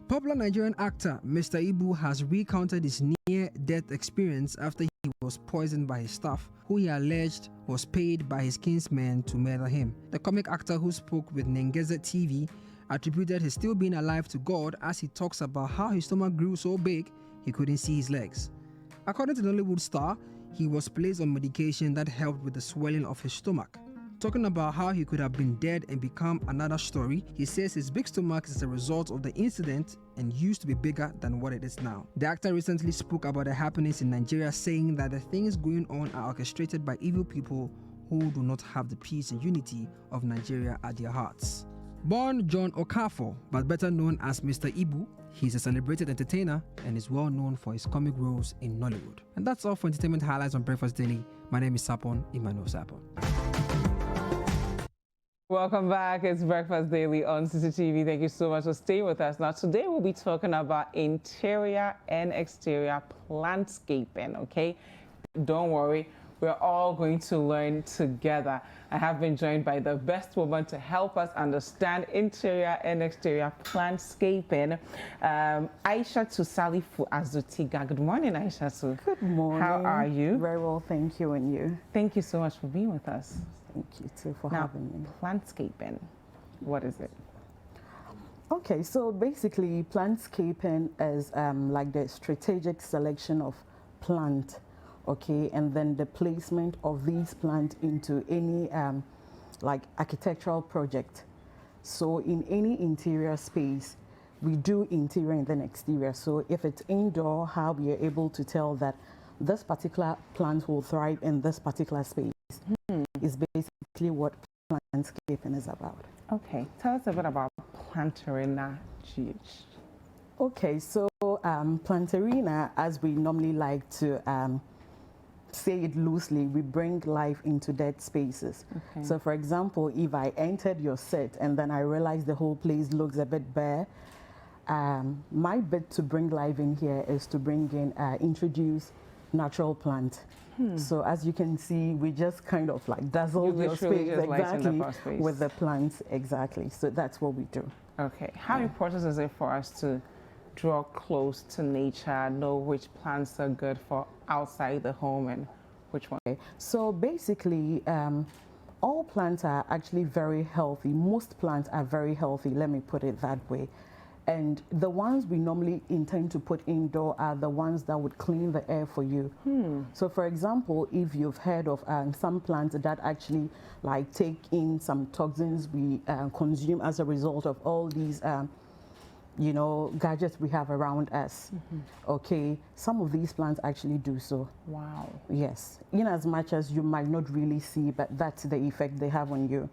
Speaker 6: Popular Nigerian actor Mr. Ibu has recounted his near-death experience after he was poisoned by his staff, who he alleged was paid by his kinsmen to murder him. The comic actor, who spoke with Nengeze TV, attributed his still being alive to God as he talks about how his stomach grew so big he couldn't see his legs. According to the Nollywood star, he was placed on medication that helped with the swelling of his stomach. Talking about how he could have been dead and become another story, he says his big stomach is a result of the incident and used to be bigger than what it is now. The actor recently spoke about the happenings in Nigeria, saying that the things going on are orchestrated by evil people who do not have the peace and unity of Nigeria at their hearts. Born John Okafor, but better known as Mr. Ibu, he's a celebrated entertainer and is well known for his comic roles in Nollywood. And that's all for entertainment highlights on Breakfast Daily. My name is Emmanuel Sapon.
Speaker 5: Welcome back. It's Breakfast Daily on Citi TV. Thank you so much for staying with us. Now, today we'll be talking about interior and exterior plantscaping, okay? Don't worry, we're all going to learn together. I have been joined by the best woman to help us understand interior and exterior plantscaping, Aishatu Salifu Azutiga. Good morning, Aishatu.
Speaker 7: Good morning.
Speaker 5: How are you?
Speaker 7: Very well, thank you. And you?
Speaker 5: Thank you so much for being with us.
Speaker 7: Thank you too for having me.
Speaker 5: Plantscaping, what is it?
Speaker 7: Okay, so basically plantscaping is like the strategic selection of plant, okay, and then the placement of these plants into any like architectural project. So in any interior space, we do interior and then exterior. So if it's indoor, how we are able to tell that this particular plant will thrive in this particular space is basically what plantscaping is about.
Speaker 5: Okay, tell us a bit about Plantarina GH.
Speaker 7: Okay, so Plantarina, as we normally like to say it loosely, we bring life into dead spaces. Okay. So for example, if I entered your set and then I realized the whole place looks a bit bare, my bit to bring life in here is to bring in, introduce natural plant. So as you can see, we just kind of like dazzle your space exactly with the plants, exactly. So that's what we do.
Speaker 5: Okay, how important is it for us to draw close to nature, know which plants are good for outside the home and which one?
Speaker 7: So basically, all plants are actually very healthy. Most plants are very healthy, let me put it that way. And the ones we normally intend to put indoor are the ones that would clean the air for you. So for example, if you've heard of some plants that actually like take in some toxins we consume as a result of all these you know, gadgets we have around us. Okay, some of these plants actually do so.
Speaker 5: Wow.
Speaker 7: Yes, in as much as you might not really see, but that's the effect they have on you.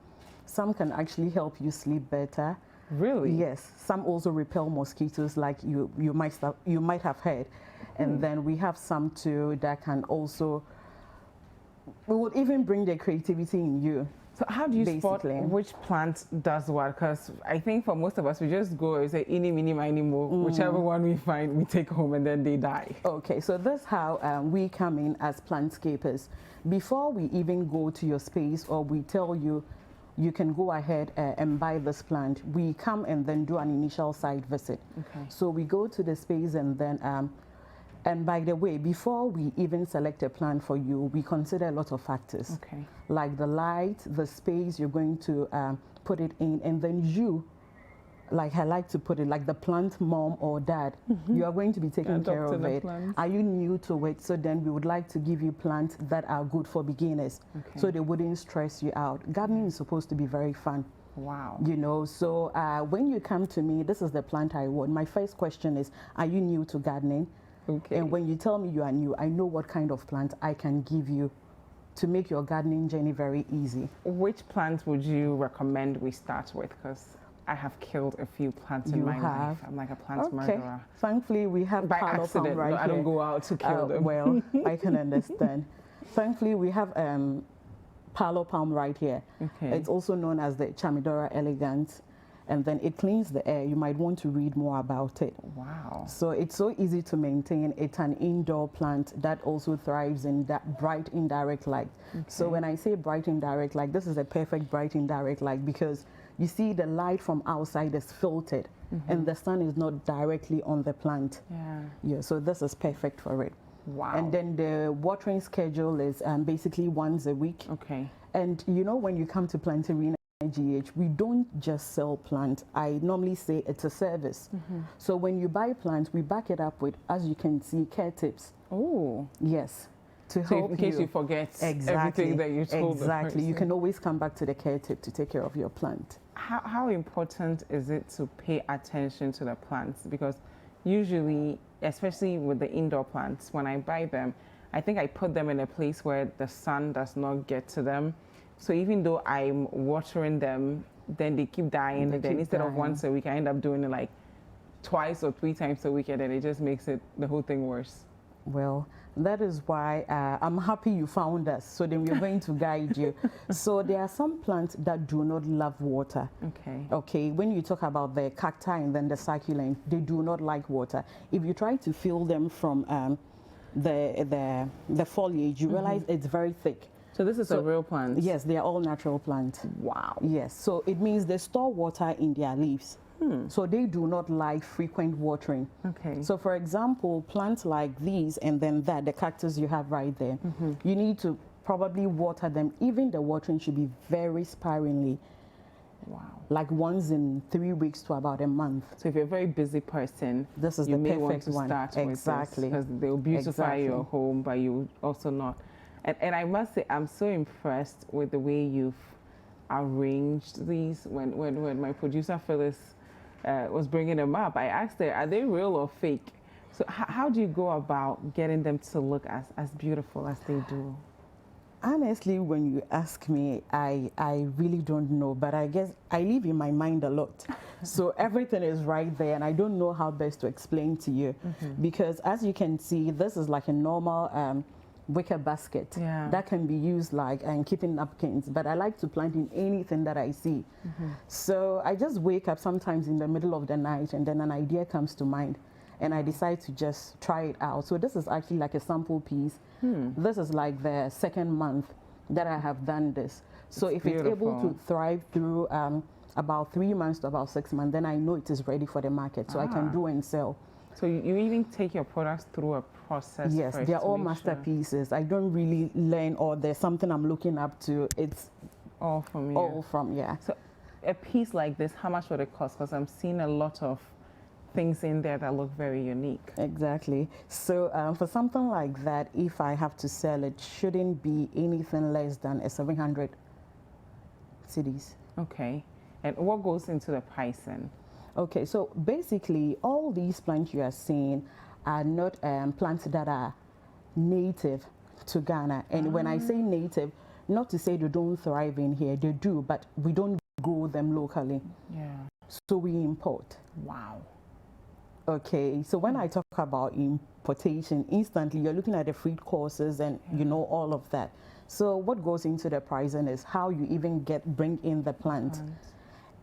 Speaker 7: Some can actually help you sleep better.
Speaker 5: Really?
Speaker 7: Yes. Some also repel mosquitoes, like you might have heard. And then we have some too that can also, we would even bring the creativity in you.
Speaker 5: So how do you spot which plant does what? Because I think for most of us, we just go and say, "Eeny, meeny, miny, mo," whichever one we find, we take home and then they die.
Speaker 7: Okay, so that's how we come in as plantscapers. Before we even go to your space or we tell you, you can go ahead and buy this plant, we come and then do an initial site visit. Okay. So we go to the space and then, and by the way, before we even select a plant for you, we consider a lot of factors. Okay. Like the light, the space you're going to put it in, and then you, like I like to put it, like the plant mom or dad, you are going to be taking care of it. Are you new to it? So then we would like to give you plants that are good for beginners, so they wouldn't stress you out. Gardening is supposed to be very fun.
Speaker 5: Wow.
Speaker 7: You know, so when you come to me, this is the plant I want. My first question is, are you new to gardening? Okay. And when you tell me you are new, I know what kind of plant I can give you to make your gardening journey very easy.
Speaker 5: Which plant would you recommend we start with? Because I have killed a few plants in my life. I'm like a plant murderer.
Speaker 7: Thankfully, we have
Speaker 5: by
Speaker 7: palo palm
Speaker 5: accident.
Speaker 7: right
Speaker 5: No,
Speaker 7: here.
Speaker 5: I don't go out to kill them.
Speaker 7: Well, I can understand. Thankfully, we have palo palm right here.
Speaker 5: Okay.
Speaker 7: It's also known as the Chamidora elegans, and then it cleans the air. You might want to read more about it.
Speaker 5: Wow.
Speaker 7: So it's so easy to maintain. It's an indoor plant that also thrives in that bright indirect light. Okay. So when I say bright indirect light, this is a perfect bright indirect light because you see the light from outside is filtered and the sun is not directly on the plant. Yeah, so this is perfect for it.
Speaker 5: Wow.
Speaker 7: And then the watering schedule is basically once a week.
Speaker 5: Okay.
Speaker 7: And you know, when you come to Plantarina GH, we don't just sell plants. I normally say it's a service. So when you buy plants, we back it up with, as you can see, care tips.
Speaker 5: Oh.
Speaker 7: Yes. To
Speaker 5: so
Speaker 7: help
Speaker 5: in case you forget everything that you told the person.
Speaker 7: You can always come back to the care tip to take care of your plant.
Speaker 5: How important is it to pay attention to the plants? Because usually, especially with the indoor plants, when I buy them, I think I put them in a place where the sun does not get to them. So even though I'm watering them, then they keep dying. And then instead of once a week, I end up doing it like twice or 3 times a week, and then it just makes it the whole thing worse.
Speaker 7: Well, that is why I'm happy you found us. So then we're going to guide you. So there are some plants that do not love water.
Speaker 5: Okay.
Speaker 7: Okay. When you talk about the cacti and then the succulent, they do not like water. If you try to fill them from the foliage, you realize it's very thick.
Speaker 5: So this is a real plant?
Speaker 7: Yes, they are all natural plants.
Speaker 5: Wow.
Speaker 7: Yes. So it means they store water in their leaves. So they do not like frequent watering.
Speaker 5: Okay.
Speaker 7: So for example, plants like these and then that, the cactus you have right there, you need to probably water them. Even the watering should be very sparingly.
Speaker 5: Wow.
Speaker 7: Like once in 3 weeks to about a month.
Speaker 5: So if you're a very busy person,
Speaker 7: this is
Speaker 5: you
Speaker 7: the
Speaker 5: may
Speaker 7: perfect
Speaker 5: want to
Speaker 7: one.
Speaker 5: start
Speaker 7: Exactly.
Speaker 5: with this because they'll beautify your home, but you also not. And I must say, I'm so impressed with the way you've arranged these. When my producer Phyllis was bringing them up, I asked her, are they real or fake? So how do you go about getting them to look as beautiful as they do?
Speaker 7: Honestly, when you ask me, I really don't know, but I guess I live in my mind a lot. So everything is right there, and I don't know how best to explain to you. Because as you can see, this is like a normal wicker basket that can be used like keeping napkins, but I like to plant in anything that I see. So I just wake up sometimes in the middle of the night and then an idea comes to mind and I decide to just try it out. So this is actually like a sample piece. This is like the 2nd month that I have done this. So if it's able to thrive through about 3 months to about 6 months, then I know it is ready for the market, so I can do and sell.
Speaker 5: So you even take your products through a process?
Speaker 7: Yes, they're all masterpieces. I don't really learn or there's something I'm looking up to. It's
Speaker 5: all from you?
Speaker 7: All from, yeah.
Speaker 5: So a piece like this, how much would it cost? Because I'm seeing a lot of things in there that look very unique.
Speaker 7: Exactly. So for something like that, if I have to sell it, shouldn't be anything less than 700 cedis.
Speaker 5: Okay. And what goes into the pricing?
Speaker 7: Okay, so basically all these plants you are seeing are not plants that are native to Ghana. And when I say native, not to say they don't thrive in here, they do, but we don't grow them locally.
Speaker 5: Yeah.
Speaker 7: So we import.
Speaker 5: Wow.
Speaker 7: Okay, so when I talk about importation, instantly you're looking at the freight courses and you know all of that. So what goes into the pricing is how you even bring in the plant.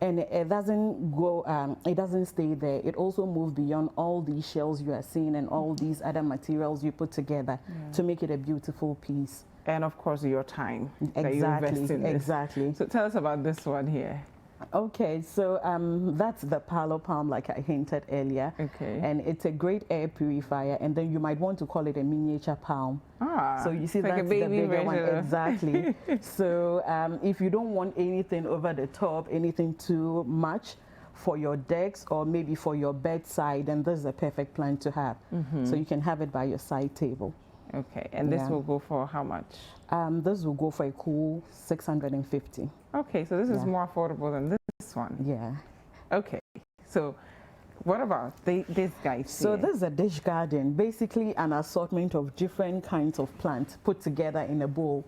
Speaker 7: And it doesn't go, it doesn't stay there. It also moves beyond all these shells you are seeing and all these other materials you put together to make it a beautiful piece.
Speaker 5: And of course, your time that you
Speaker 7: Exactly,
Speaker 5: invest in this.
Speaker 7: exactly.
Speaker 5: So tell us about this one here.
Speaker 7: Okay, so that's the palo palm, like I hinted earlier.
Speaker 5: Okay.
Speaker 7: And it's a great air purifier, and then you might want to call it a miniature palm.
Speaker 5: Ah,
Speaker 7: so you see
Speaker 5: like
Speaker 7: that's
Speaker 5: a baby
Speaker 7: the bigger one.
Speaker 5: version.
Speaker 7: Exactly. So if you don't want anything over the top, anything too much for your decks or maybe for your bedside, then this is a perfect plant to have. So you can have it by your side table.
Speaker 5: Okay, and this will go for how much?
Speaker 7: This will go for a cool 650.
Speaker 5: Okay, so this is more affordable than this one.
Speaker 7: Yeah.
Speaker 5: Okay, so what about this guy?
Speaker 7: So this is a dish garden, basically an assortment of different kinds of plants put together in a bowl.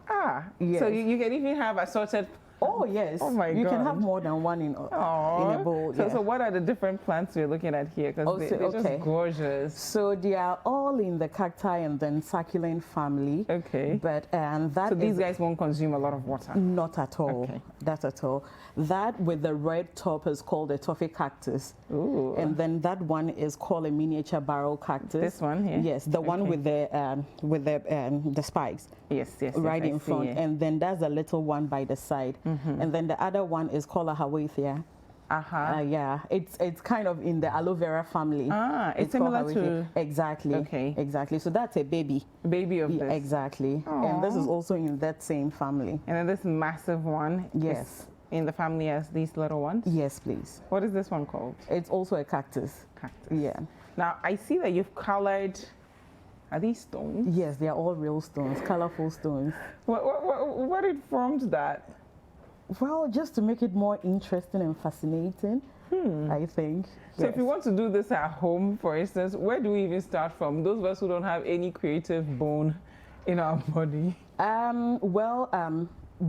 Speaker 5: Ah,
Speaker 7: yes.
Speaker 5: So you can even have assorted
Speaker 7: Oh yes.
Speaker 5: Oh my God.
Speaker 7: You can have more than one in a bowl.
Speaker 5: So what are the different plants we're looking at here? Because they're just gorgeous.
Speaker 7: So they are all in the cacti and then succulent family.
Speaker 5: Okay.
Speaker 7: But that
Speaker 5: so these guys won't consume a lot of water.
Speaker 7: Not at all.
Speaker 5: Okay.
Speaker 7: Not at all. That with the red top is called a toffee cactus.
Speaker 5: Ooh.
Speaker 7: And then that one is called a miniature barrel cactus.
Speaker 5: This one here.
Speaker 7: Yes, the one with the spikes.
Speaker 5: Yes.
Speaker 7: Right in front, and then there's a little one by the side, and then the other one is called a Hawaithia. Yeah, it's kind of in the aloe vera family.
Speaker 5: It's similar to
Speaker 7: exactly.
Speaker 5: Okay,
Speaker 7: exactly. So that's a baby
Speaker 5: of this.
Speaker 7: Exactly. Aww. And this is also in that same family.
Speaker 5: And then this massive one.
Speaker 7: Yes.
Speaker 5: In the family as these little ones.
Speaker 7: Yes, please.
Speaker 5: What is this one called?
Speaker 7: It's also a cactus. Yeah.
Speaker 5: Now I see that you've colored. Are these stones?
Speaker 7: Yes, they are all real stones, colorful stones.
Speaker 5: What informed that?
Speaker 7: Well, just to make it more interesting and fascinating, I think.
Speaker 5: So if you want to do this at home, for instance, where do we even start from? Those of us who don't have any creative bone in our body.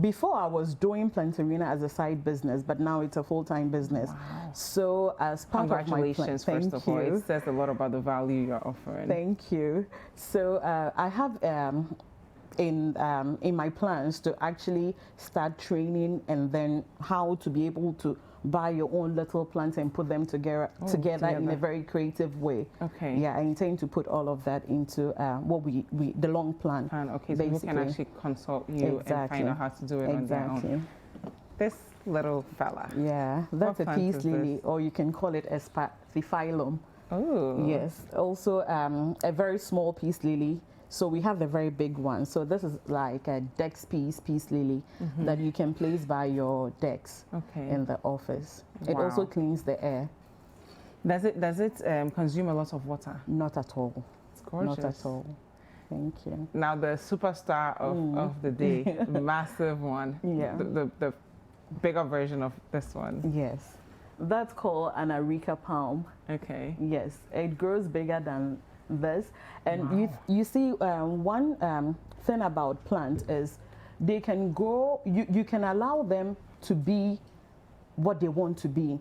Speaker 7: Before I was doing Plantarina as a side business, but now it's a full-time business. Wow. So as part of my
Speaker 5: congratulations, first of all. It says a lot about the value you're offering.
Speaker 7: Thank you. So I have in my plans to actually start training and then how to be able to buy your own little plants and put them together in a very creative way.
Speaker 5: Okay.
Speaker 7: Yeah, I intend to put all of that into the long plan.
Speaker 5: Okay, so people can actually consult you and find out how to do it on their own. This little fella.
Speaker 7: Yeah, that's a peace lily, or you can call it a spathiphyllum.
Speaker 5: Oh.
Speaker 7: Yes, also a very small peace lily. So we have the very big one. So this is like a dex peace lily that you can place by your decks in the office. Wow. It also cleans the air.
Speaker 5: Does it consume a lot of water?
Speaker 7: Not at all.
Speaker 5: It's gorgeous.
Speaker 7: Not at all. Thank you.
Speaker 5: Now the superstar of the day, massive one.
Speaker 7: Yeah.
Speaker 5: The bigger version of this one.
Speaker 7: Yes. That's called an areca palm.
Speaker 5: Okay.
Speaker 7: Yes. It grows bigger than this, and you see one thing about plants is they can grow. You can allow them to be what they want to be,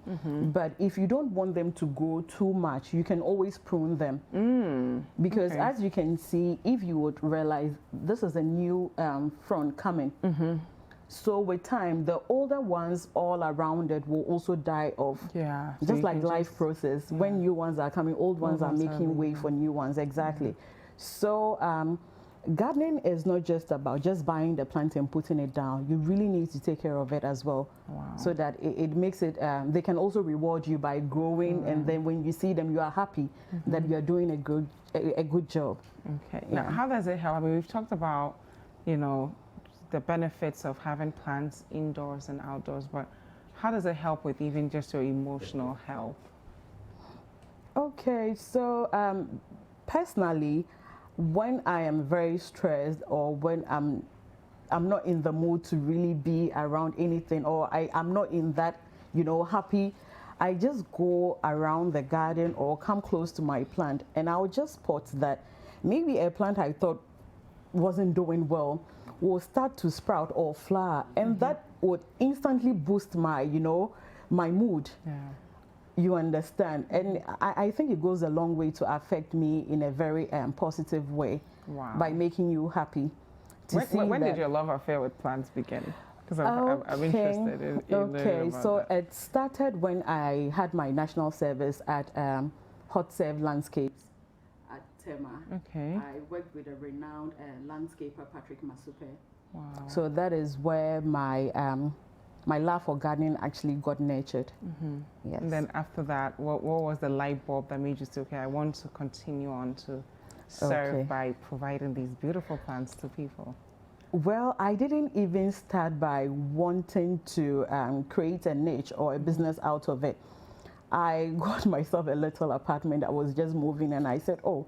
Speaker 7: but if you don't want them to grow too much, you can always prune them. Because as you can see, if you would realize, this is a new frond coming. So with time, the older ones all around it will also die off.
Speaker 5: Yeah.
Speaker 7: Just like life process. When new ones are coming, old ones are making way for new ones. Exactly. So gardening is not just about just buying the plant and putting it down. You really need to take care of it as well.
Speaker 5: Wow.
Speaker 7: So that it makes it, they can also reward you by growing, and then when you see them, you are happy that you are doing a good job.
Speaker 5: Okay. Now, how does it help? I mean, we've talked about, the benefits of having plants indoors and outdoors, but how does it help with even just your emotional health?
Speaker 7: Okay, so personally, when I am very stressed or when I'm not in the mood to really be around anything, or I'm not in that, happy, I just go around the garden or come close to my plant, and I'll just spot that maybe a plant I thought wasn't doing well will start to sprout or flower, and that would instantly boost my, my mood.
Speaker 5: Yeah.
Speaker 7: You understand? And I think it goes a long way to affect me in a very positive way.
Speaker 5: Wow.
Speaker 7: By making you happy.
Speaker 5: When did your love affair with plants begin? Because I'm interested in learning about
Speaker 7: so
Speaker 5: that.
Speaker 7: It started when I had my national service at Hot Serve Landscapes at Tema.
Speaker 5: Okay.
Speaker 7: I worked with a renowned landscaper, Patrick Masupe.
Speaker 5: Wow.
Speaker 7: So that is where my my love for gardening actually got nurtured. Yes.
Speaker 5: And then after that, what was the light bulb that made you say, okay, I want to continue on to serve by providing these beautiful plants to people?
Speaker 7: Well, I didn't even start by wanting to create a niche or a business out of it. I got myself a little apartment. I was just moving, and I said, oh,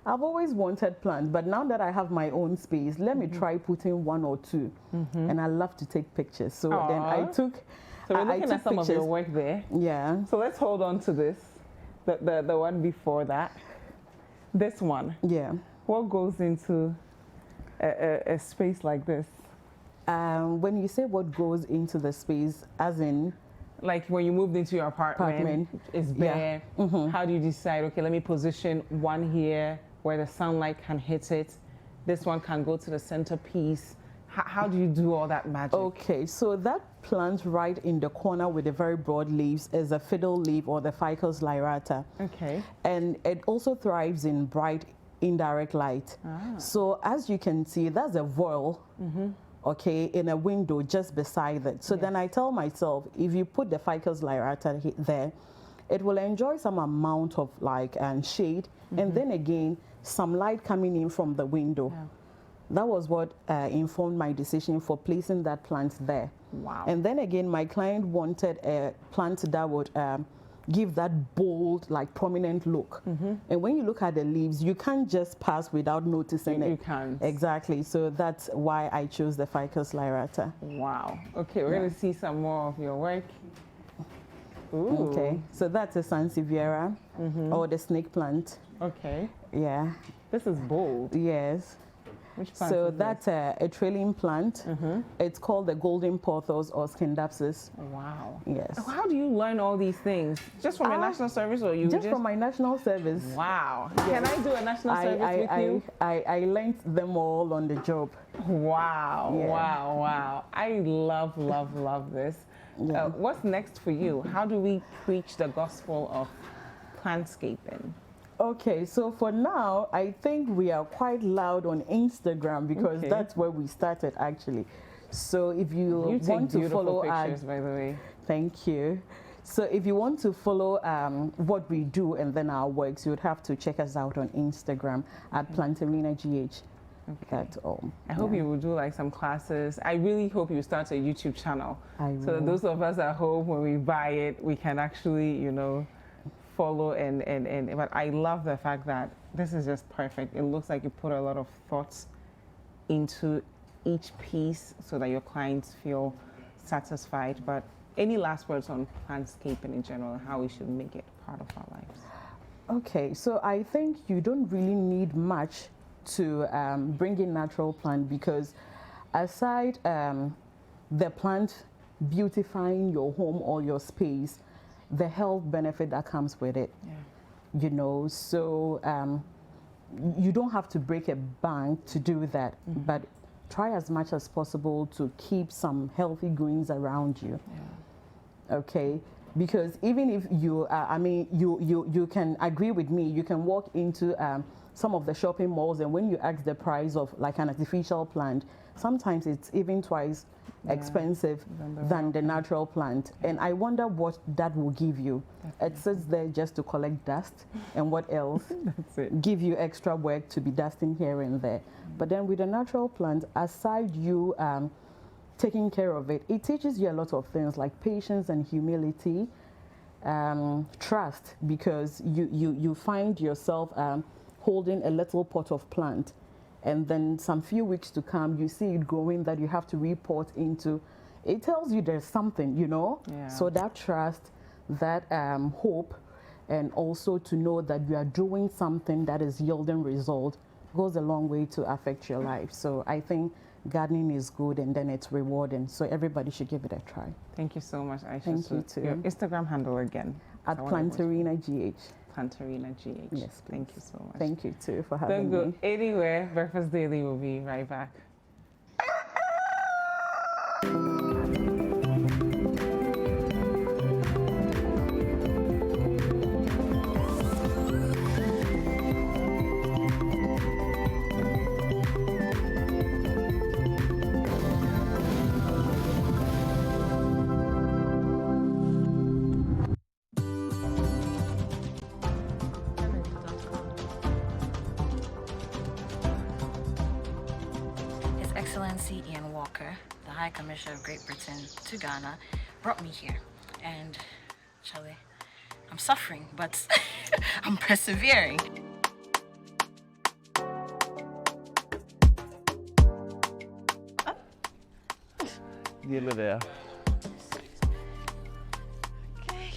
Speaker 7: I've always wanted plants, but now that I have my own space, let me try putting one or two. And I love to take pictures. So then I took
Speaker 5: So we're looking at some
Speaker 7: pictures.
Speaker 5: of your work there.
Speaker 7: Yeah.
Speaker 5: So let's hold on to this, the one before that. This one.
Speaker 7: Yeah.
Speaker 5: What goes into a space like this?
Speaker 7: When you say what goes into the space, as in?
Speaker 5: Like when you moved into your apartment. It's bare. Yeah. Mm-hmm. How do you decide, okay, let me position one here where the sunlight can hit it. This one can go to the centerpiece. How do you do all that magic? Okay, so that plant right in the corner with the very broad leaves is a fiddle leaf or the Ficus lyrata. Okay. And it also thrives in bright indirect light. So as you can see, that's a voile, okay, in a window just beside it. So then I tell myself, if you put the Ficus lyrata there, it will enjoy some amount of like shade, and then again, some light coming in from the window. Yeah. That was what informed my decision for placing that plant there. Wow. And then again, my client wanted a plant that would give that bold, like prominent look. And when you look at the leaves, you can't just pass without noticing it. You can't. Exactly. So that's why I chose the Ficus lyrata. Wow. Okay, we're going to see some more of your work. Ooh. Okay, so that's a Sansevieria or the snake plant. Okay. Yeah. This is bold. Yes. Which plant so is that's a trailing plant. It's called the golden pothos or Scindapsus. Wow. Yes. How do you learn all these things? Just from your national service, or you just from my national service? Wow. Yes. Can I do a national service with you? I learned them all on the job. Wow. Yeah. Wow. Wow. I love this. Yeah. What's next for you? How do we preach the gospel of plantscaping? Okay, so for now, I think we are quite loud on Instagram because that's where we started actually. So if you want to follow pictures, by the way. Thank you. So if you want to follow what we do and then our works, you would have to check us out on Instagram at PlantarinaGH. That's all. I hope you will do like some classes. I really hope you start a YouTube channel. So that those of us at home, when we buy it, we can actually, you know, follow and but I love the fact that this is just perfect. It looks like you put a lot of thoughts into each piece so that your clients feel satisfied. But any last words on plantscaping in general, how we should make it part of our lives? Okay, so I think you don't really need much to bring in natural plant, because aside the plant beautifying your home or your space, the health benefit that comes with it, you know, so you don't have to break a bank to do that, but try as much as possible to keep some healthy greens around you. Okay, because even if you, I mean, you can agree with me, you can walk into some of the shopping malls, and when you ask the price of like an artificial plant, sometimes it's even twice expensive than the natural plant. And I wonder what that will give you. It sits there just to collect dust, and what else? That's it. Give you extra work to be dusting here and there. But then with a natural plant, aside you taking care of it, it teaches you a lot of things like patience and humility, trust, because you find yourself holding a little pot of plant, and then some few weeks to come, you see it growing that you have to report into. It tells you there's something, you know? So that trust, that hope, and also to know that you are doing something that is yielding result goes a long way to affect your life. So I think gardening is good, and then it's rewarding. So everybody should give it a try. Thank you so much, Aisha. Thank you too. Your Instagram handle again? At PlantarinaGH. PlantarinaGH. Yes, please. Thank you so much. Thank you too for having me. Don't go anywhere. Breakfast Daily will be right back.
Speaker 8: High Commissioner of Great Britain to Ghana, brought me here, and Charlie, I'm suffering, but I'm persevering.
Speaker 9: Nearly there.
Speaker 8: Okay.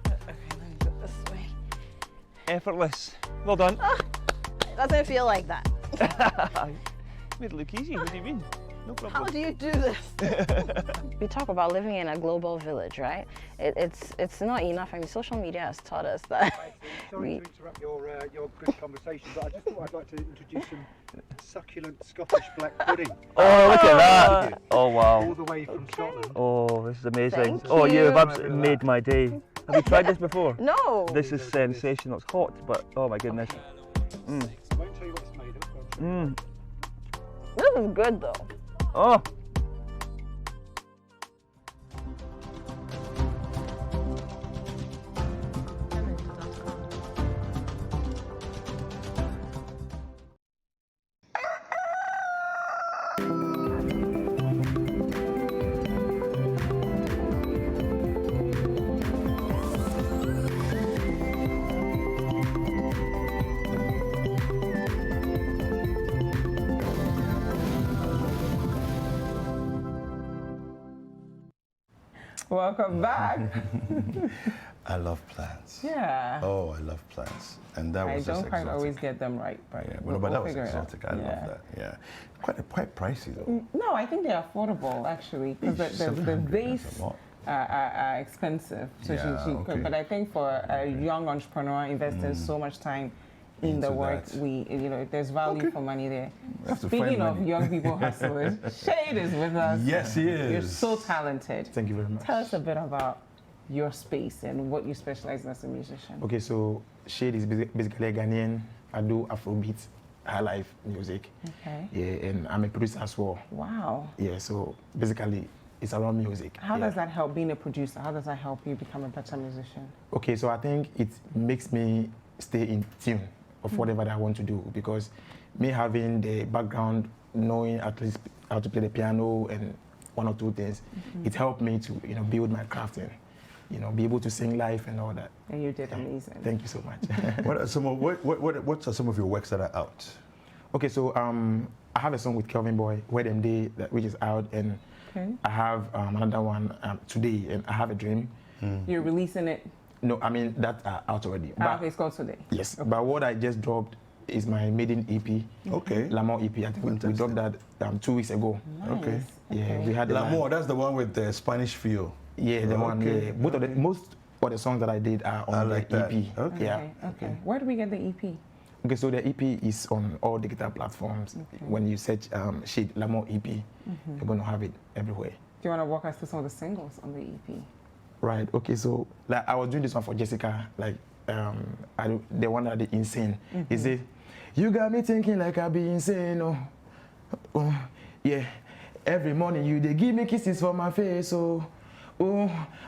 Speaker 8: Okay, let me go this way.
Speaker 9: Effortless. Well done.
Speaker 8: It doesn't feel like that.
Speaker 9: Made it look easy. What do you mean? No problem.
Speaker 1: How do you do this? We talk about living in a global village, right? It's not enough. I mean, social media has taught us that.
Speaker 10: Sorry to interrupt your good conversation, but I just thought I'd like to introduce some succulent Scottish black pudding.
Speaker 9: Oh, look at that! Oh, wow.
Speaker 10: All the way from Scotland.
Speaker 9: Oh, this is amazing.
Speaker 1: Thank
Speaker 9: You have
Speaker 1: you.
Speaker 9: absolutely made my day. Have you tried this before?
Speaker 1: No.
Speaker 9: This is sensational. It's hot, but oh my goodness.
Speaker 10: I won't tell you what it's made of.
Speaker 1: This is good though.
Speaker 9: Oh.
Speaker 5: Welcome back.
Speaker 2: I love plants.
Speaker 5: Yeah.
Speaker 2: Oh, I love plants. And that was
Speaker 5: I
Speaker 2: just
Speaker 5: don't quite
Speaker 2: exotic.
Speaker 5: always get them right, but
Speaker 2: Yeah,
Speaker 5: we'll
Speaker 2: but that was
Speaker 5: figure it out.
Speaker 2: exotic. I love that. Yeah. Quite pricey though.
Speaker 5: No, I think they're affordable actually, because the vase are expensive. So
Speaker 2: okay.
Speaker 5: But I think for a young entrepreneur investing so much time in the work, there's value for money there. Speaking of young people hustlers, Shade is with us.
Speaker 2: Yes, he is.
Speaker 5: You're so talented.
Speaker 11: Thank you very much.
Speaker 5: Tell us a bit about your space and what you specialize in as a musician.
Speaker 11: Okay, so Shade is basically a Ghanaian. I do Afrobeat, high life music.
Speaker 5: Okay.
Speaker 11: Yeah, and I'm a producer as well.
Speaker 5: Wow.
Speaker 11: Yeah, so basically it's around music.
Speaker 5: How does that help being a producer? How does that help you become a better musician?
Speaker 11: Okay, so I think it makes me stay in tune of whatever that I want to do, because me having the background, knowing at least how to play the piano and one or two things, it helped me to build my craft and be able to sing live and all that.
Speaker 5: And you did amazing.
Speaker 11: Thank you so much.
Speaker 2: What are some of your works that are out?
Speaker 11: Okay, so I have a song with Kelvin Boy, Wedding Day, which is out, and I have another one today, and I Have a Dream.
Speaker 5: You're releasing it?
Speaker 11: No, I mean that's out already.
Speaker 5: Okay, it's called Today.
Speaker 11: Yes, okay. But what I just dropped is my maiden EP.
Speaker 2: Okay.
Speaker 11: L'amour EP. I think we dropped that 2 weeks ago.
Speaker 5: Nice.
Speaker 2: Okay.
Speaker 11: Yeah, we had
Speaker 2: L'amour. That's the one with the Spanish feel.
Speaker 11: Yeah, the one. Yeah. Most of the songs that I did are on the EP.
Speaker 2: Okay.
Speaker 11: Yeah.
Speaker 5: Okay. Where do we get the EP?
Speaker 11: Okay, so the EP is on all digital platforms. Okay. When you search Shade L'amour EP, you're going to have it everywhere.
Speaker 5: Do you want to walk us through some of the singles on the EP?
Speaker 11: Right. Okay. So I was doing this one for Jessica, the one that did Insane. He said, "You got me thinking like I be insane, oh, yeah. Every morning they give me kisses for my face, oh,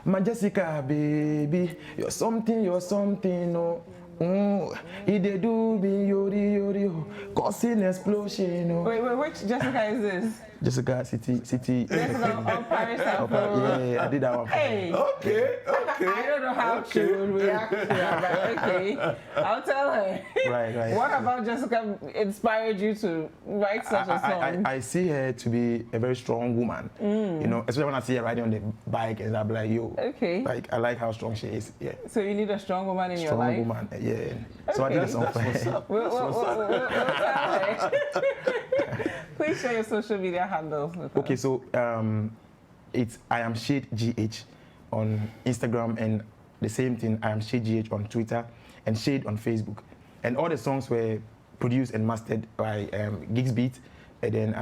Speaker 11: my Jessica, baby, you're something, oh." He they do me yori, causing explosion. Oh.
Speaker 5: Wait, which Jessica is this?
Speaker 11: Jessica, Citi.
Speaker 5: Jessica on Paris.
Speaker 11: Yeah, I did that one.
Speaker 5: Hey.
Speaker 2: Okay.
Speaker 5: I don't know how she would react to that, but okay, I'll tell her.
Speaker 11: Right.
Speaker 5: What about Jessica inspired you to write such a song?
Speaker 11: I see her to be a very strong woman. Especially when I see her riding on the bike, and I'm like, yo.
Speaker 5: Okay.
Speaker 11: I like how strong she is. Yeah.
Speaker 5: So you need a strong woman in your life.
Speaker 11: Strong woman. Yeah. Okay. So I did a song for her.
Speaker 5: We'll tell her. Please share your social media handles with us.
Speaker 11: Okay, so I am Shade GH on Instagram, and the same thing, I am Shade GH on Twitter and Shade on Facebook. And all the songs were produced and mastered by Gigs Beat and then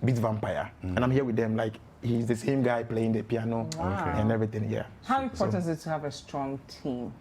Speaker 11: Beat Vampire. And I'm here with them, he's the same guy playing the piano and everything, yeah.
Speaker 5: How important is it to have a strong team?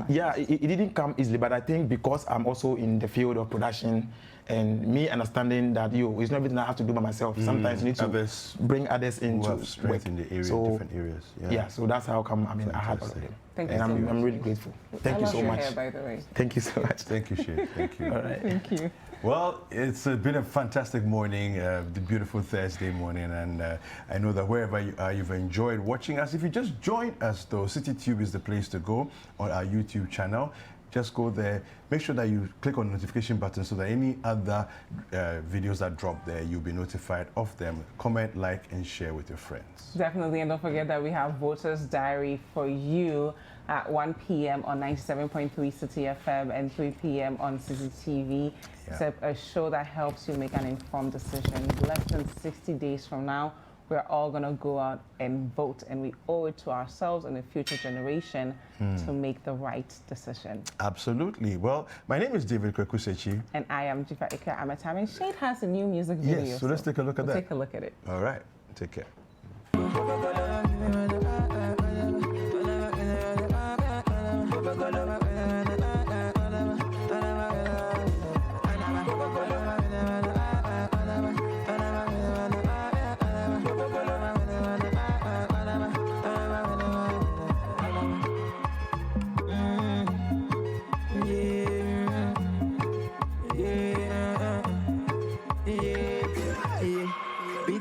Speaker 11: Yeah, it didn't come easily, but I think because I'm also in the field of production and me understanding that it's not everything I have to do by myself. Sometimes you need to bring others into
Speaker 2: strength in the area, different areas.
Speaker 11: Yeah, so that's how come I had all of them.
Speaker 5: Thank you
Speaker 11: and
Speaker 5: so much.
Speaker 11: I'm really grateful. Thank you so much.
Speaker 5: Hair, by the way.
Speaker 11: Thank you so much.
Speaker 2: Thank you, Shade. Thank you.
Speaker 11: All right.
Speaker 5: Thank you.
Speaker 2: Well, it's been a fantastic morning, the beautiful Thursday morning, and I know that wherever you are, you've enjoyed watching us. If you just joined us, though, CityTube is the place to go on our YouTube channel. Just go there. Make sure that you click on the notification button so that any other videos that drop there, you'll be notified of them. Comment, like, and share with your friends.
Speaker 5: Definitely, and don't forget that we have Voters Diary for you. at 1 p.m. on 97.3 Citi FM and 3 p.m. on Citi TV. It's a show that helps you make an informed decision. Less than 60 days from now, we're all going to go out and vote, and we owe it to ourselves and the future generation to make the right decision.
Speaker 2: Absolutely. Well, my name is David Kwekusechi.
Speaker 5: And I am Dziffa Ametam, and Shade has a new music video.
Speaker 2: Yes, so let's take a look at that.
Speaker 5: Take a look at it.
Speaker 2: All right, take care.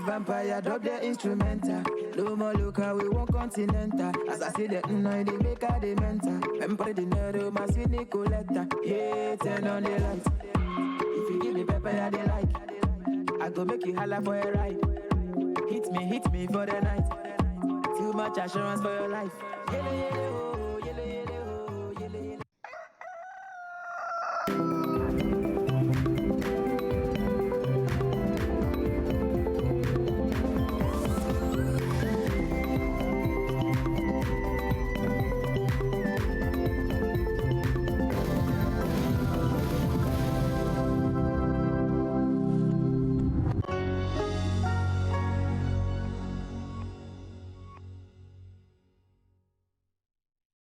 Speaker 12: Vampire drop the instrumental. No more local, we want continental. As I see the night, they make a mental. Emperor the nero, my city collector. Yeah, turn on the lights. If you give me pepper, I they like. I go make you holla for a ride. Hit me for the night. Too much assurance for your life. Yeah, yeah, yeah, oh.